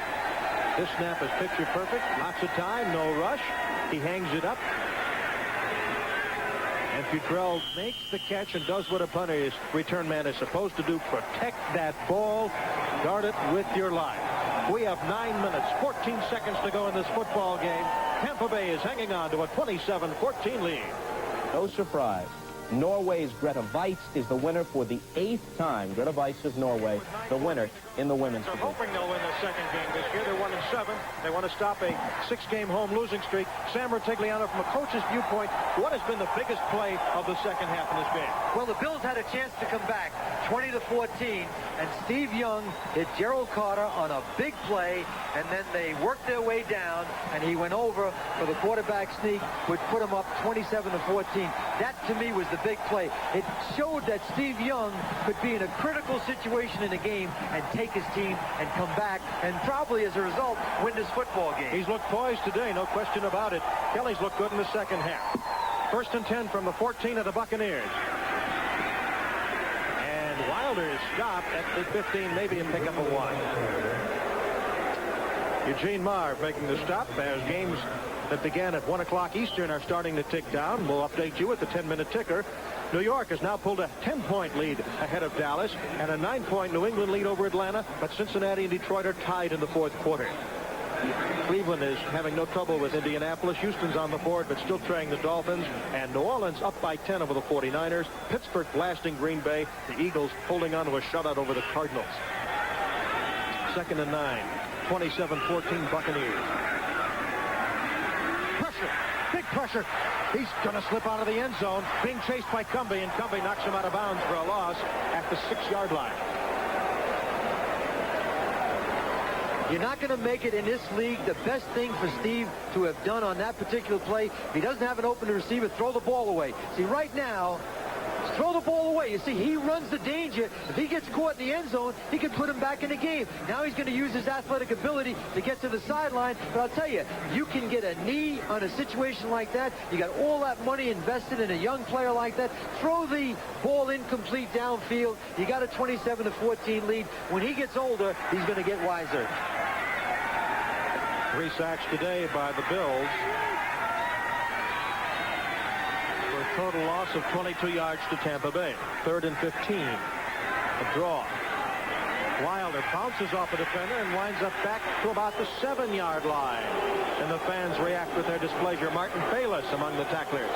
This snap is picture perfect. Lots of time, no rush. He hangs it up. And Futrell makes the catch and does what a punter's return man is supposed to do. Protect that ball. Guard it with your life. We have 9 minutes, 14 seconds to go in this football game. Tampa Bay is hanging on to a 27-14 lead. No surprise. Norway's Grete Weitz is the winner for the 8th time. Grete Weitz of Norway, the winner in the women's They're division. hoping they'll win their second game this year. They're 1-7. They want to stop a 6-game home losing streak. Sam Rutigliano, from a coach's viewpoint, what has been the biggest play of the second half in this game? Well, the Bills had a chance to come back 20-14, and Steve Young hit Gerald Carter on a big play, and then they worked their way down, and he went over for the quarterback sneak, which put him up 27-14. That, to me, was the big play. It showed that Steve Young could be in a critical situation in a game and take his team and come back, and probably, as a result, win this football game. He's looked poised today, no question about it. Kelly's looked good in the second half. 1st and 10 from the 14 of the Buccaneers. And Wilder is stopped at the 15, maybe a pickup of 1. Eugene Marv making the stop as games that began at 1 o'clock Eastern are starting to tick down. We'll update you at the 10-minute ticker. New York has now pulled a 10-point lead ahead of Dallas and a 9-point New England lead over Atlanta, but Cincinnati and Detroit are tied in the 4th quarter. Cleveland is having no trouble with Indianapolis. Houston's on the board, but still trailing the Dolphins. And New Orleans up by 10 over the 49ers. Pittsburgh blasting Green Bay. The Eagles holding on to a shutout over the Cardinals. 2nd and 9. 27-14 Buccaneers. Pressure. Big pressure. He's going to slip out of the end zone. Being chased by Cumbie, and Cumbie knocks him out of bounds for a loss at the 6-yard line. You're not going to make it in this league. The best thing for Steve to have done on that particular play, if he doesn't have an open receiver, throw the ball away. See, right now, throw the ball away. You see, he runs the danger. If he gets caught in the end zone, he can put him back in the game. Now he's going to use his athletic ability to get to the sideline. But I'll tell you, you can get a knee on a situation like that. You got all that money invested in a young player like that. Throw the ball incomplete downfield. You got a 27-14 lead. When he gets older, he's going to get wiser. 3 sacks today by the Bills for a total loss of 22 yards to Tampa Bay. 3rd and 15. A draw. Wilder bounces off a defender and winds up back to about the 7-yard line. And the fans react with their displeasure. Martin Bayless among the tacklers.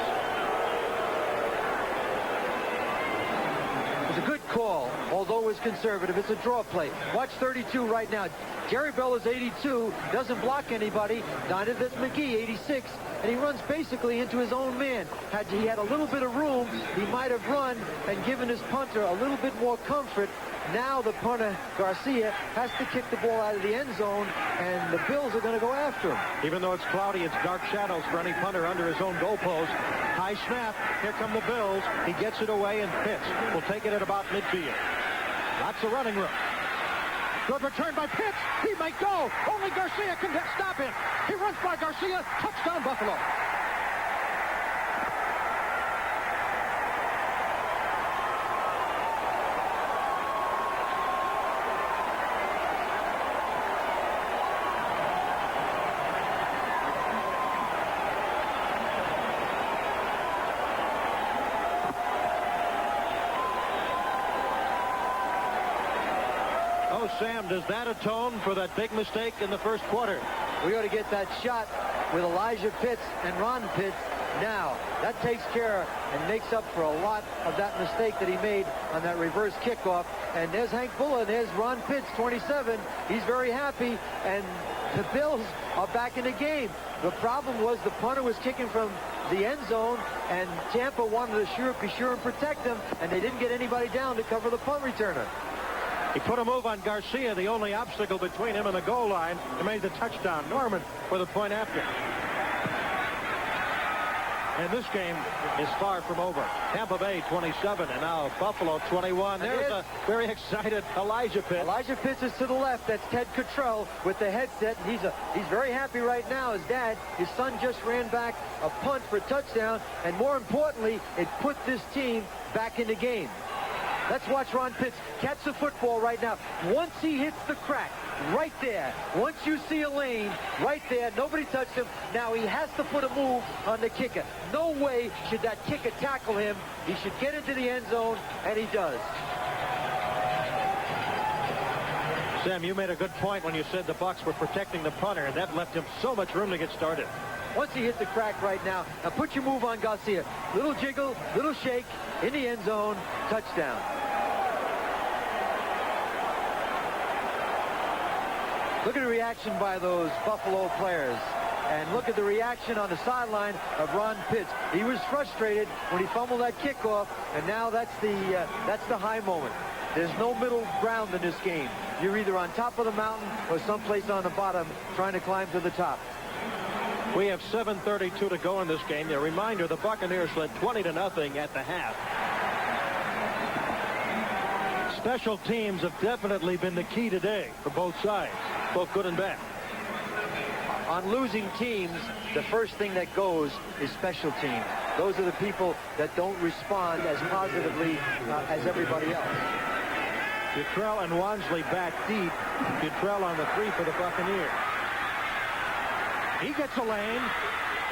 It's a good call, although it was conservative. It's a draw play. Watch 32 right now. Jerry Bell is 82, doesn't block anybody. Donovan McGee, 86, and he runs basically into his own man. Had he had a little bit of room, he might have run and given his punter a little bit more comfort. Now the punter, Garcia, has to kick the ball out of the end zone, and the Bills are going to go after him. Even though it's cloudy, it's dark shadows for any punter under his own goalpost. High snap. Here come the Bills. He gets it away, and Pitts will take it at about midfield. Lots of running room. Good return by Pitts. He might go. Only Garcia can stop him. He runs by Garcia. Touchdown, Buffalo. Sam, does that atone for that big mistake in the first quarter? We ought to get that shot with Elijah Pitts and Ron Pitts now. That takes care and makes up for a lot of that mistake that he made on that reverse kickoff. And there's Hank Bulla, and there's Ron Pitts, 27. He's very happy, and the Bills are back in the game. The problem was the punter was kicking from the end zone, and Tampa wanted to be sure and protect him, and they didn't get anybody down to cover the punt returner. He put a move on Garcia, the only obstacle between him and the goal line, and made the touchdown. Norman for the point after. And this game is far from over. Tampa Bay 27, and now Buffalo 21. There's a very excited Elijah Pitts. Elijah Pitts is to the left. That's Ted Cottrell with the headset. He's very happy right now. His son just ran back a punt for a touchdown, and more importantly, it put this team back in the game. Let's watch Ron Pitts catch the football right now. Once he hits the crack, right there. Once you see a lane, right there, nobody touched him. Now he has to put a move on the kicker. No way should that kicker tackle him. He should get into the end zone, and he does. Sam, you made a good point when you said the Bucs were protecting the punter, and that left him so much room to get started. Once he hit the crack right now, now put your move on Garcia. Little jiggle, little shake, in the end zone, touchdown. Look at the reaction by those Buffalo players. And look at the reaction on the sideline of Ron Pitts. He was frustrated when he fumbled that kickoff, and now that's the high moment. There's no middle ground in this game. You're either on top of the mountain or someplace on the bottom trying to climb to the top. We have 7:32 to go in this game. A reminder, the Buccaneers led 20-0 at the half. Special teams have definitely been the key today for both sides, both good and bad. On losing teams, the first thing that goes is special teams. Those are the people that don't respond as positively as everybody else. Dutrell and Wansley back deep. Dutrell on the 3 for the Buccaneers. He gets a lane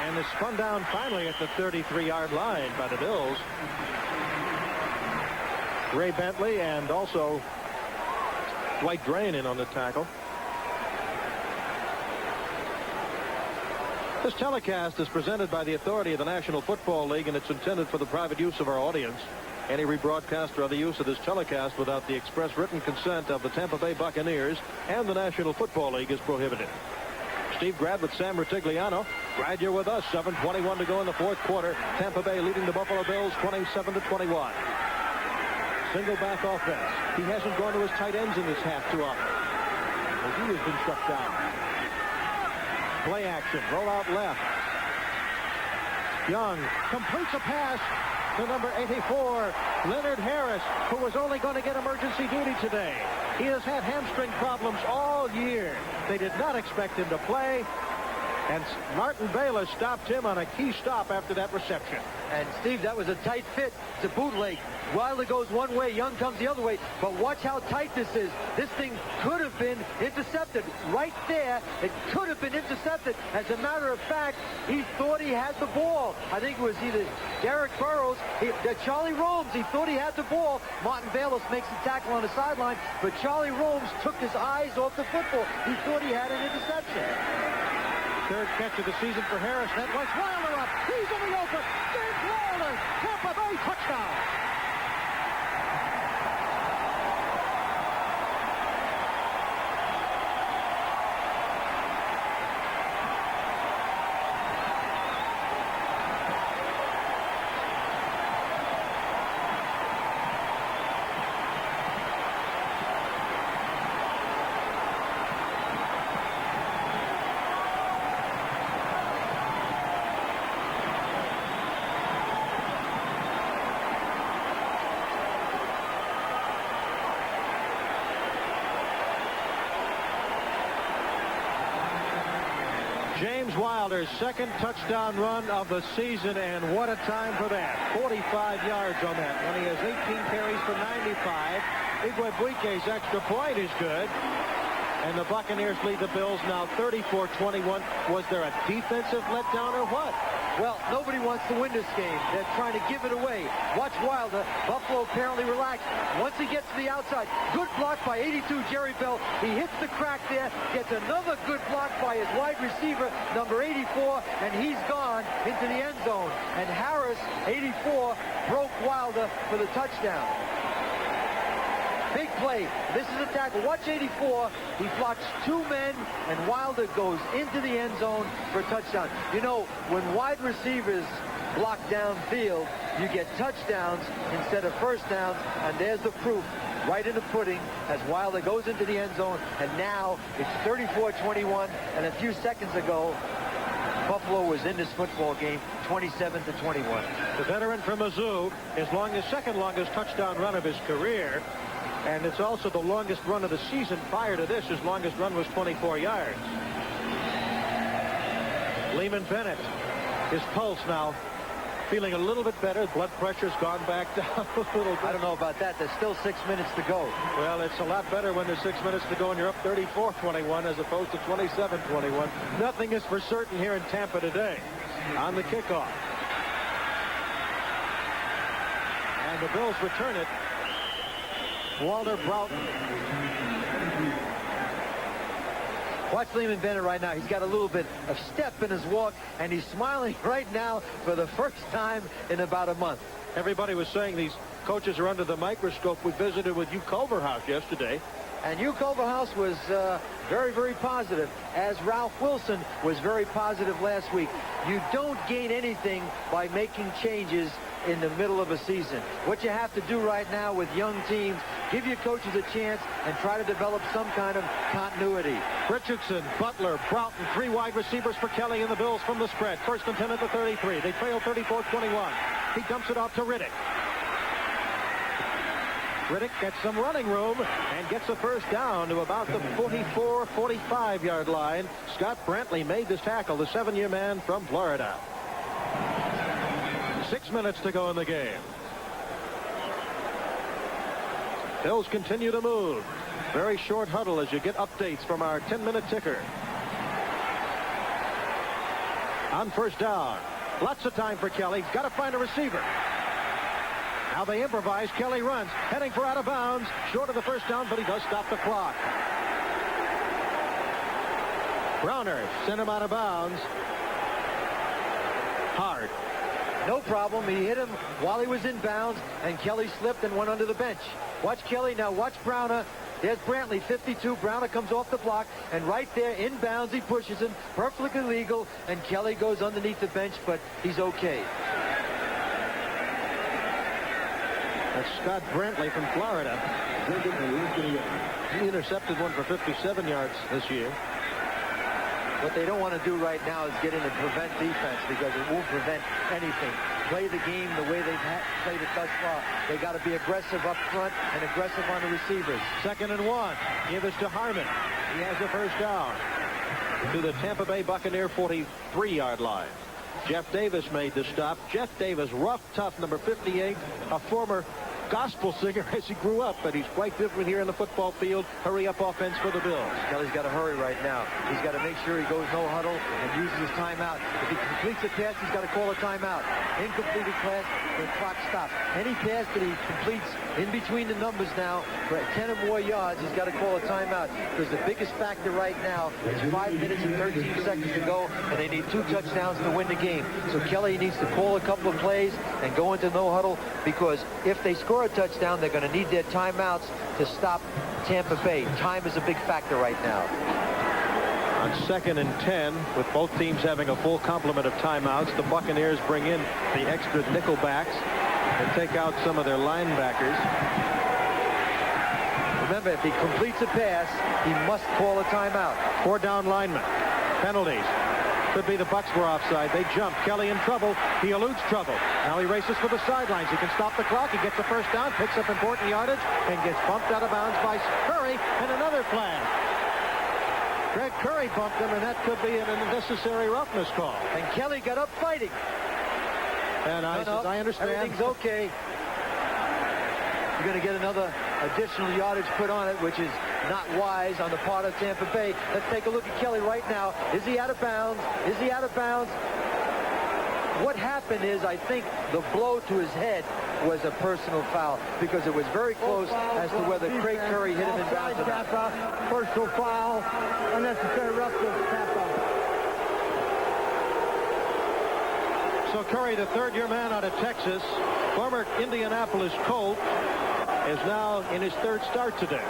and is spun down finally at the 33-yard line by the Bills. Ray Bentley and also Dwight Drain in on the tackle. This telecast is presented by the authority of the National Football League, and it's intended for the private use of our audience. Any rebroadcast or other use of this telecast without the express written consent of the Tampa Bay Buccaneers and the National Football League is prohibited. Steve Grad with Sam Rutigliano. Grad, you're with us. 7:21 to go in the fourth quarter. Tampa Bay leading the Buffalo Bills 27-21. Single back offense. He hasn't gone to his tight ends in this half too often, as he has been shut down. Play action. Roll out left. Young completes a pass to number 84, Leonard Harris, who was only going to get emergency duty today. He has had hamstring problems all year. They did not expect him to play, and Martin Bayless stopped him on a key stop after that reception. And, Steve, that was a tight fit. It's a bootleg. Wilder goes one way, Young comes the other way. But watch how tight this is. This thing could have been intercepted. Right there, it could have been intercepted. As a matter of fact, he thought he had the ball. I think it was either Derek Burrows, Charlie Romes. He thought he had the ball. Martin Bayless makes the tackle on the sideline, but Charlie Romes took his eyes off the football. He thought he had an interception. Third catch of the season for Harris. That was Wilder up. He's in the open. James Wilder. Tampa Bay touchdown. James Wilder's second touchdown run of the season, and what a time for that. 45 yards on that when he has 18 carries for 95. Igwebuike's extra point is good, and the Buccaneers lead the Bills now 34-21. Was there a defensive letdown or what? Well, nobody wants to win this game. They're trying to give it away. Watch Wilder. Buffalo apparently relaxed. Once he gets to the outside, good block by 82 Jerry Bell. He hits the crack there, gets another good block by his wide receiver, number 84, and he's gone into the end zone. And Harris, 84, broke Wilder for the touchdown. Big play. This is a tackle. Watch 84. He blocks two men, and Wilder goes into the end zone for a touchdown. You know, when wide receivers block downfield, you get touchdowns instead of first downs, and there's the proof right in the pudding as Wilder goes into the end zone, and now it's 34-21, and a few seconds ago, Buffalo was in this football game 27-21. The veteran from Mizzou, his second longest touchdown run of his career. And it's also the longest run of the season. Prior to this, his longest run was 24 yards. Lehman Bennett, his pulse now feeling a little bit better. Blood pressure's gone back down a little bit. I don't know about that. There's still 6 minutes to go. Well, it's a lot better when there's 6 minutes to go and you're up 34-21 as opposed to 27-21. Nothing is for certain here in Tampa today on the kickoff. And the Bills return it. Walter Broughton. Watch Lehman Bennett right now. He's got a little bit of step in his walk, and he's smiling right now for the first time in about a month. Everybody was saying these coaches are under the microscope. We visited with Hugh Culverhouse yesterday. And Hugh Culverhouse was very, very positive, as Ralph Wilson was very positive last week. You don't gain anything by making changes in the middle of a season. What you have to do right now with young teams, give your coaches a chance and try to develop some kind of continuity. Richardson, Butler, Broughton, 3 wide receivers for Kelly and the Bills from the spread. 1st and 10 at the 33. They trail 34-21. He dumps it off to Riddick. Riddick gets some running room and gets a first down to about the 44-45 line. Scott Brantley made this tackle, the 7-year man from Florida. 6 minutes to go in the game. Bills continue to move. Very short huddle as you get updates from our 10-minute ticker. On first down. Lots of time for Kelly. Got to find a receiver. Now they improvise. Kelly runs, heading for out of bounds. Short of the first down, but he does stop the clock. Browner sent him out of bounds. Hard. No problem. He hit him while he was in bounds, and Kelly slipped and went under the bench. Watch Kelly. Now watch Browner. There's Brantley, 52. Browner comes off the block, and right there in bounds, he pushes him. Perfectly legal, and Kelly goes underneath the bench, but he's okay. That's Scott Brantley from Florida. He intercepted one for 57 yards this year. What they don't want to do right now is get into prevent defense, because it won't prevent anything. Play the game the way they've played it thus far. They got to be aggressive up front and aggressive on the receivers. 2nd and 1. Give us to Harmon. He has a first down to the Tampa Bay Buccaneer 43-yard line. Jeff Davis made the stop. Jeff Davis, rough, tough, number 58, a former gospel singer as he grew up, but he's quite different here in the football field. Hurry up offense for the Bills. Kelly's got to hurry right now. He's got to make sure he goes no huddle and uses his timeout. If he completes a pass, he's got to call a timeout. Incompleted pass, the clock stops. Any pass that he completes in between the numbers now for 10 or more yards, he's got to call a timeout, because the biggest factor right now is 5 minutes and 13 seconds to go, and they need 2 touchdowns to win the game. So Kelly needs to call a couple of plays and go into no huddle, because if they score a touchdown, they're going to need their timeouts to stop Tampa Bay. Time is a big factor right now. On 2nd and 10, with both teams having a full complement of timeouts, the Buccaneers bring in the extra nickel backs and take out some of their linebackers. Remember, if he completes a pass, he must call a timeout. 4 down linemen. Penalties. Could be the Bucs were offside. They jump. Kelly in trouble. He eludes trouble. Now he races for the sidelines. He can stop the clock. He gets the first down, picks up important yardage, and gets bumped out of bounds by Curry, and another flag. Greg Curry bumped him, and that could be an unnecessary roughness call. And Kelly got up fighting. And I understand. Everything's okay. You're going to get another additional yardage put on it, which is not wise on the part of Tampa Bay. Let's take a look at Kelly right now. Is he out of bounds? Is he out of bounds? What happened is, I think the blow to his head was a personal foul, because it was very close as to whether Craig Curry hit him in bounds or not. Personal foul. Unnecessary roughness. Tampa. So Curry, the 3rd-year man out of Texas, former Indianapolis Colt, is now in his 3rd start today.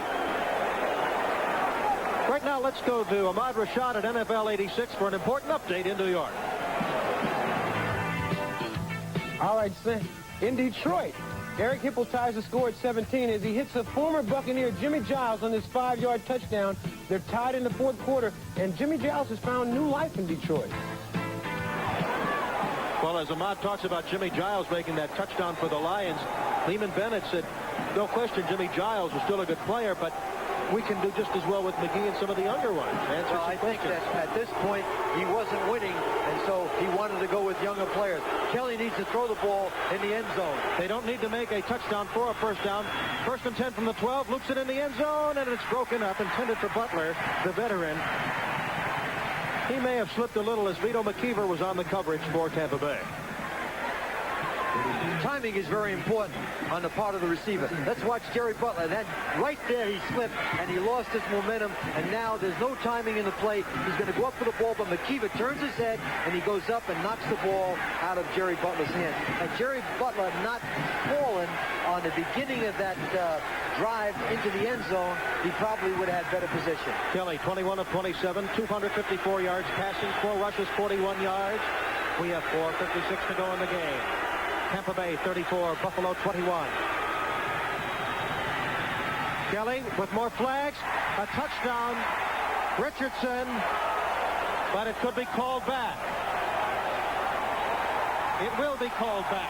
Right now, let's go to Ahmad Rashad at NFL 86 for an important update in New York. All right, in Detroit, Eric Hipple ties the score at 17 as he hits the former Buccaneer Jimmy Giles on this 5-yard touchdown. They're tied in the 4th quarter, and Jimmy Giles has found new life in Detroit. Well, as Ahmad talks about Jimmy Giles making that touchdown for the Lions, Lehman Bennett said, no question Jimmy Giles is still a good player, but we can do just as well with McGee and some of the younger ones. Well, I think that at this point he wasn't winning, and so he wanted to go with younger players. Kelly needs to throw the ball in the end zone. They don't need to make a touchdown for a first down. 1st and 10 from the 12, loops it in the end zone, and it's broken up, intended for Butler, the veteran. He may have slipped a little as Vito McKeever was on the coverage for Tampa Bay. Timing is very important on the part of the receiver. Let's watch Jerry Butler. That right there, he slipped and he lost his momentum, and now there's no timing in the play. He's going to go up for the ball, but McKeever turns his head and he goes up and knocks the ball out of Jerry Butler's hand. And Jerry Butler not fallen on the beginning of that drive into the end zone, he probably would have had better position. Kelly, 21 of 27, 254 yards passing, 4 rushes, 41 yards. We have 4:56 to go in the game. Tampa Bay 34, Buffalo 21. Kelly with more flags, a touchdown, Richardson, but it could be called back. It will be called back.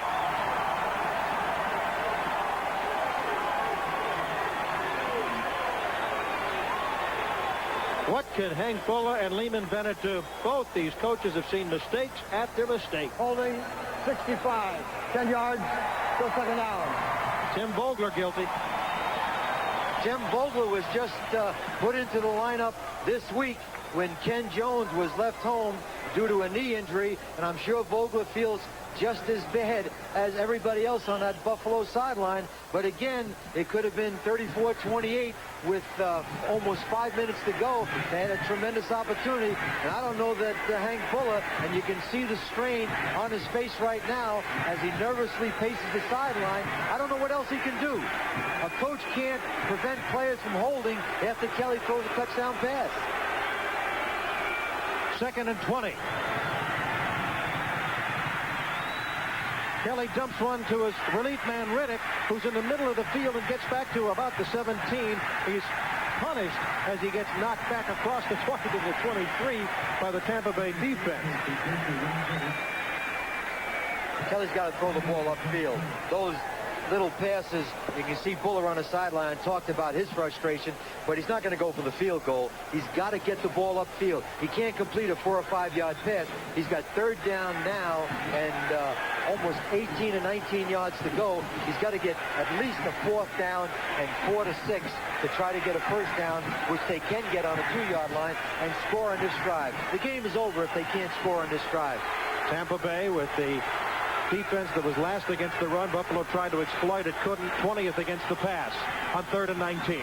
What can Hank Fuller and Lehman Bennett do? Both these coaches have seen mistakes after mistake. Holding 65. 10 yards. Still second down. Tim Vogler guilty. Tim Vogler was just put into the lineup this week when Ken Jones was left home due to a knee injury, and I'm sure Vogler feels just as bad as everybody else on that Buffalo sideline. But again, it could have been 34-28 with almost 5 minutes to go. They had a tremendous opportunity, and I don't know that Hank Fuller, and you can see the strain on his face right now as he nervously paces the sideline. I don't know what else he can do. A coach can't prevent players from holding after Kelly throws a touchdown pass. 2nd and 20. Kelly dumps one to his relief man, Riddick, who's in the middle of the field and gets back to about the 17. He's punished as he gets knocked back across the 20 to the 23 by the Tampa Bay defense. Kelly's got to throw the ball upfield. Those little passes, you can see Buller on the sideline talked about his frustration, but he's not going to go for the field goal. He's got to get the ball upfield. He can't complete a 4 or 5 yard pass. He's got 3rd down now and almost 18 to 19 yards to go. He's got to get at least a 4th down and 4 to 6 to try to get a 1st down, which they can get on a 2-yard line and score on this drive. The game is over if they can't score on this drive. Tampa Bay with the defense that was last against the run. Buffalo tried to exploit it, couldn't. 20th against the pass on 3rd and 19.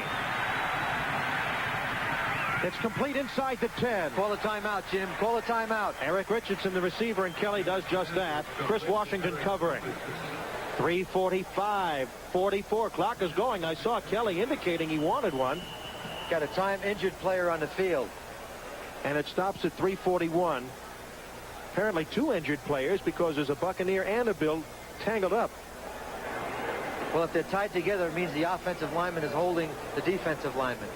It's complete inside the 10. Call a timeout, Jim. Call a timeout. Eric Richardson, the receiver, and Kelly does just that. Chris Washington covering. 3:45, 44. Clock is going. I saw Kelly indicating he wanted one. Got a time-injured player on the field. And it stops at 3:41. Apparently 2 injured players because there's a Buccaneer and a Bill tangled up. Well, if they're tied together, it means the offensive lineman is holding the defensive lineman.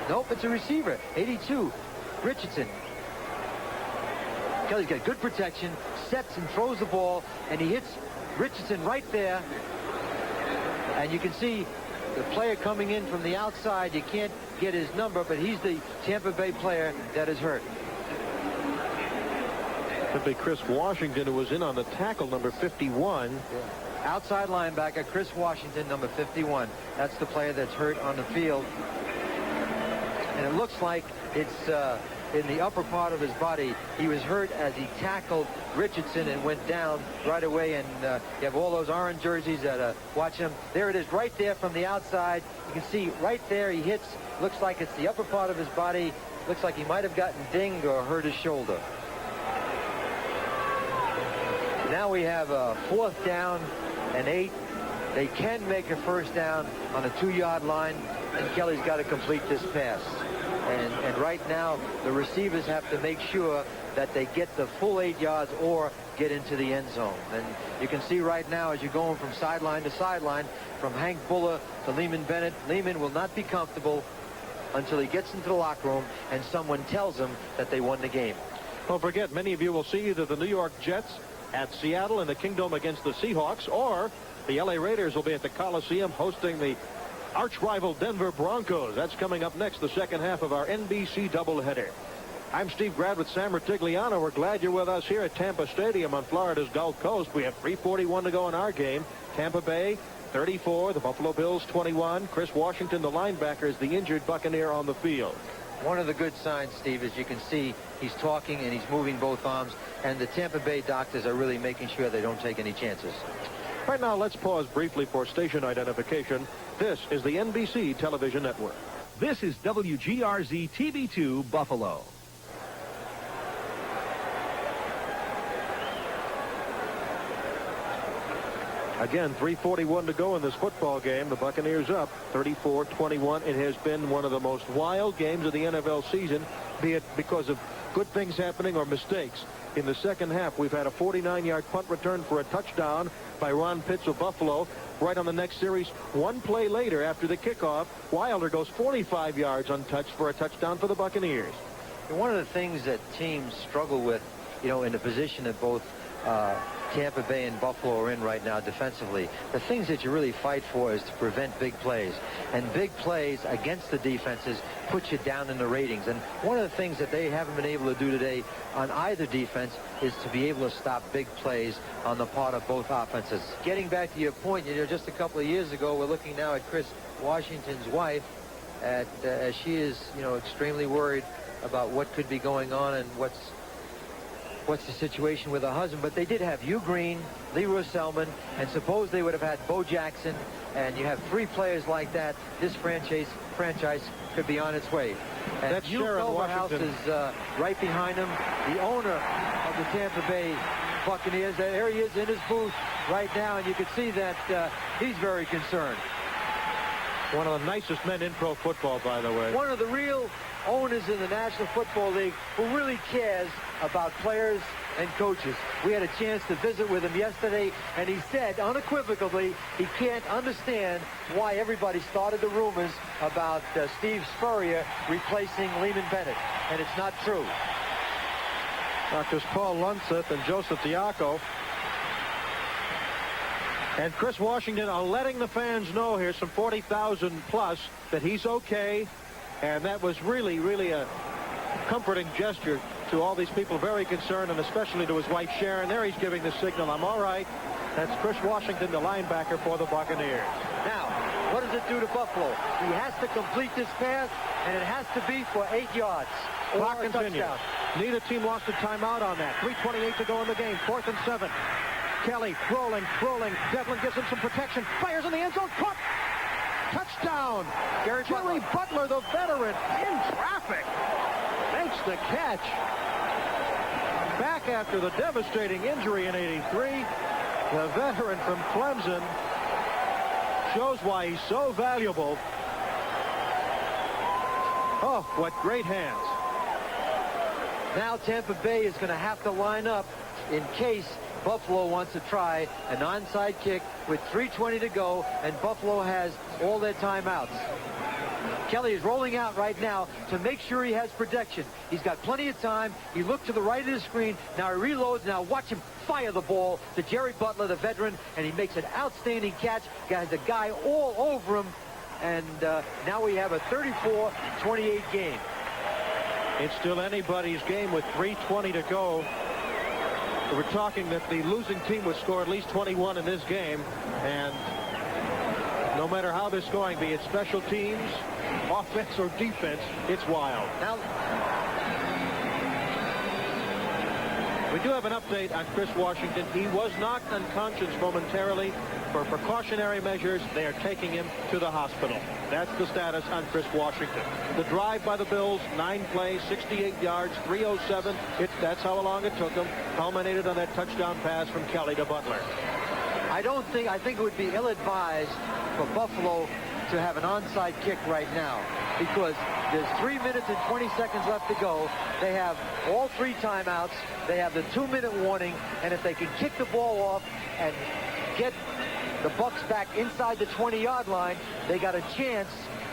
Nope, it's a receiver. 82, Richardson. Kelly's got good protection, sets and throws the ball, and he hits Richardson right there. And you can see the player coming in from the outside. You can't get his number, but he's the Tampa Bay player that is hurt. Could be Chris Washington, who was in on the tackle, number 51. Yeah. Outside linebacker, Chris Washington, number 51. That's the player that's hurt on the field. And it looks like it's in the upper part of his body. He was hurt as he tackled Richardson and went down right away. And you have all those orange jerseys that watch him. There it is right there from the outside. You can see right there he hits. Looks like it's the upper part of his body. Looks like he might have gotten dinged or hurt his shoulder. Now we have a 4th down and 8. They can make a 1st down on a 2-yard line, and Kelly's got to complete this pass. And right now, the receivers have to make sure that they get the full 8 yards or get into the end zone. And you can see right now, as you're going from sideline to sideline, from Hank Buller to Lehman Bennett, Lehman will not be comfortable until he gets into the locker room and someone tells him that they won the game. Don't forget, many of you will see either the New York Jets at Seattle in the Kingdome against the Seahawks, or the LA Raiders will be at the Coliseum hosting the arch-rival Denver Broncos. That's coming up next, the second half of our NBC doubleheader. I'm Steve Grad with Sam Rutigliano. We're glad you're with us here at Tampa Stadium on Florida's Gulf Coast. We have 3:41 to go in our game. Tampa Bay 34, the Buffalo Bills 21. Chris Washington, the linebacker, is the injured Buccaneer on the field. One of the good signs, Steve, is you can see he's talking and he's moving both arms, and the Tampa Bay doctors are really making sure they don't take any chances. Right now, let's pause briefly for station identification. This is the NBC television network. This is WGRZ TV2 Buffalo. Again, 3:41 to go in this football game. The Buccaneers up 34-21. It has been one of the most wild games of the NFL season, be it because of good things happening or mistakes. In the second half, we've had a 49-yard punt return for a touchdown by Ron Pitts of Buffalo. Right on the next series, one play later after the kickoff, Wilder goes 45 yards untouched for a touchdown for the Buccaneers. And one of the things that teams struggle with, you know, in the position that both Tampa Bay and Buffalo are in right now defensively, the things that you really fight for is to prevent big plays. And big plays against the defenses put you down in the ratings. And one of the things that they haven't been able to do today on either defense is to be able to stop big plays on the part of both offenses. Getting back to your point, you know, just a couple of years ago, we're looking now at Chris Washington's wife, as she is, you know, extremely worried about what could be going on and what's the situation with her husband. But they did have Hugh Green, Leroy Selman, and suppose they would have had Bo Jackson, and you have three players like that, this franchise could be on its way. And that's Hugh Sharon Culverhouse Washington is right behind him, the owner of the Tampa Bay Buccaneers. There he is in his booth right now, and you can see that he's very concerned. One of the nicest men in pro football, by the way. One of the real owners in the National Football League who really cares about players and coaches. We had a chance to visit with him yesterday, and he said unequivocally he can't understand why everybody started the rumors about Steve Spurrier replacing Lehman Bennett, and it's not true. Doctors Paul Lunseth and Joseph Diaco and Chris Washington are letting the fans know here, some 40,000 plus, that he's okay. And that was really, really a comforting gesture to all these people very concerned, and especially to his wife Sharon. There he's giving the signal, I'm all right. That's Chris Washington, the linebacker for the Buccaneers. Now, what does it do to Buffalo? He has to complete this pass, and it has to be for 8 yards. Clock continues. Neither team lost a timeout on that. 3:28 to go in the game. 4th and 7. Kelly rolling. Devlin gives him some protection. Fires in the end zone. Caught. Touchdown. Jerry Butler, the veteran, in traffic. Makes the catch. Back after the devastating injury in '83, the veteran from Clemson shows why he's so valuable. Oh, what great hands. Now Tampa Bay is going to have to line up in case Buffalo wants to try an onside kick with 3:20 to go, and Buffalo has all their timeouts. Kelly is rolling out right now to make sure he has protection. He's got plenty of time. He looked to the right of the screen. Now he reloads. Now watch him fire the ball to Jerry Butler, the veteran, and he makes an outstanding catch. Has a guy all over him, and now we have a 34-28 game. It's still anybody's game with 3:20 to go. We're talking that the losing team would score at least 21 in this game, and no matter how this is going, be it special teams, offense, or defense, it's wild. Now, we do have an update on Chris Washington. He was knocked unconscious momentarily. For precautionary measures, they are taking him to the hospital. That's the status on Chris Washington. The drive by the Bills, 9 plays, 68 yards, 3:07. That's how long it took them. Culminated on that touchdown pass from Kelly to Butler. I think it would be ill-advised for Buffalo to have an onside kick right now, because there's 3 minutes and 20 seconds left to go. They have all 3 timeouts. They have the 2-minute warning, and if they can kick the ball off and get the Bucs back inside the 20-yard line, they got a chance,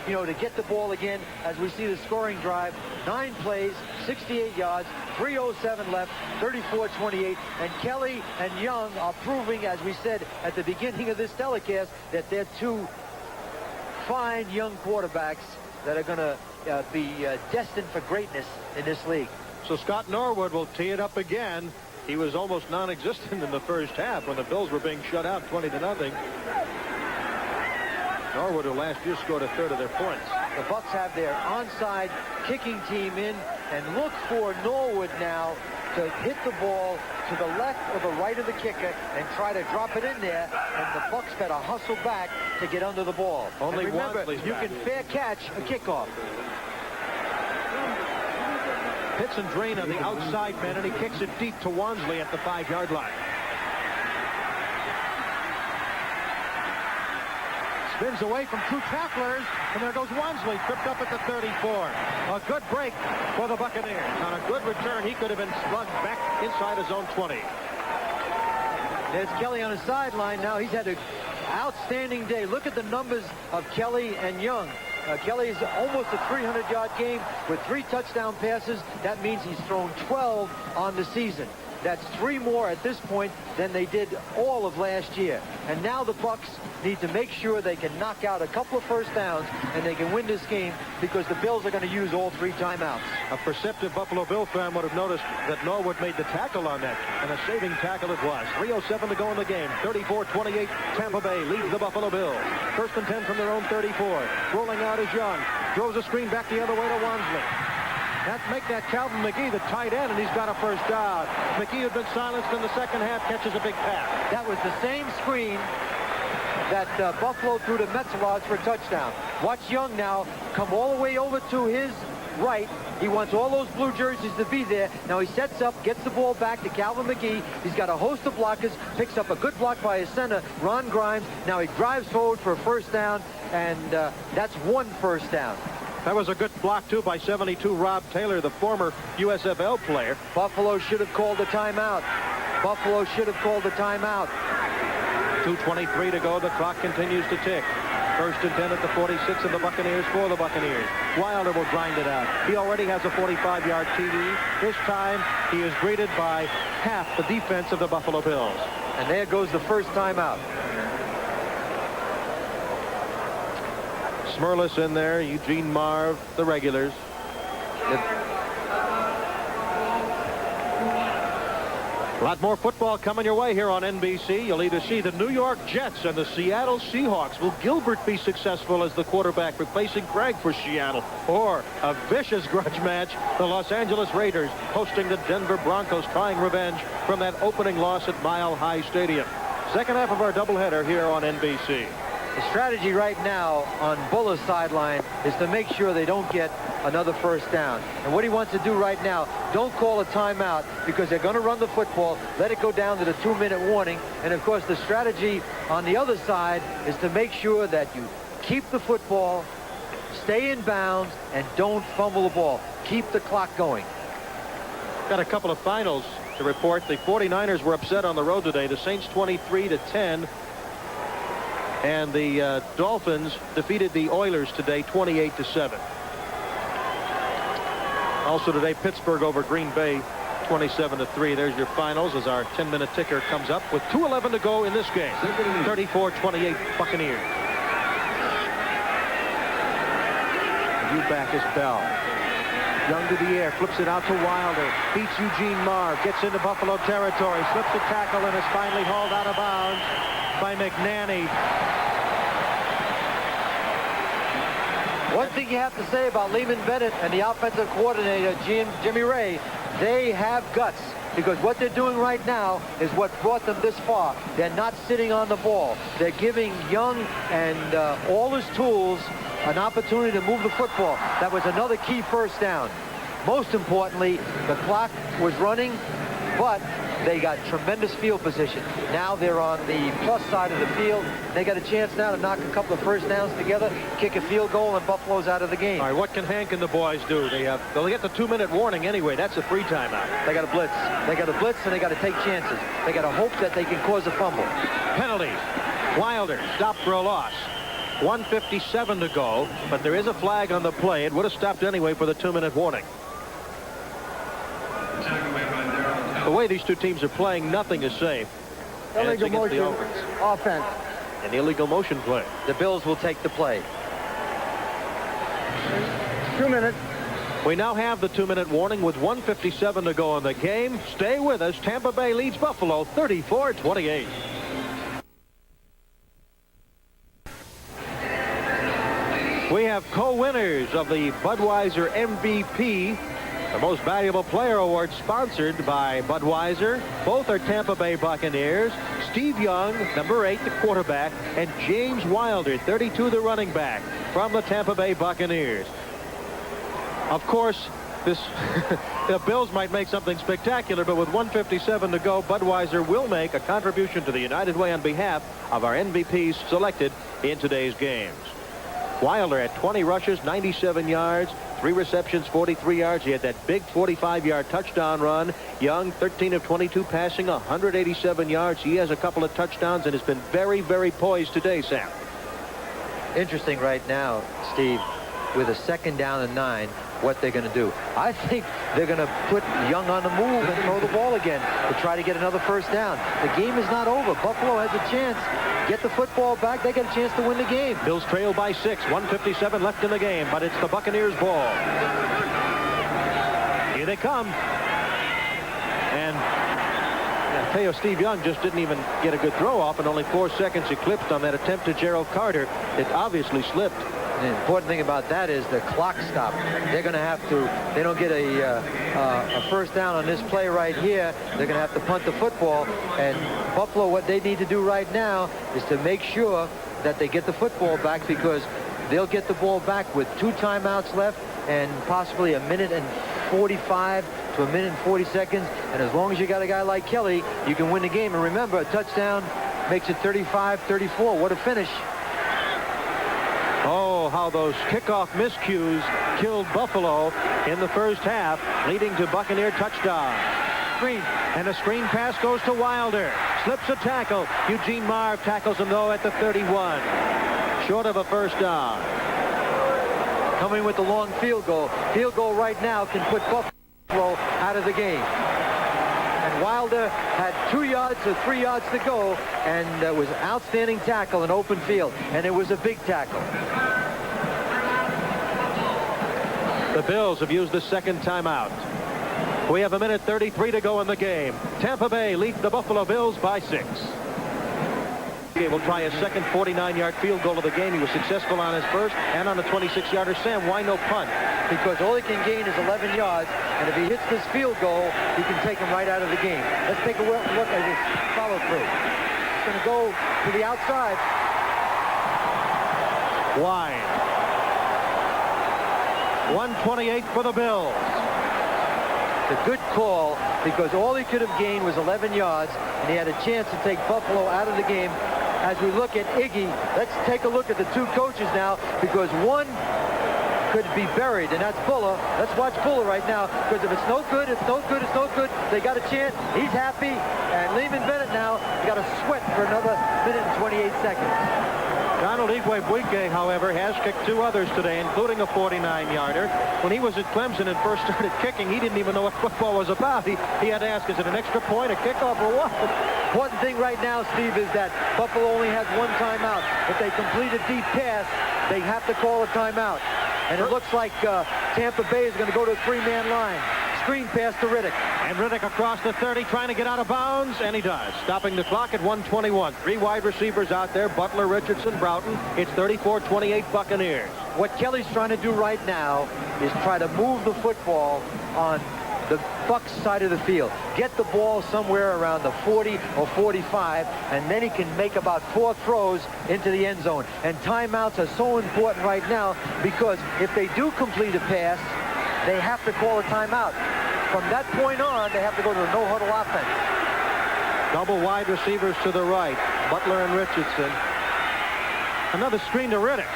you know, to get the ball again. As we see the scoring drive, 9 plays, 68 yards, 3:07 left, 34-28. And Kelly and Young are proving, as we said at the beginning of this telecast, that they're 2 fine young quarterbacks that are going to be destined for greatness in this league. So Scott Norwood will tee it up again. He was almost non-existent in the first half when the Bills were being shut out 20-0. Norwood, who last year scored a third of their points. The Bucs have their onside kicking team in, and look for Norwood now to hit the ball to the left or the right of the kicker and try to drop it in there, and the Bucs better hustle back to get under the ball. Only and remember, Wansley's you back. can fair catch a kickoff. Hits and drain on the outside man, and he kicks it deep to Wansley at the 5-yard line. Spins away from two tacklers, and there goes Wansley, tripped up at the 34. A good break for the Buccaneers. On a good return, he could have been slugged back inside his own 20. There's Kelly on the sideline now. He's had an outstanding day. Look at the numbers of Kelly and Young. Kelly is almost a 300-yard game with 3 touchdown passes. That means he's thrown 12 on the season. That's 3 more at this point than they did all of last year. And now the Bucs need to make sure they can knock out a couple of first downs and they can win this game, because the Bills are going to use all 3 timeouts. A perceptive Buffalo Bill fan would have noticed that Norwood made the tackle on that, and a saving tackle it was. 3:07 to go in the game. 34-28, Tampa Bay leads the Buffalo Bills. 1st and 10 from their own 34. Rolling out is Young. Throws a screen back the other way to Wansley. Make that Calvin McGee the tight end, and he's got a first down. McGee had been silenced in the second half, catches a big pass. That was the same screen that Buffalo threw to Metzelodge for a touchdown. Watch Young now come all the way over to his right. He wants all those blue jerseys to be there. Now he sets up, gets the ball back to Calvin McGee. He's got a host of blockers, picks up a good block by his center, Ron Grimes. Now he drives forward for a first down, and that's 1 first down. That was a good block, too, by 72 Rob Taylor, the former USFL player. Buffalo should have called a timeout. Buffalo should have called a timeout. 2:23 to go. The clock continues to tick. 1st and 10 at the 46 of the Buccaneers for the Buccaneers. Wilder will grind it out. He already has a 45-yard TD. This time, he is greeted by half the defense of the Buffalo Bills. And there goes the first timeout. Smurless in there, Eugene Marv, the regulars. A lot more football coming your way here on NBC. You'll either see the New York Jets and the Seattle Seahawks. Will Gilbert be successful as the quarterback replacing Craig for Seattle? Or a vicious grudge match, the Los Angeles Raiders hosting the Denver Broncos, trying revenge from that opening loss at Mile High Stadium. Second half of our doubleheader here on NBC. The strategy right now on Buller's sideline is to make sure they don't get another first down. And what he wants to do right now, don't call a timeout, because they're going to run the football, let it go down to the 2-minute warning. And, of course, the strategy on the other side is to make sure that you keep the football, stay in bounds, and don't fumble the ball. Keep the clock going. Got a couple of finals to report. The 49ers were upset on the road today. The Saints 23-10. And the Dolphins defeated the Oilers today 28-7. Also today, Pittsburgh over Green Bay 27-3. There's your finals as our 10-minute ticker comes up with 2:11 to go in this game. 34-28 Buccaneers. The back is Bell. Young to the air, flips it out to Wilder, beats Eugene Marv, gets into Buffalo territory, slips a tackle, and is finally hauled out of bounds by McNanny. One thing you have to say about Lehman Bennett and the offensive coordinator, Jimmy Ray, they have guts, because what they're doing right now is what brought them this far. They're not sitting on the ball. They're giving Young and all his tools an opportunity to move the football. That was another key first down. Most importantly, the clock was running, but they got tremendous field position. Now they're on the plus side of the field. They got a chance now to knock a couple of first downs together, kick a field goal, and Buffalo's out of the game. All right, what can Hank and the boys do? They'll get the 2-minute warning anyway. That's a free timeout. They got to blitz. They got to blitz, and they got to take chances. They got to hope that they can cause a fumble. Penalty. Wilder stopped for a loss. 1:57 to go, but there is a flag on the play. It would have stopped anyway for the 2-minute warning. The way these two teams are playing, nothing is safe. Illegal motion, offense. An illegal motion play. The Bills will take the play. 2 minutes. We now have the 2-minute warning with 1:57 to go in the game. Stay with us. Tampa Bay leads Buffalo 34-28. We have co-winners of the Budweiser MVP, the Most Valuable Player Award, sponsored by Budweiser. Both are Tampa Bay Buccaneers. Steve Young, number 8, the quarterback, and James Wilder, 32, the running back, from the Tampa Bay Buccaneers. Of course, the Bills might make something spectacular, but with 1:57 to go, Budweiser will make a contribution to the United Way on behalf of our MVPs selected in today's games. Wilder had 20 rushes, 97 yards, 3 receptions, 43 yards. He had that big 45-yard touchdown run. Young, 13 of 22 passing, 187 yards. He has a couple of touchdowns and has been very, very poised today, Sam. Interesting right now, Steve, with a 2nd down and 9, what they're going to do. I think they're going to put Young on the move and throw the ball again to try to get another 1st down. The game is not over. Buffalo has a chance. Get the football back. They get a chance to win the game. Bills trail by 6. 1:57 left in the game, but it's the Buccaneers' ball. Here they come. And I tell you, Steve Young just didn't even get a good throw off, and only 4 seconds eclipsed on that attempt to Gerald Carter. It obviously slipped. The important thing about that is the clock stop. They're going to have to, they don't get a 1st down on this play right here, they're going to have to punt the football. And Buffalo, what they need to do right now is to make sure that they get the football back, because they'll get the ball back with 2 timeouts left and possibly 1:45 to 1:40 seconds. And as long as you got a guy like Kelly, you can win the game. And remember, a touchdown makes it 35-34. What a finish. Oh, how those kickoff miscues killed Buffalo in the 1st half, leading to Buccaneer touchdown. Screen, and a screen pass goes to Wilder. Slips a tackle. Eugene Marv tackles him, though, at the 31. Short of a 1st down. Coming with the long field goal. Field goal right now can put Buffalo out of the game. And Wilder had 2 yards or 3 yards to go, and it was outstanding tackle in open field, and it was a big tackle. The Bills have used the 2nd timeout. We have 1:33 to go in the game. Tampa Bay leads the Buffalo Bills by 6. He will try his 2nd 49-yard field goal of the game. He was successful on his 1st and on the 26-yarder. Sam, why no punt? Because all he can gain is 11 yards, and if he hits this field goal, he can take him right out of the game. Let's take a look at this follow-through. It's going to go to the outside. Wide. 1:28 for the Bills. It's a good call, because all he could have gained was 11 yards, and he had a chance to take Buffalo out of the game. As we look at Iggy, let's take a look at the 2 coaches now, because one could be buried, and that's Fuller. Let's watch Fuller right now, because if it's no good, it's no good, it's no good. They got a chance. He's happy. And Lehman Bennett now got to sweat for another 1:28 seconds. Donald Igwe-Buike, however, has kicked 2 others today, including a 49-yarder. When he was at Clemson and first started kicking, he didn't even know what football was about. He had to ask, is it an extra point, a kickoff, or what? Important thing right now, Steve, is that Buffalo only has 1 timeout. If they complete a deep pass, they have to call a timeout. And it looks like Tampa Bay is going to go to a 3-man line. Screen pass to Riddick. And Riddick across the 30, trying to get out of bounds, and he does. Stopping the clock at 1:21. 3 wide receivers out there, Butler, Richardson, Broughton. It's 34-28 Buccaneers. What Kelly's trying to do right now is try to move the football on the Bucs side of the field. Get the ball somewhere around the 40 or 45, and then he can make about 4 throws into the end zone. And timeouts are so important right now, because if they do complete a pass, they have to call a timeout. From that point on, they have to go to a no-huddle offense. Double wide receivers to the right, Butler and Richardson. Another screen to Riddick.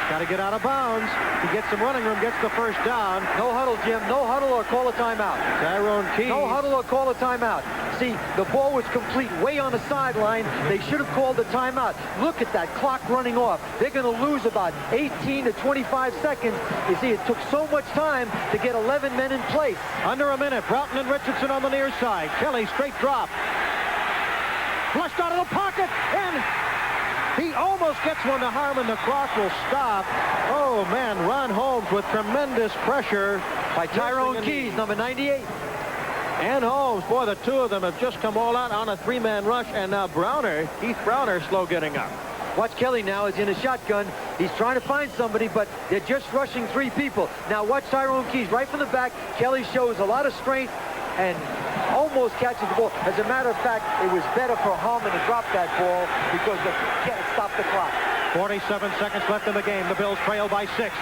Got to get out of bounds. He gets some running room, gets the 1st down. No huddle, Jim. No huddle or call a timeout. Tyrone Keys. No huddle or call a timeout. See, the ball was complete way on the sideline. They should have called the timeout. Look at that clock running off. They're going to lose about 18 to 25 seconds. You see, it took so much time to get 11 men in place. Under a minute. Broughton and Richardson on the near side. Kelly, straight drop. Flushed out of the pocket, and he almost gets one to Harmon. The clock will stop. Oh, man, Ron Holmes with tremendous pressure. By Tyrone Keys, number 98. And Holmes, boy, the 2 of them have just come all out on a 3-man rush. And now Browner, Keith Browner, slow getting up. Watch Kelly now is in a shotgun. He's trying to find somebody, but they're just rushing 3 people. Now watch Tyrone Keys right from the back. Kelly shows a lot of strength and almost catches the ball. As a matter of fact, it was better for Harmon to drop that ball because it stopped the clock. 47 seconds left in the game. The Bills trail by 6.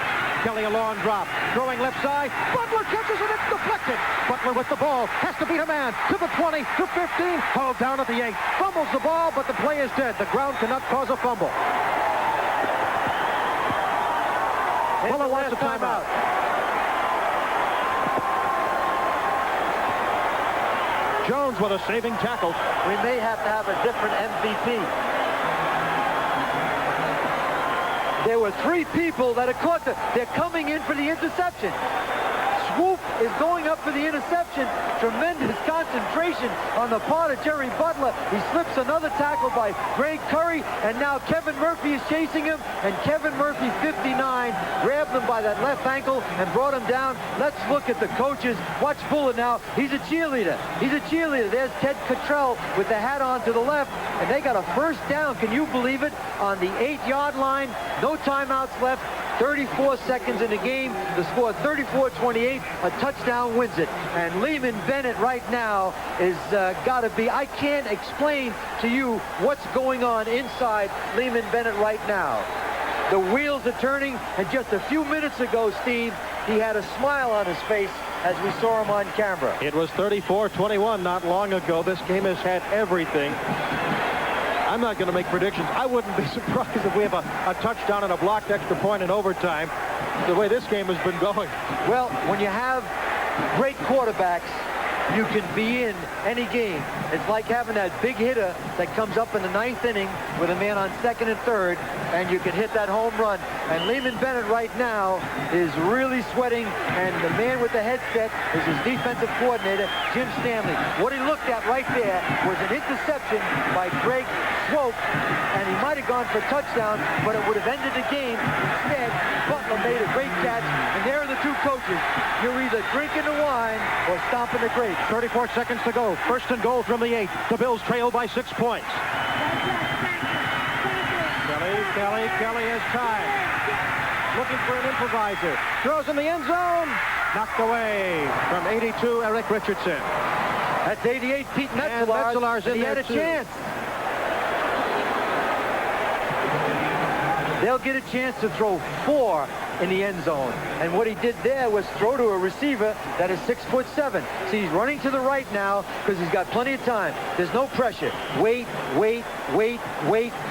Kelly a long drop. Throwing left side. Butler catches it. It's deflected. Butler with the ball. Has to beat a man. To the 20. To 15. Hauled down at the 8. Fumbles the ball, but the play is dead. The ground cannot cause a fumble. Fuller wants a timeout. Jones with a saving tackle. We may have to have a different MVP. There were 3 people that are caught. They're coming in for the interception. Swoop is going up for the interception. Tremendous concentration on the part of Jerry Butler. He slips another tackle by Greg Curry, and now Kevin Murphy is chasing him, and Kevin Murphy, 59, grabbed him by that left ankle and brought him down. Let's look at the coaches. Watch Fuller now. He's a cheerleader. He's a cheerleader. There's Ted Cottrell with the hat on to the left, and they got a first down. Can you believe it? On the 8-yard line. No timeouts left. 34 seconds in the game. The score 34-28. A touchdown wins it. And Lehman Bennett right now is got to be, I can't explain to you what's going on inside Lehman Bennett right now. The wheels are turning, and just a few minutes ago, Steve, he had a smile on his face as we saw him on camera. It was 34-21 not long ago. This game has had everything. I'm not going to make predictions. I wouldn't be surprised if we have a touchdown and a blocked extra point in overtime, the way this game has been going. Well, when you have great quarterbacks, you can be in any game. It's like having that big hitter that comes up in the 9th inning with a man on 2nd and 3rd, and you can hit that home run. And Lehman Bennett right now is really sweating, and the man with the headset is his defensive coordinator, Jim Stanley. What he looked at right there was an interception by Greg Swope, and he might have gone for a touchdown, but it would have ended the game. Instead, Butler made a great catch, and there are the 2 coaches. You're either drinking the wine or stomping the grapes. 34 seconds to go. First and goal from the 8. The Bills trail by 6 points. Kelly has time. Looking for an improviser. Throws in the end zone. Knocked away from 82, Eric Richardson. That's 88, Pete Metzelaars. And Metzelaars in he there had a too. chance. They'll get a chance to throw 4 in the end zone. And what he did there was throw to a receiver that is 6'7". See, he's running to the right now because he's got plenty of time. There's no pressure. Wait.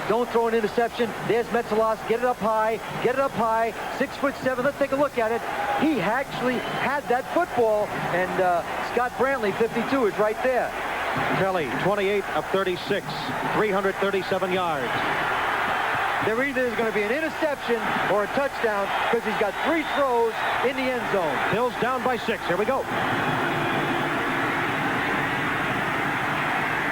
Don't throw an interception. There's Metzelaars. Get it up high. 6'7". Let's take a look at it. He actually had that football. And Scott Brantley, 52, is right there. Kelly, 28 of 36, 337 yards. There either is going to be an interception or a touchdown because he's got 3 throws in the end zone. Bills down by 6. Here we go.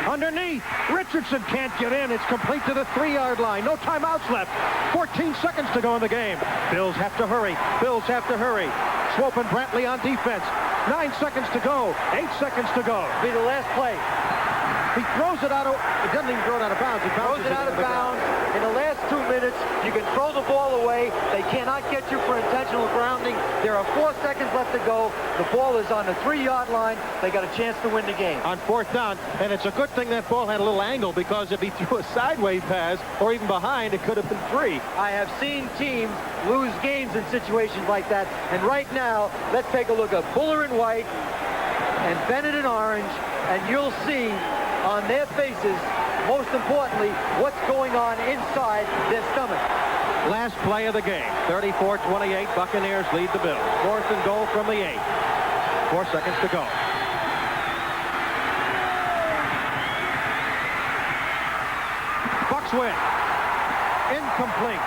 Underneath. Richardson can't get in. It's complete to the 3-yard line. No timeouts left. 14 seconds to go in the game. Bills have to hurry. Swope and Brantley on defense. 9 seconds to go. 8 seconds to go. Be the last play. He throws it out of, he doesn't even throw it out of bounds. He throws it out of bounds. In the last 2 minutes, you can throw the ball away. They cannot get you for intentional grounding. There are 4 seconds left to go. The ball is on the 3-yard line. They got a chance to win the game. On 4th down, and it's a good thing that ball had a little angle because if he threw a sideways pass or even behind, it could have been 3. I have seen teams lose games in situations like that. And right now, let's take a look at Fuller in white and Bennett in orange, and you'll see on their faces, most importantly, what's going on inside their stomach. Last play of the game. 34-28. Buccaneers lead the Bills. 4th and goal from the 8. 4 seconds to go. Bucks win. Incomplete.